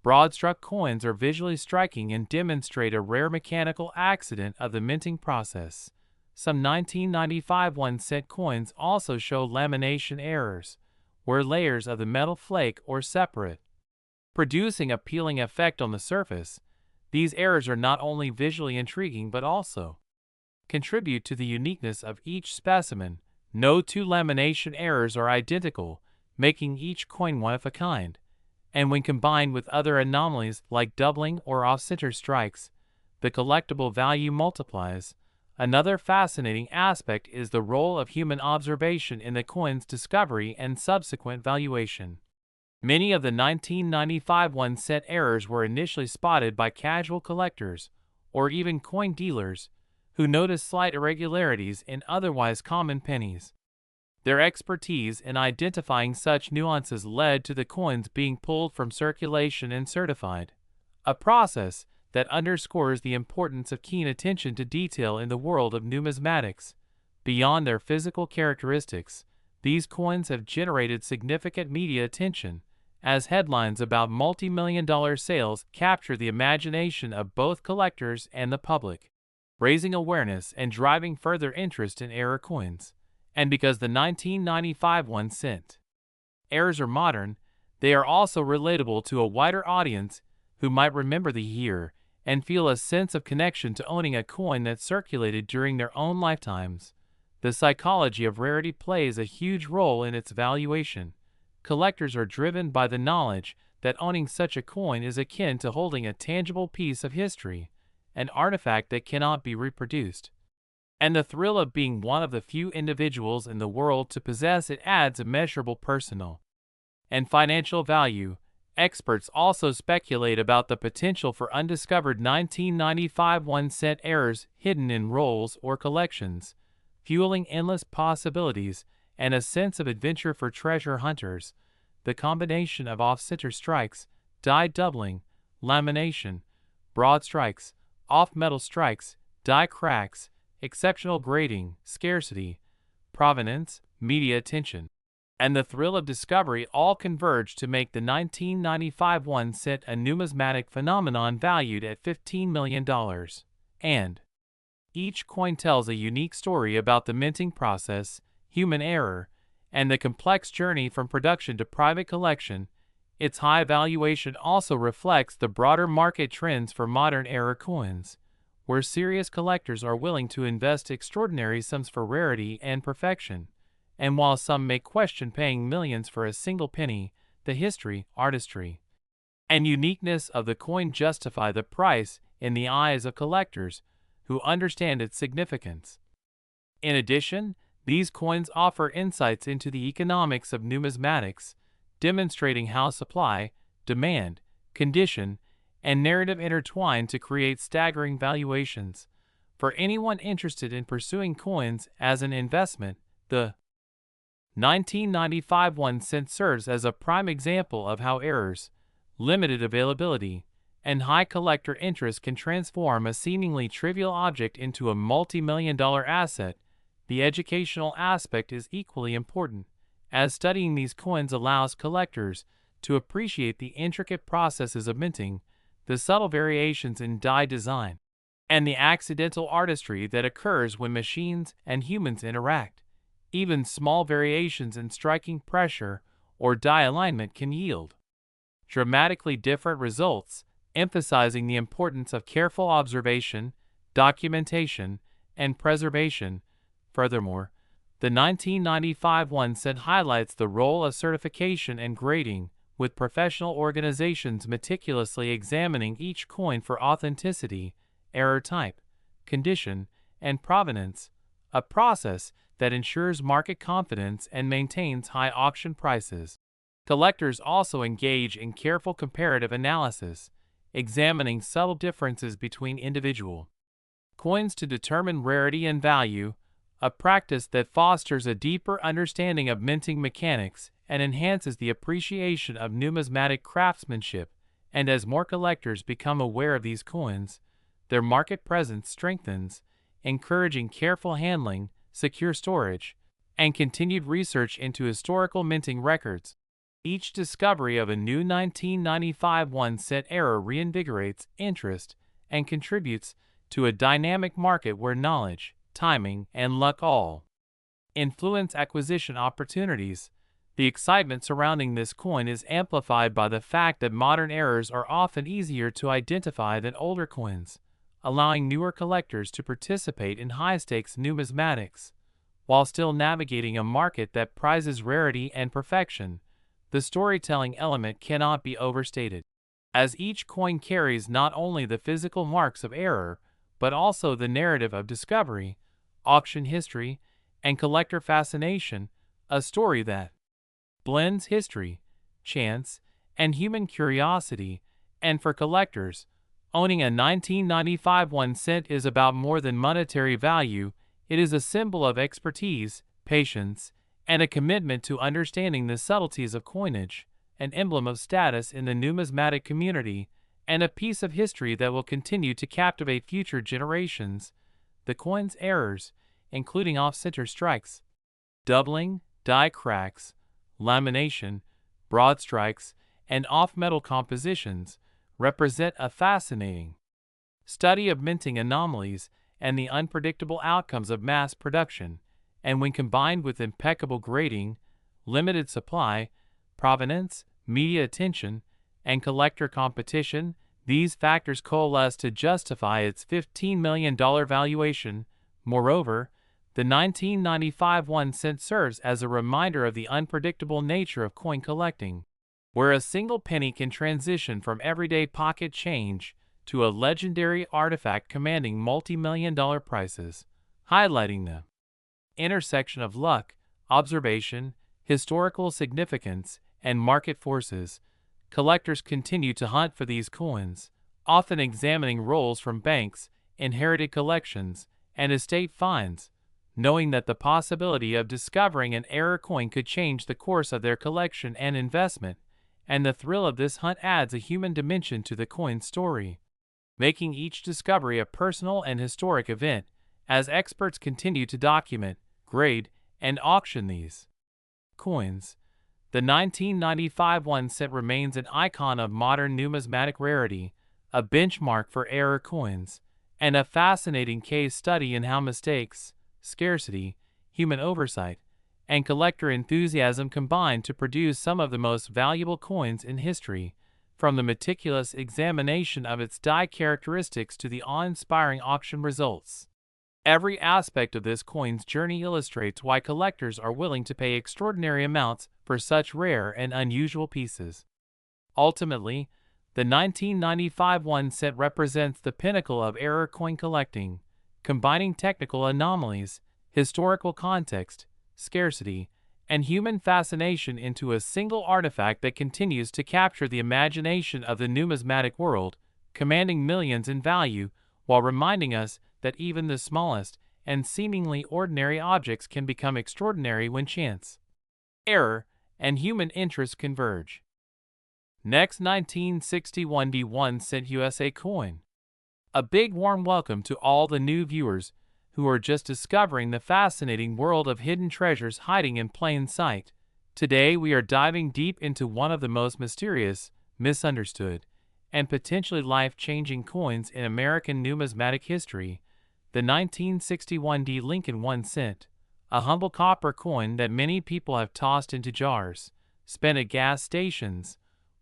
Broad-struck coins are visually striking and demonstrate a rare mechanical accident of the minting process. Some 1995 1-cent coins also show lamination errors, where layers of the metal flake or separate, producing a peeling effect on the surface. These errors are not only visually intriguing but also contribute to the uniqueness of each specimen. No two lamination errors are identical, making each coin one of a kind, and when combined with other anomalies like doubling or off-center strikes, the collectible value multiplies. Another fascinating aspect is the role of human observation in the coin's discovery and subsequent valuation. Many of the 1995 1-cent errors were initially spotted by casual collectors or even coin dealers who noticed slight irregularities in otherwise common pennies. Their expertise in identifying such nuances led to the coins being pulled from circulation and certified, a process that underscores the importance of keen attention to detail in the world of numismatics. Beyond their physical characteristics, these coins have generated significant media attention, as headlines about multi-million-dollar sales capture the imagination of both collectors and the public, raising awareness and driving further interest in error coins. And because the 1995 1-cent errors are modern, they are also relatable to a wider audience who might remember the year and feel a sense of connection to owning a coin that circulated during their own lifetimes. The psychology of rarity plays a huge role in its valuation. Collectors are driven by the knowledge that owning such a coin is akin to holding a tangible piece of history, an artifact that cannot be reproduced. And the thrill of being one of the few individuals in the world to possess it adds immeasurable personal and financial value. Experts also speculate about the potential for undiscovered 1995 1-cent errors hidden in rolls or collections, fueling endless possibilities and a sense of adventure for treasure hunters. The combination of off-center strikes, die doubling, lamination, broad strikes, off-metal strikes, die cracks, exceptional grading, scarcity, provenance, media attention, and the thrill of discovery all converge to make the 1995 1-cent a numismatic phenomenon valued at $15 million. And each coin tells a unique story about the minting process, human error, and the complex journey from production to private collection. Its high valuation also reflects the broader market trends for modern era coins, where serious collectors are willing to invest extraordinary sums for rarity and perfection. And while some may question paying millions for a single penny, the history, artistry, and uniqueness of the coin justify the price in the eyes of collectors who understand its significance. In addition, these coins offer insights into the economics of numismatics, demonstrating how supply, demand, condition, and narrative intertwine to create staggering valuations. For anyone interested in pursuing coins as an investment, the 1995 1-cent serves as a prime example of how errors, limited availability, and high collector interest can transform a seemingly trivial object into a multi-million-dollar asset. The educational aspect is equally important, as studying these coins allows collectors to appreciate the intricate processes of minting, the subtle variations in die design, and the accidental artistry that occurs when machines and humans interact. Even small variations in striking pressure or die alignment can yield dramatically different results, emphasizing the importance of careful observation, documentation, and preservation. Furthermore, the 1995 1-cent highlights the role of certification and grading, with professional organizations meticulously examining each coin for authenticity, error type, condition, and provenance, a process that ensures market confidence and maintains high auction prices. Collectors also engage in careful comparative analysis, examining subtle differences between individual coins to determine rarity and value, a practice that fosters a deeper understanding of minting mechanics and enhances the appreciation of numismatic craftsmanship. And as more collectors become aware of these coins, their market presence strengthens, encouraging careful handling, secure storage, and continued research into historical minting records. Each discovery of a new 1995 1-cent error reinvigorates interest and contributes to a dynamic market where knowledge, timing, and luck all influence acquisition opportunities. The excitement surrounding this coin is amplified by the fact that modern errors are often easier to identify than older coins, allowing newer collectors to participate in high-stakes numismatics. While still navigating a market that prizes rarity and perfection, the storytelling element cannot be overstated, as each coin carries not only the physical marks of error, but also the narrative of discovery, auction history, and collector fascination, a story that blends history, chance, and human curiosity. And for collectors, owning a 1995 1-cent is about more than monetary value. It is a symbol of expertise, patience, and a commitment to understanding the subtleties of coinage, an emblem of status in the numismatic community, and a piece of history that will continue to captivate future generations. The coin's errors, including off-center strikes, doubling, die cracks, lamination, broad strikes, and off-metal compositions, represent a fascinating study of minting anomalies and the unpredictable outcomes of mass production. And when combined with impeccable grading, limited supply, provenance, media attention, and collector competition, these factors coalesce to justify its $15 million valuation. Moreover, the 1995 1-cent serves as a reminder of the unpredictable nature of coin collecting, where a single penny can transition from everyday pocket change to a legendary artifact commanding multi-million-dollar prices, highlighting the intersection of luck, observation, historical significance, and market forces. Collectors continue to hunt for these coins, often examining rolls from banks, inherited collections, and estate finds, knowing that the possibility of discovering an error coin could change the course of their collection and investment. And the thrill of this hunt adds a human dimension to the coin's story, making each discovery a personal and historic event. As experts continue to document, grade, and auction these coins, the 1995 1-cent remains an icon of modern numismatic rarity, a benchmark for error coins, and a fascinating case study in how mistakes, scarcity, human oversight, and collector enthusiasm combine to produce some of the most valuable coins in history. From the meticulous examination of its die characteristics to the awe-inspiring auction results, every aspect of this coin's journey illustrates why collectors are willing to pay extraordinary amounts for such rare and unusual pieces. Ultimately, the 1995 1-cent represents the pinnacle of error coin collecting, combining technical anomalies, historical context, scarcity, and human fascination into a single artifact that continues to capture the imagination of the numismatic world, commanding millions in value, while reminding us that even the smallest and seemingly ordinary objects can become extraordinary when chance, error, and human interest converge. Next, 1961 1-cent USA coin. A big warm welcome to all the new viewers who are just discovering the fascinating world of hidden treasures hiding in plain sight. Today we are diving deep into one of the most mysterious, misunderstood, and potentially life-changing coins in American numismatic history, the 1961 Lincoln 1-cent, a humble copper coin that many people have tossed into jars, spent at gas stations,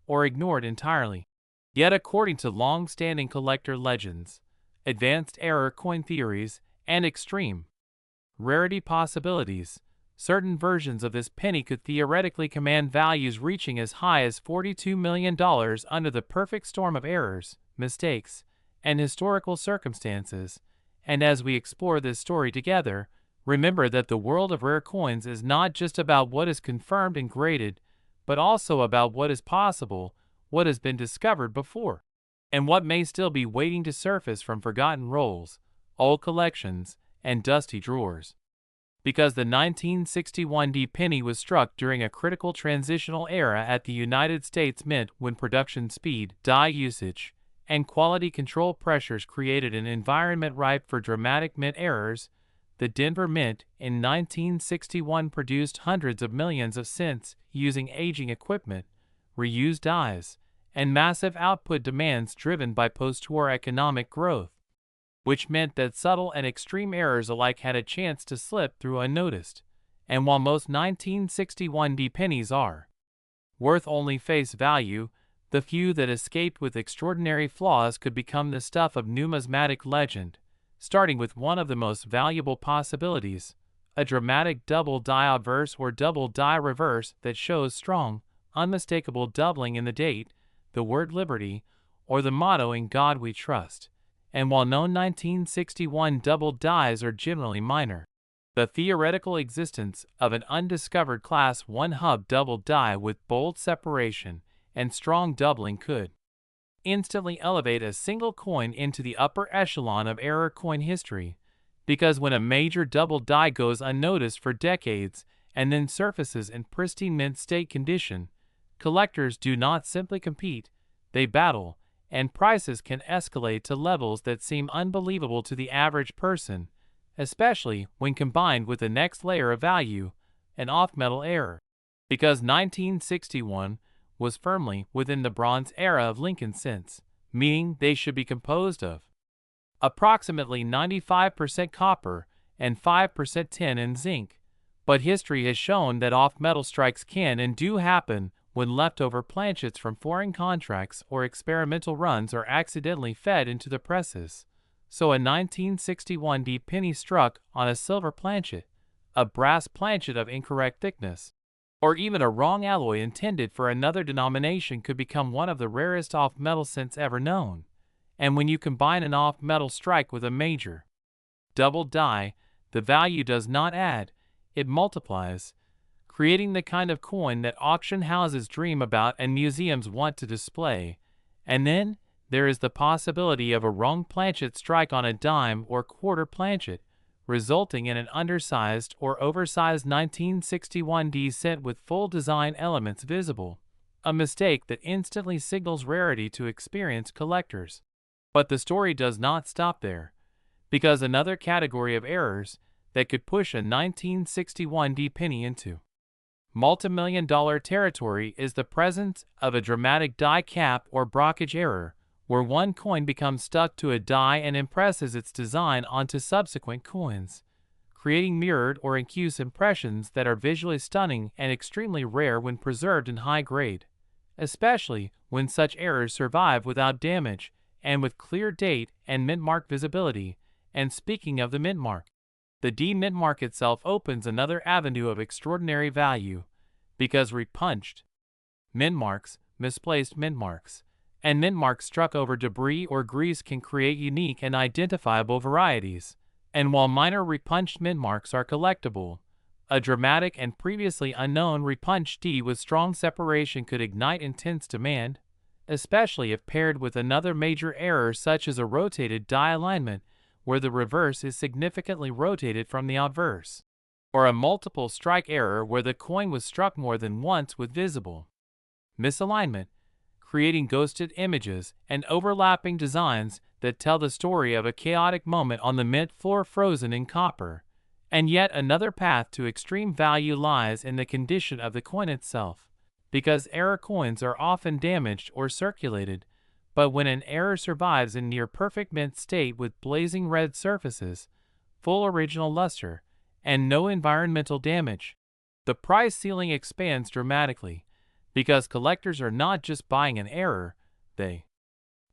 or ignored entirely. Yet according to long-standing collector legends, advanced error coin theories, and extreme rarity possibilities, certain versions of this penny could theoretically command values reaching as high as $42 million under the perfect storm of errors, mistakes, and historical circumstances. And as we explore this story together, remember that the world of rare coins is not just about what is confirmed and graded, but also about what is possible, what has been discovered before, and what may still be waiting to surface from forgotten rolls, old collections, and dusty drawers. because the 1961 penny was struck during a critical transitional era at the United States Mint when production speed, die usage, and quality control pressures created an environment ripe for dramatic mint errors. The Denver Mint in 1961 produced hundreds of millions of cents using aging equipment, reused dies, and massive output demands driven by post-war economic growth, which meant that subtle and extreme errors alike had a chance to slip through unnoticed. And while most 1961 pennies are worth only face value, the few that escaped with extraordinary flaws could become the stuff of numismatic legend, starting with one of the most valuable possibilities, a dramatic double die obverse or double die reverse that shows strong, unmistakable doubling in the date, the word liberty, or the motto "In God We Trust." And while known 1961 double dies are generally minor, the theoretical existence of an undiscovered Class 1 hub double die with bold separation and strong doubling could instantly elevate a single coin into the upper echelon of error coin history, because when a major double die goes unnoticed for decades and then surfaces in pristine mint state condition, collectors do not simply compete, they battle, and prices can escalate to levels that seem unbelievable to the average person, especially when combined with the next layer of value, an off-metal error. Because 1961 was firmly within the Bronze Era of Lincoln cents, meaning they should be composed of approximately 95% copper and 5% tin and zinc, but history has shown that off-metal strikes can and do happen when leftover planchets from foreign contracts or experimental runs are accidentally fed into the presses. So a 1961 penny struck on a silver planchet, a brass planchet of incorrect thickness, or even a wrong alloy intended for another denomination could become one of the rarest off-metal cents ever known. And when you combine an off-metal strike with a major double die, the value does not add, it multiplies, creating the kind of coin that auction houses dream about and museums want to display. And then there is the possibility of a wrong planchet strike on a dime or quarter planchet, resulting in an undersized or oversized 1961 cent with full design elements visible, a mistake that instantly signals rarity to experienced collectors. But the story does not stop there, because another category of errors that could push a 1961 penny into multimillion-dollar territory is the presence of a dramatic die cap or brockage error, where one coin becomes stuck to a die and impresses its design onto subsequent coins, creating mirrored or incuse impressions that are visually stunning and extremely rare when preserved in high grade, especially when such errors survive without damage and with clear date and mint mark visibility. And speaking of the mint mark, the mint mark itself opens another avenue of extraordinary value, because repunched mint marks, misplaced mint marks, and mint marks struck over debris or grease can create unique and identifiable varieties. And while minor repunched mint marks are collectible, a dramatic and previously unknown repunched D with strong separation could ignite intense demand, especially if paired with another major error such as a rotated die alignment, where the reverse is significantly rotated from the obverse, or a multiple strike error where the coin was struck more than once with visible misalignment, creating ghosted images and overlapping designs that tell the story of a chaotic moment on the mint floor frozen in copper. And yet another path to extreme value lies in the condition of the coin itself, because error coins are often damaged or circulated, but when an error survives in near-perfect mint state with blazing red surfaces, full original luster, and no environmental damage, the price ceiling expands dramatically, because collectors are not just buying an error, they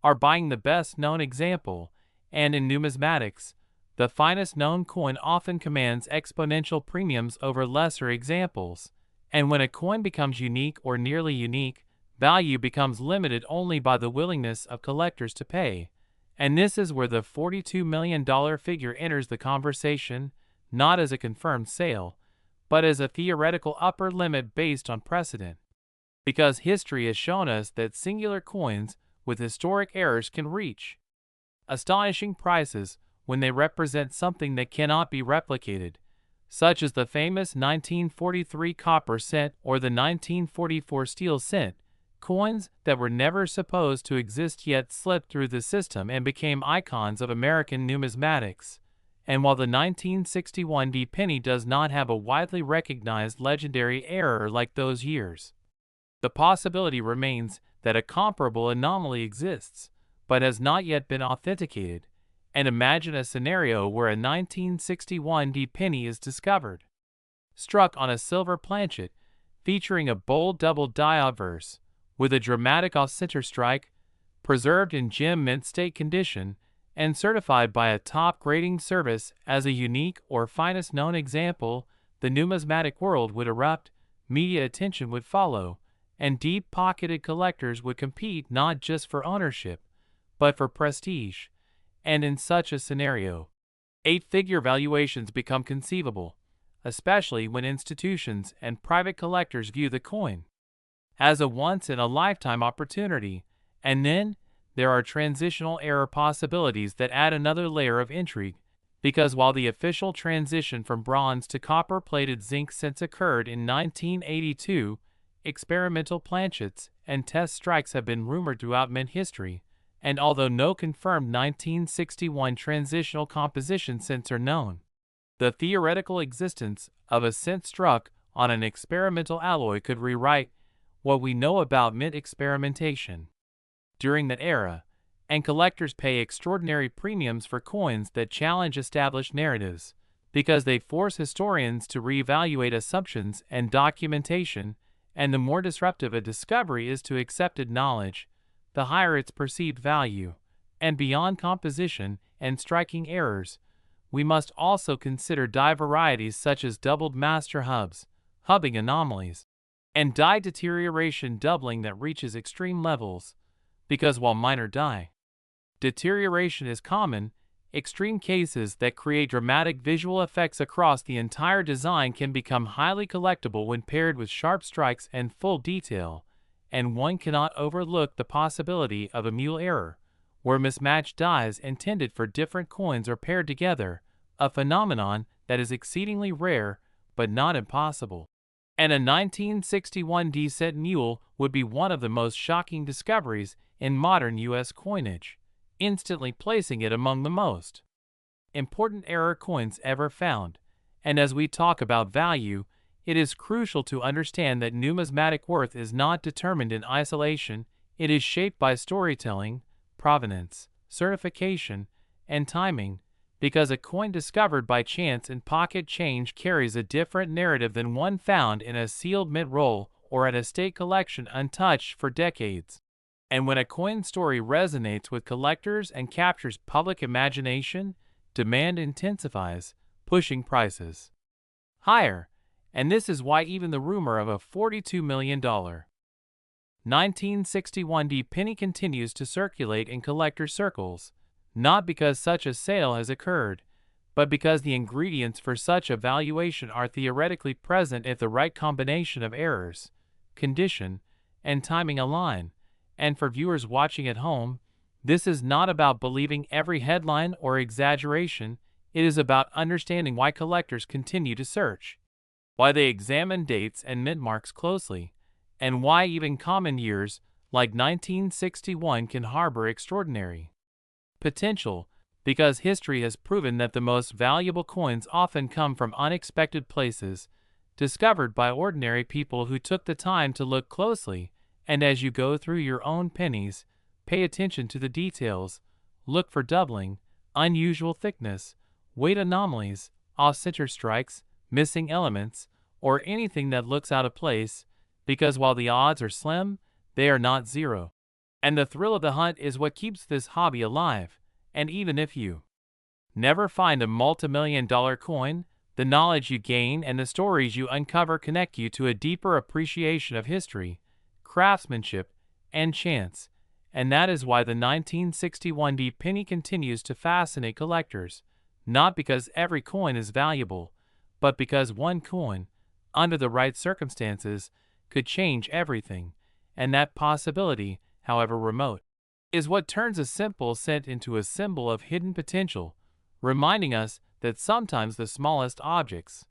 are buying the best-known example, and in numismatics, the finest-known coin often commands exponential premiums over lesser examples. And when a coin becomes unique or nearly unique, value becomes limited only by the willingness of collectors to pay. And this is where the $42 million figure enters the conversation, not as a confirmed sale, but as a theoretical upper limit based on precedent. Because history has shown us that singular coins with historic errors can reach astonishing prices when they represent something that cannot be replicated, such as the famous 1943 copper cent or the 1944 steel cent, coins that were never supposed to exist yet slipped through the system and became icons of American numismatics. And while the 1961 penny does not have a widely recognized legendary error like those years, the possibility remains that a comparable anomaly exists, but has not yet been authenticated. And imagine a scenario where a 1961 penny is discovered, struck on a silver planchet, featuring a bold double die obverse, with a dramatic off-center strike, preserved in gem mint state condition, and certified by a top grading service as a unique or finest known example. The numismatic world would erupt, media attention would follow, and deep-pocketed collectors would compete not just for ownership, but for prestige. And in such a scenario, eight-figure valuations become conceivable, especially when institutions and private collectors view the coin as a once-in-a-lifetime opportunity. And then there are transitional error possibilities that add another layer of intrigue, because while the official transition from bronze to copper-plated zinc cents occurred in 1982, experimental planchets and test strikes have been rumored throughout mint history, and although no confirmed 1961 transitional composition cents are known, the theoretical existence of a cent struck on an experimental alloy could rewrite what we know about mint experimentation during that era, and collectors pay extraordinary premiums for coins that challenge established narratives, because they force historians to reevaluate assumptions and documentation. And the more disruptive a discovery is to accepted knowledge, the higher its perceived value. And beyond composition and striking errors, we must also consider die varieties such as doubled master hubs, hubbing anomalies, and die deterioration doubling that reaches extreme levels, because while minor die deterioration is common, extreme cases that create dramatic visual effects across the entire design can become highly collectible when paired with sharp strikes and full detail. And one cannot overlook the possibility of a mule error, where mismatched dies intended for different coins are paired together, a phenomenon that is exceedingly rare but not impossible. And a 1961 cent mule would be one of the most shocking discoveries in modern U.S. coinage, instantly placing it among the most important error coins ever found. And as we talk about value, it is crucial to understand that numismatic worth is not determined in isolation. It is shaped by storytelling, provenance, certification, and timing, because a coin discovered by chance in pocket change carries a different narrative than one found in a sealed mint roll or at a state collection untouched for decades. And when a coin story resonates with collectors and captures public imagination, demand intensifies, pushing prices higher. And this is why even the rumor of a $42 million 1961 penny continues to circulate in collector circles, not because such a sale has occurred, but because the ingredients for such a valuation are theoretically present if the right combination of errors, condition, and timing align. And for viewers watching at home, this is not about believing every headline or exaggeration. It is about understanding why collectors continue to search, why they examine dates and mint marks closely, and why even common years like 1961 can harbor extraordinary potential, because history has proven that the most valuable coins often come from unexpected places, discovered by ordinary people who took the time to look closely. And as you go through your own pennies, pay attention to the details. Look for doubling, unusual thickness, weight anomalies, off-center strikes, missing elements, or anything that looks out of place, because while the odds are slim, they are not zero. And the thrill of the hunt is what keeps this hobby alive. And even if you never find a multi-million-dollar coin, the knowledge you gain and the stories you uncover connect you to a deeper appreciation of history, craftsmanship, and chance. And that is why the 1961 penny continues to fascinate collectors, not because every coin is valuable, but because one coin, under the right circumstances, could change everything. And that possibility, however remote, is what turns a simple cent into a symbol of hidden potential, reminding us that sometimes the smallest objects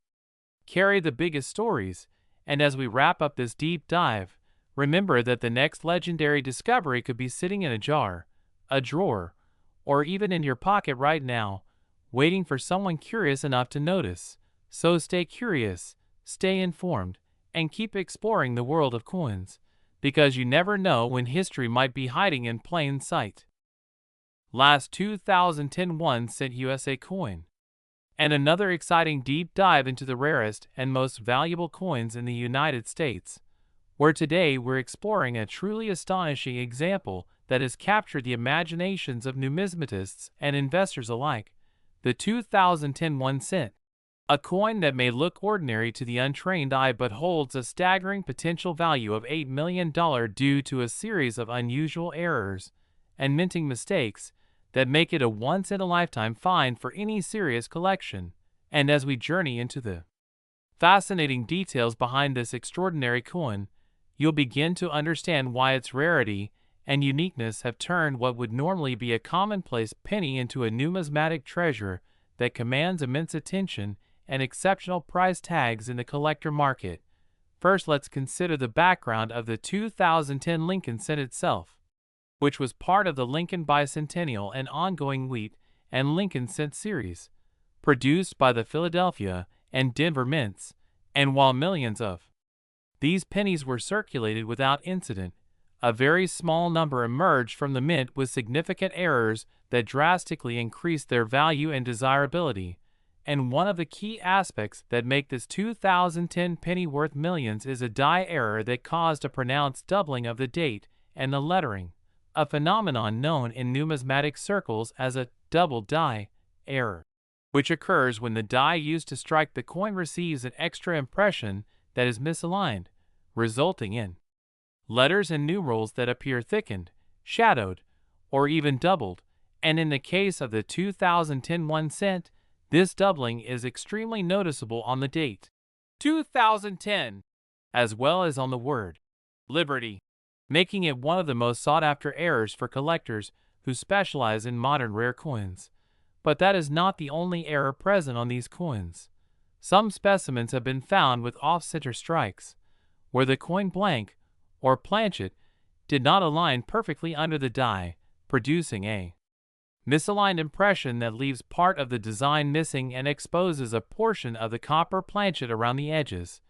carry the biggest stories, and as we wrap up this deep dive, remember that the next legendary discovery could be sitting in a jar, a drawer, or even in your pocket right now, waiting for someone curious enough to notice. So stay curious, stay informed, and keep exploring the world of coins, because you never know when history might be hiding in plain sight. Last 2010 1-cent USA coin. And another exciting deep dive into the rarest and most valuable coins in the United States, where today we're exploring a truly astonishing example that has captured the imaginations of numismatists and investors alike, the 2010 1-cent. A coin that may look ordinary to the untrained eye but holds a staggering potential value of $8 million due to a series of unusual errors and minting mistakes that make it a once-in-a-lifetime find for any serious collection. And as we journey into the fascinating details behind this extraordinary coin, you'll begin to understand why its rarity and uniqueness have turned what would normally be a commonplace penny into a numismatic treasure that commands immense attention and exceptional price tags in the collector market. First, let's consider the background of the 2010 Lincoln cent itself, which was part of the Lincoln Bicentennial and ongoing Wheat and Lincoln cent series, produced by the Philadelphia and Denver mints, and while millions of these pennies were circulated without incident, a very small number emerged from the mint with significant errors that drastically increased their value and desirability. And one of the key aspects that make this 2010 penny worth millions is a die error that caused a pronounced doubling of the date and the lettering, a phenomenon known in numismatic circles as a double die error, which occurs when the die used to strike the coin receives an extra impression that is misaligned, resulting in letters and numerals that appear thickened, shadowed, or even doubled. And in the case of the 2010 1-cent, this doubling is extremely noticeable on the date 2010, as well as on the word Liberty, making it one of the most sought-after errors for collectors who specialize in modern rare coins. But that is not the only error present on these coins. Some specimens have been found with off-center strikes, where the coin blank, or planchet, did not align perfectly under the die, producing a misaligned impression that leaves part of the design missing and exposes a portion of the copper planchet around the edges,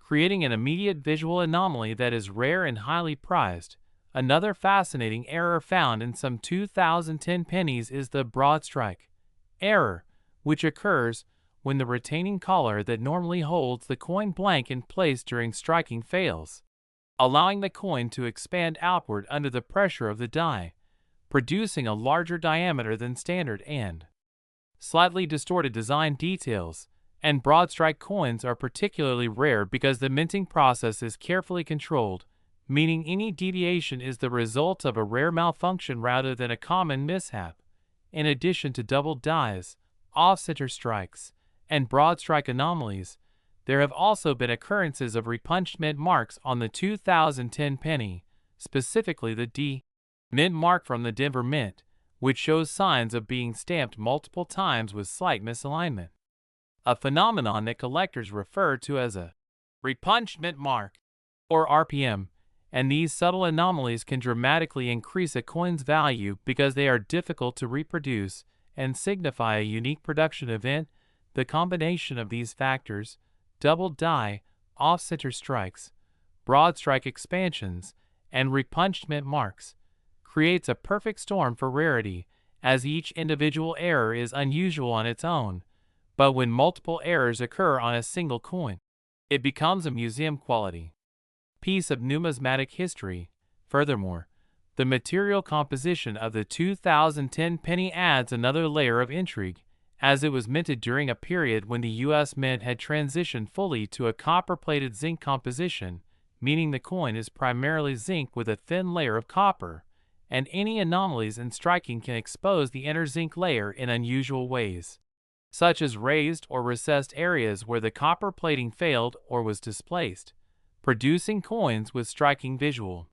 creating an immediate visual anomaly that is rare and highly prized. Another fascinating error found in some 2010 pennies is the broad strike error, which occurs when the retaining collar that normally holds the coin blank in place during striking fails, allowing the coin to expand outward under the pressure of the die, producing a larger diameter than standard and slightly distorted design details. And broad strike coins are particularly rare because the minting process is carefully controlled, meaning any deviation is the result of a rare malfunction rather than a common mishap. In addition to double dies, off-center strikes, and broad strike anomalies, there have also been occurrences of repunched mint marks on the 2010 penny, specifically the D mint mark from the Denver mint, which shows signs of being stamped multiple times with slight misalignment, a phenomenon that collectors refer to as a repunched mint mark, or RPM. And these subtle anomalies can dramatically increase a coin's value because they are difficult to reproduce and signify a unique production event. The combination of these factors, double die, off-center strikes, broad strike expansions, and repunched mint marks, creates a perfect storm for rarity, as each individual error is unusual on its own. But when multiple errors occur on a single coin, it becomes a museum-quality piece of numismatic history. Furthermore, the material composition of the 2010 penny adds another layer of intrigue, as it was minted during a period when the U.S. Mint had transitioned fully to a copper-plated zinc composition, meaning the coin is primarily zinc with a thin layer of copper, and any anomalies in striking can expose the inner zinc layer in unusual ways, such as raised or recessed areas where the copper plating failed or was displaced, producing coins with striking visual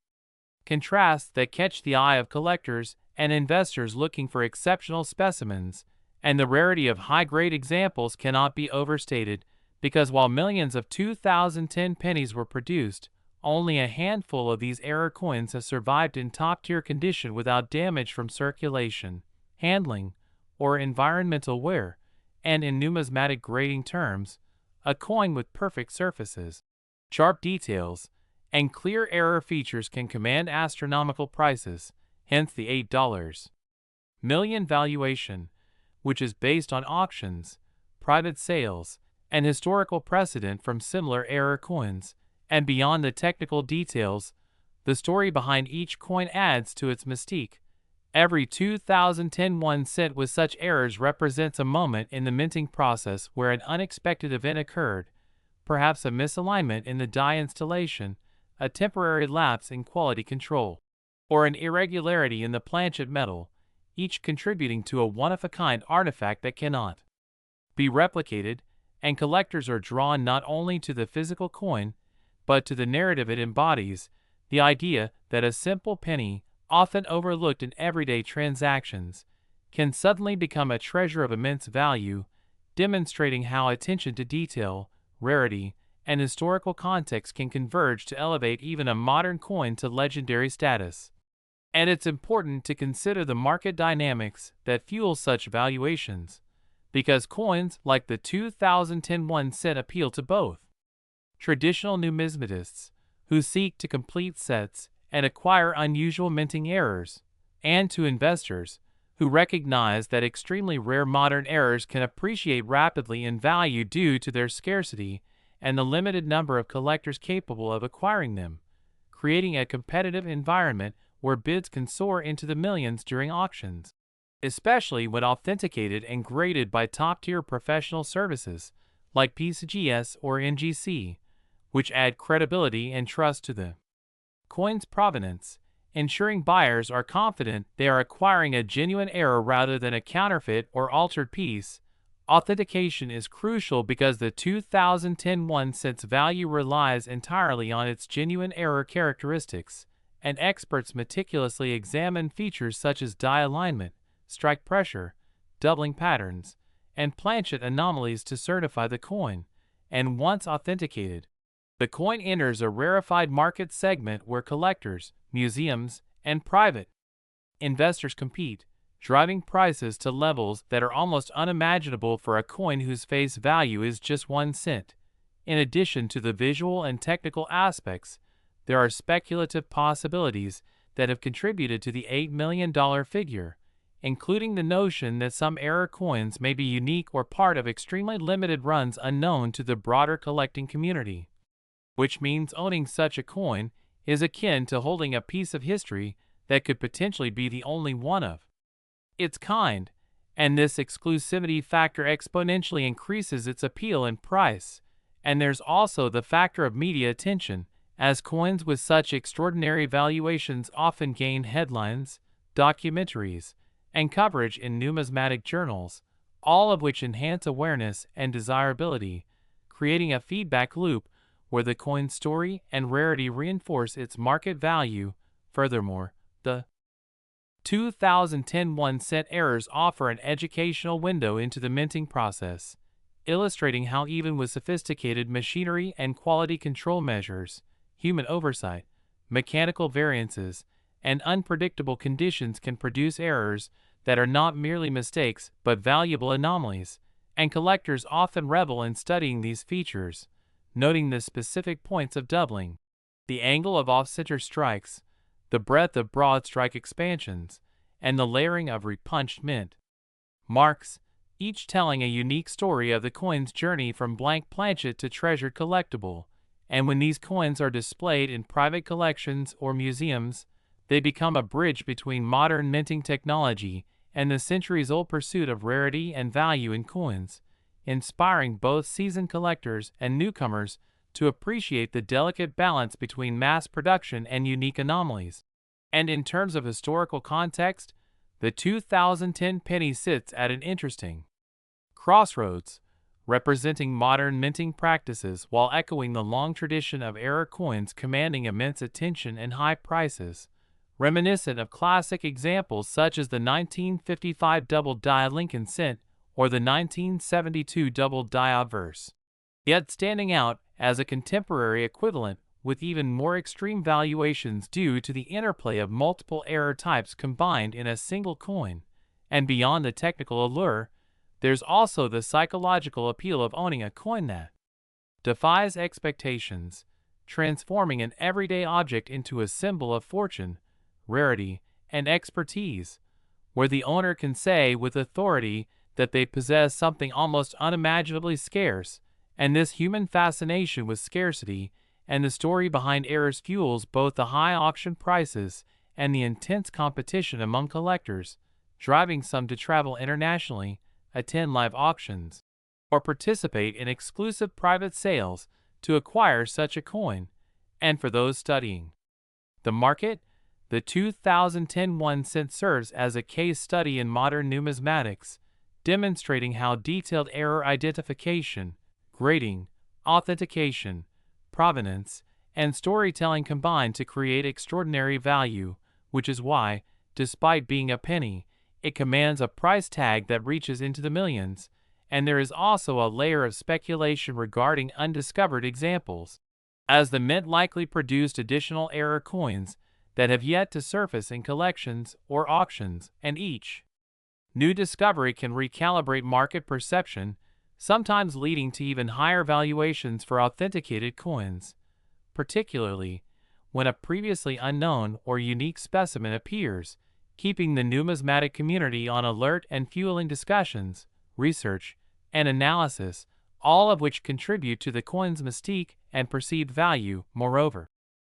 contrasts that catch the eye of collectors and investors looking for exceptional specimens. And the rarity of high-grade examples cannot be overstated. because while millions of 2010 pennies were produced, only a handful of these error coins have survived in top-tier condition without damage from circulation, handling, or environmental wear, and in numismatic grading terms, a coin with perfect surfaces, sharp details, and clear error features can command astronomical prices, hence the $8 million valuation, which is based on auctions, private sales, and historical precedent from similar error coins. And beyond the technical details, the story behind each coin adds to its mystique. Every 2010 1 cent with such errors represents a moment in the minting process where an unexpected event occurred, perhaps a misalignment in the die installation, a temporary lapse in quality control, or an irregularity in the planchet metal, each contributing to a one-of-a-kind artifact that cannot be replicated, and collectors are drawn not only to the physical coin, but to the narrative it embodies, the idea that a simple penny, often overlooked in everyday transactions, can suddenly become a treasure of immense value, demonstrating how attention to detail, rarity, and historical context can converge to elevate even a modern coin to legendary status. And it's important to consider the market dynamics that fuel such valuations, because coins like the 2010 1 cent appeal to both traditional numismatists, who seek to complete sets and acquire unusual minting errors, and to investors, who recognize that extremely rare modern errors can appreciate rapidly in value due to their scarcity and the limited number of collectors capable of acquiring them, creating a competitive environment where bids can soar into the millions during auctions, especially when authenticated and graded by top-tier professional services like PCGS or NGC, which add credibility and trust to the coin's provenance, ensuring buyers are confident they are acquiring a genuine error rather than a counterfeit or altered piece. Authentication is crucial because the 2010 1 cent's value relies entirely on its genuine error characteristics, and experts meticulously examine features such as die alignment, strike pressure, doubling patterns, and planchet anomalies to certify the coin, and once authenticated, the coin enters a rarefied market segment where collectors, museums, and private investors compete, driving prices to levels that are almost unimaginable for a coin whose face value is just 1 cent. In addition to the visual and technical aspects, there are speculative possibilities that have contributed to the $8 million figure, including the notion that some error coins may be unique or part of extremely limited runs unknown to the broader collecting community, which means owning such a coin is akin to holding a piece of history that could potentially be the only one of its kind, and this exclusivity factor exponentially increases its appeal and price. And there's also the factor of media attention, as coins with such extraordinary valuations often gain headlines, documentaries, and coverage in numismatic journals, all of which enhance awareness and desirability, creating a feedback loop where the coin's story and rarity reinforce its market value. Furthermore, the 2010 1 cent errors offer an educational window into the minting process, illustrating how even with sophisticated machinery and quality control measures, human oversight, mechanical variances, and unpredictable conditions can produce errors that are not merely mistakes but valuable anomalies, and collectors often revel in studying these features, noting the specific points of doubling, the angle of off-center strikes, the breadth of broad strike expansions, and the layering of repunched mint marks, each telling a unique story of the coin's journey from blank planchet to treasured collectible. And when these coins are displayed in private collections or museums, they become a bridge between modern minting technology and the centuries-old pursuit of rarity and value in coins, inspiring both seasoned collectors and newcomers to appreciate the delicate balance between mass production and unique anomalies. And in terms of historical context, the 2010 penny sits at an interesting crossroads, representing modern minting practices while echoing the long tradition of error coins commanding immense attention and high prices, reminiscent of classic examples such as the 1955 double die Lincoln cent or the 1972 double die obverse. yet standing out as a contemporary equivalent with even more extreme valuations due to the interplay of multiple error types combined in a single coin. And beyond the technical allure, there's also the psychological appeal of owning a coin that defies expectations, transforming an everyday object into a symbol of fortune, rarity, and expertise, where the owner can say with authority that they possess something almost unimaginably scarce. And this human fascination with scarcity and the story behind errors fuels both the high auction prices and the intense competition among collectors, driving some to travel internationally, attend live auctions, or participate in exclusive private sales to acquire such a coin. And for those studying the market, the 2010 1 cent serves as a case study in modern numismatics, demonstrating how detailed error identification, grading, authentication, provenance, and storytelling combine to create extraordinary value, which is why, despite being a penny, it commands a price tag that reaches into the millions. And there is also a layer of speculation regarding undiscovered examples, as the mint likely produced additional error coins that have yet to surface in collections or auctions, and each new discovery can recalibrate market perception, sometimes leading to even higher valuations for authenticated coins, particularly when a previously unknown or unique specimen appears, keeping the numismatic community on alert and fueling discussions, research, and analysis, all of which contribute to the coin's mystique and perceived value. Moreover,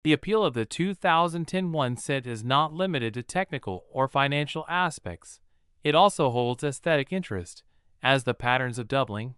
the appeal of the 2010 1 cent is not limited to technical or financial aspects. It also holds aesthetic interest, as the patterns of doubling,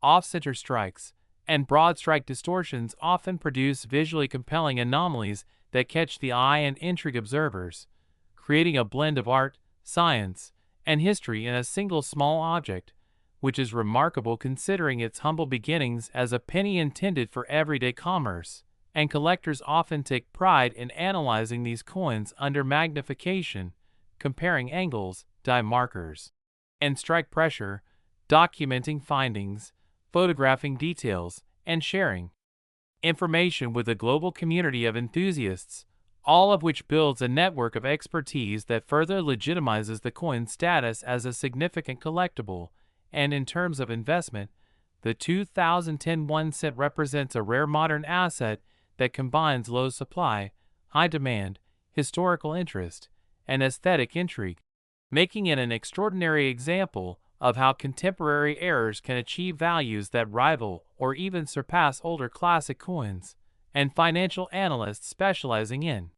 off-center strikes, and broad strike distortions often produce visually compelling anomalies that catch the eye and intrigue observers, creating a blend of art, science, and history in a single small object, which is remarkable considering its humble beginnings as a penny intended for everyday commerce. And collectors often take pride in analyzing these coins under magnification, comparing angles, die markers, and strike pressure, documenting findings, photographing details, and sharing information with a global community of enthusiasts, all of which builds a network of expertise that further legitimizes the coin's status as a significant collectible. And in terms of investment, the 2010 1 cent represents a rare modern asset that combines low supply, high demand, historical interest, and aesthetic intrigue, making it an extraordinary example of how contemporary errors can achieve values that rival or even surpass older classic coins. And financial analysts specializing in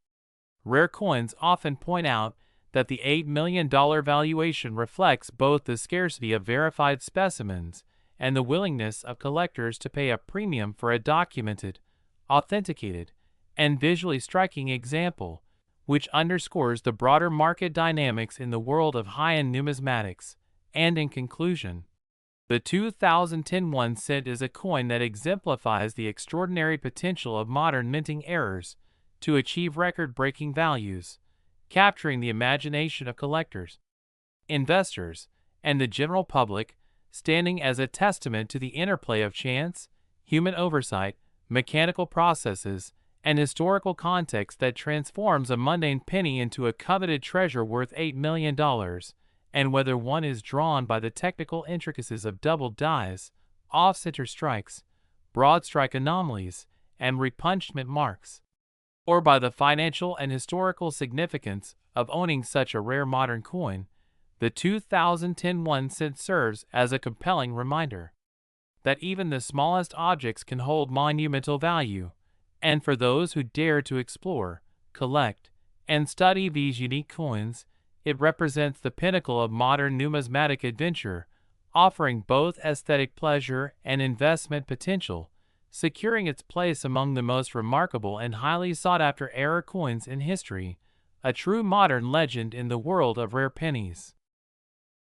rare coins often point out that the $8 million valuation reflects both the scarcity of verified specimens and the willingness of collectors to pay a premium for a documented, authenticated, and visually striking example, which underscores the broader market dynamics in the world of high-end numismatics. And in conclusion, the 2010 1 cent is a coin that exemplifies the extraordinary potential of modern minting errors to achieve record-breaking values, capturing the imagination of collectors, investors, and the general public, standing as a testament to the interplay of chance, human oversight, mechanical processes, and historical context that transforms a mundane penny into a coveted treasure worth $8 million. And whether one is drawn by the technical intricacies of doubled dies, off-center strikes, broad strike anomalies, and repunchment marks, or by the financial and historical significance of owning such a rare modern coin, the 2010 1 cent serves as a compelling reminder that even the smallest objects can hold monumental value. And for those who dare to explore, collect, and study these unique coins, it represents the pinnacle of modern numismatic adventure, offering both aesthetic pleasure and investment potential, securing its place among the most remarkable and highly sought-after error coins in history, a true modern legend in the world of rare pennies.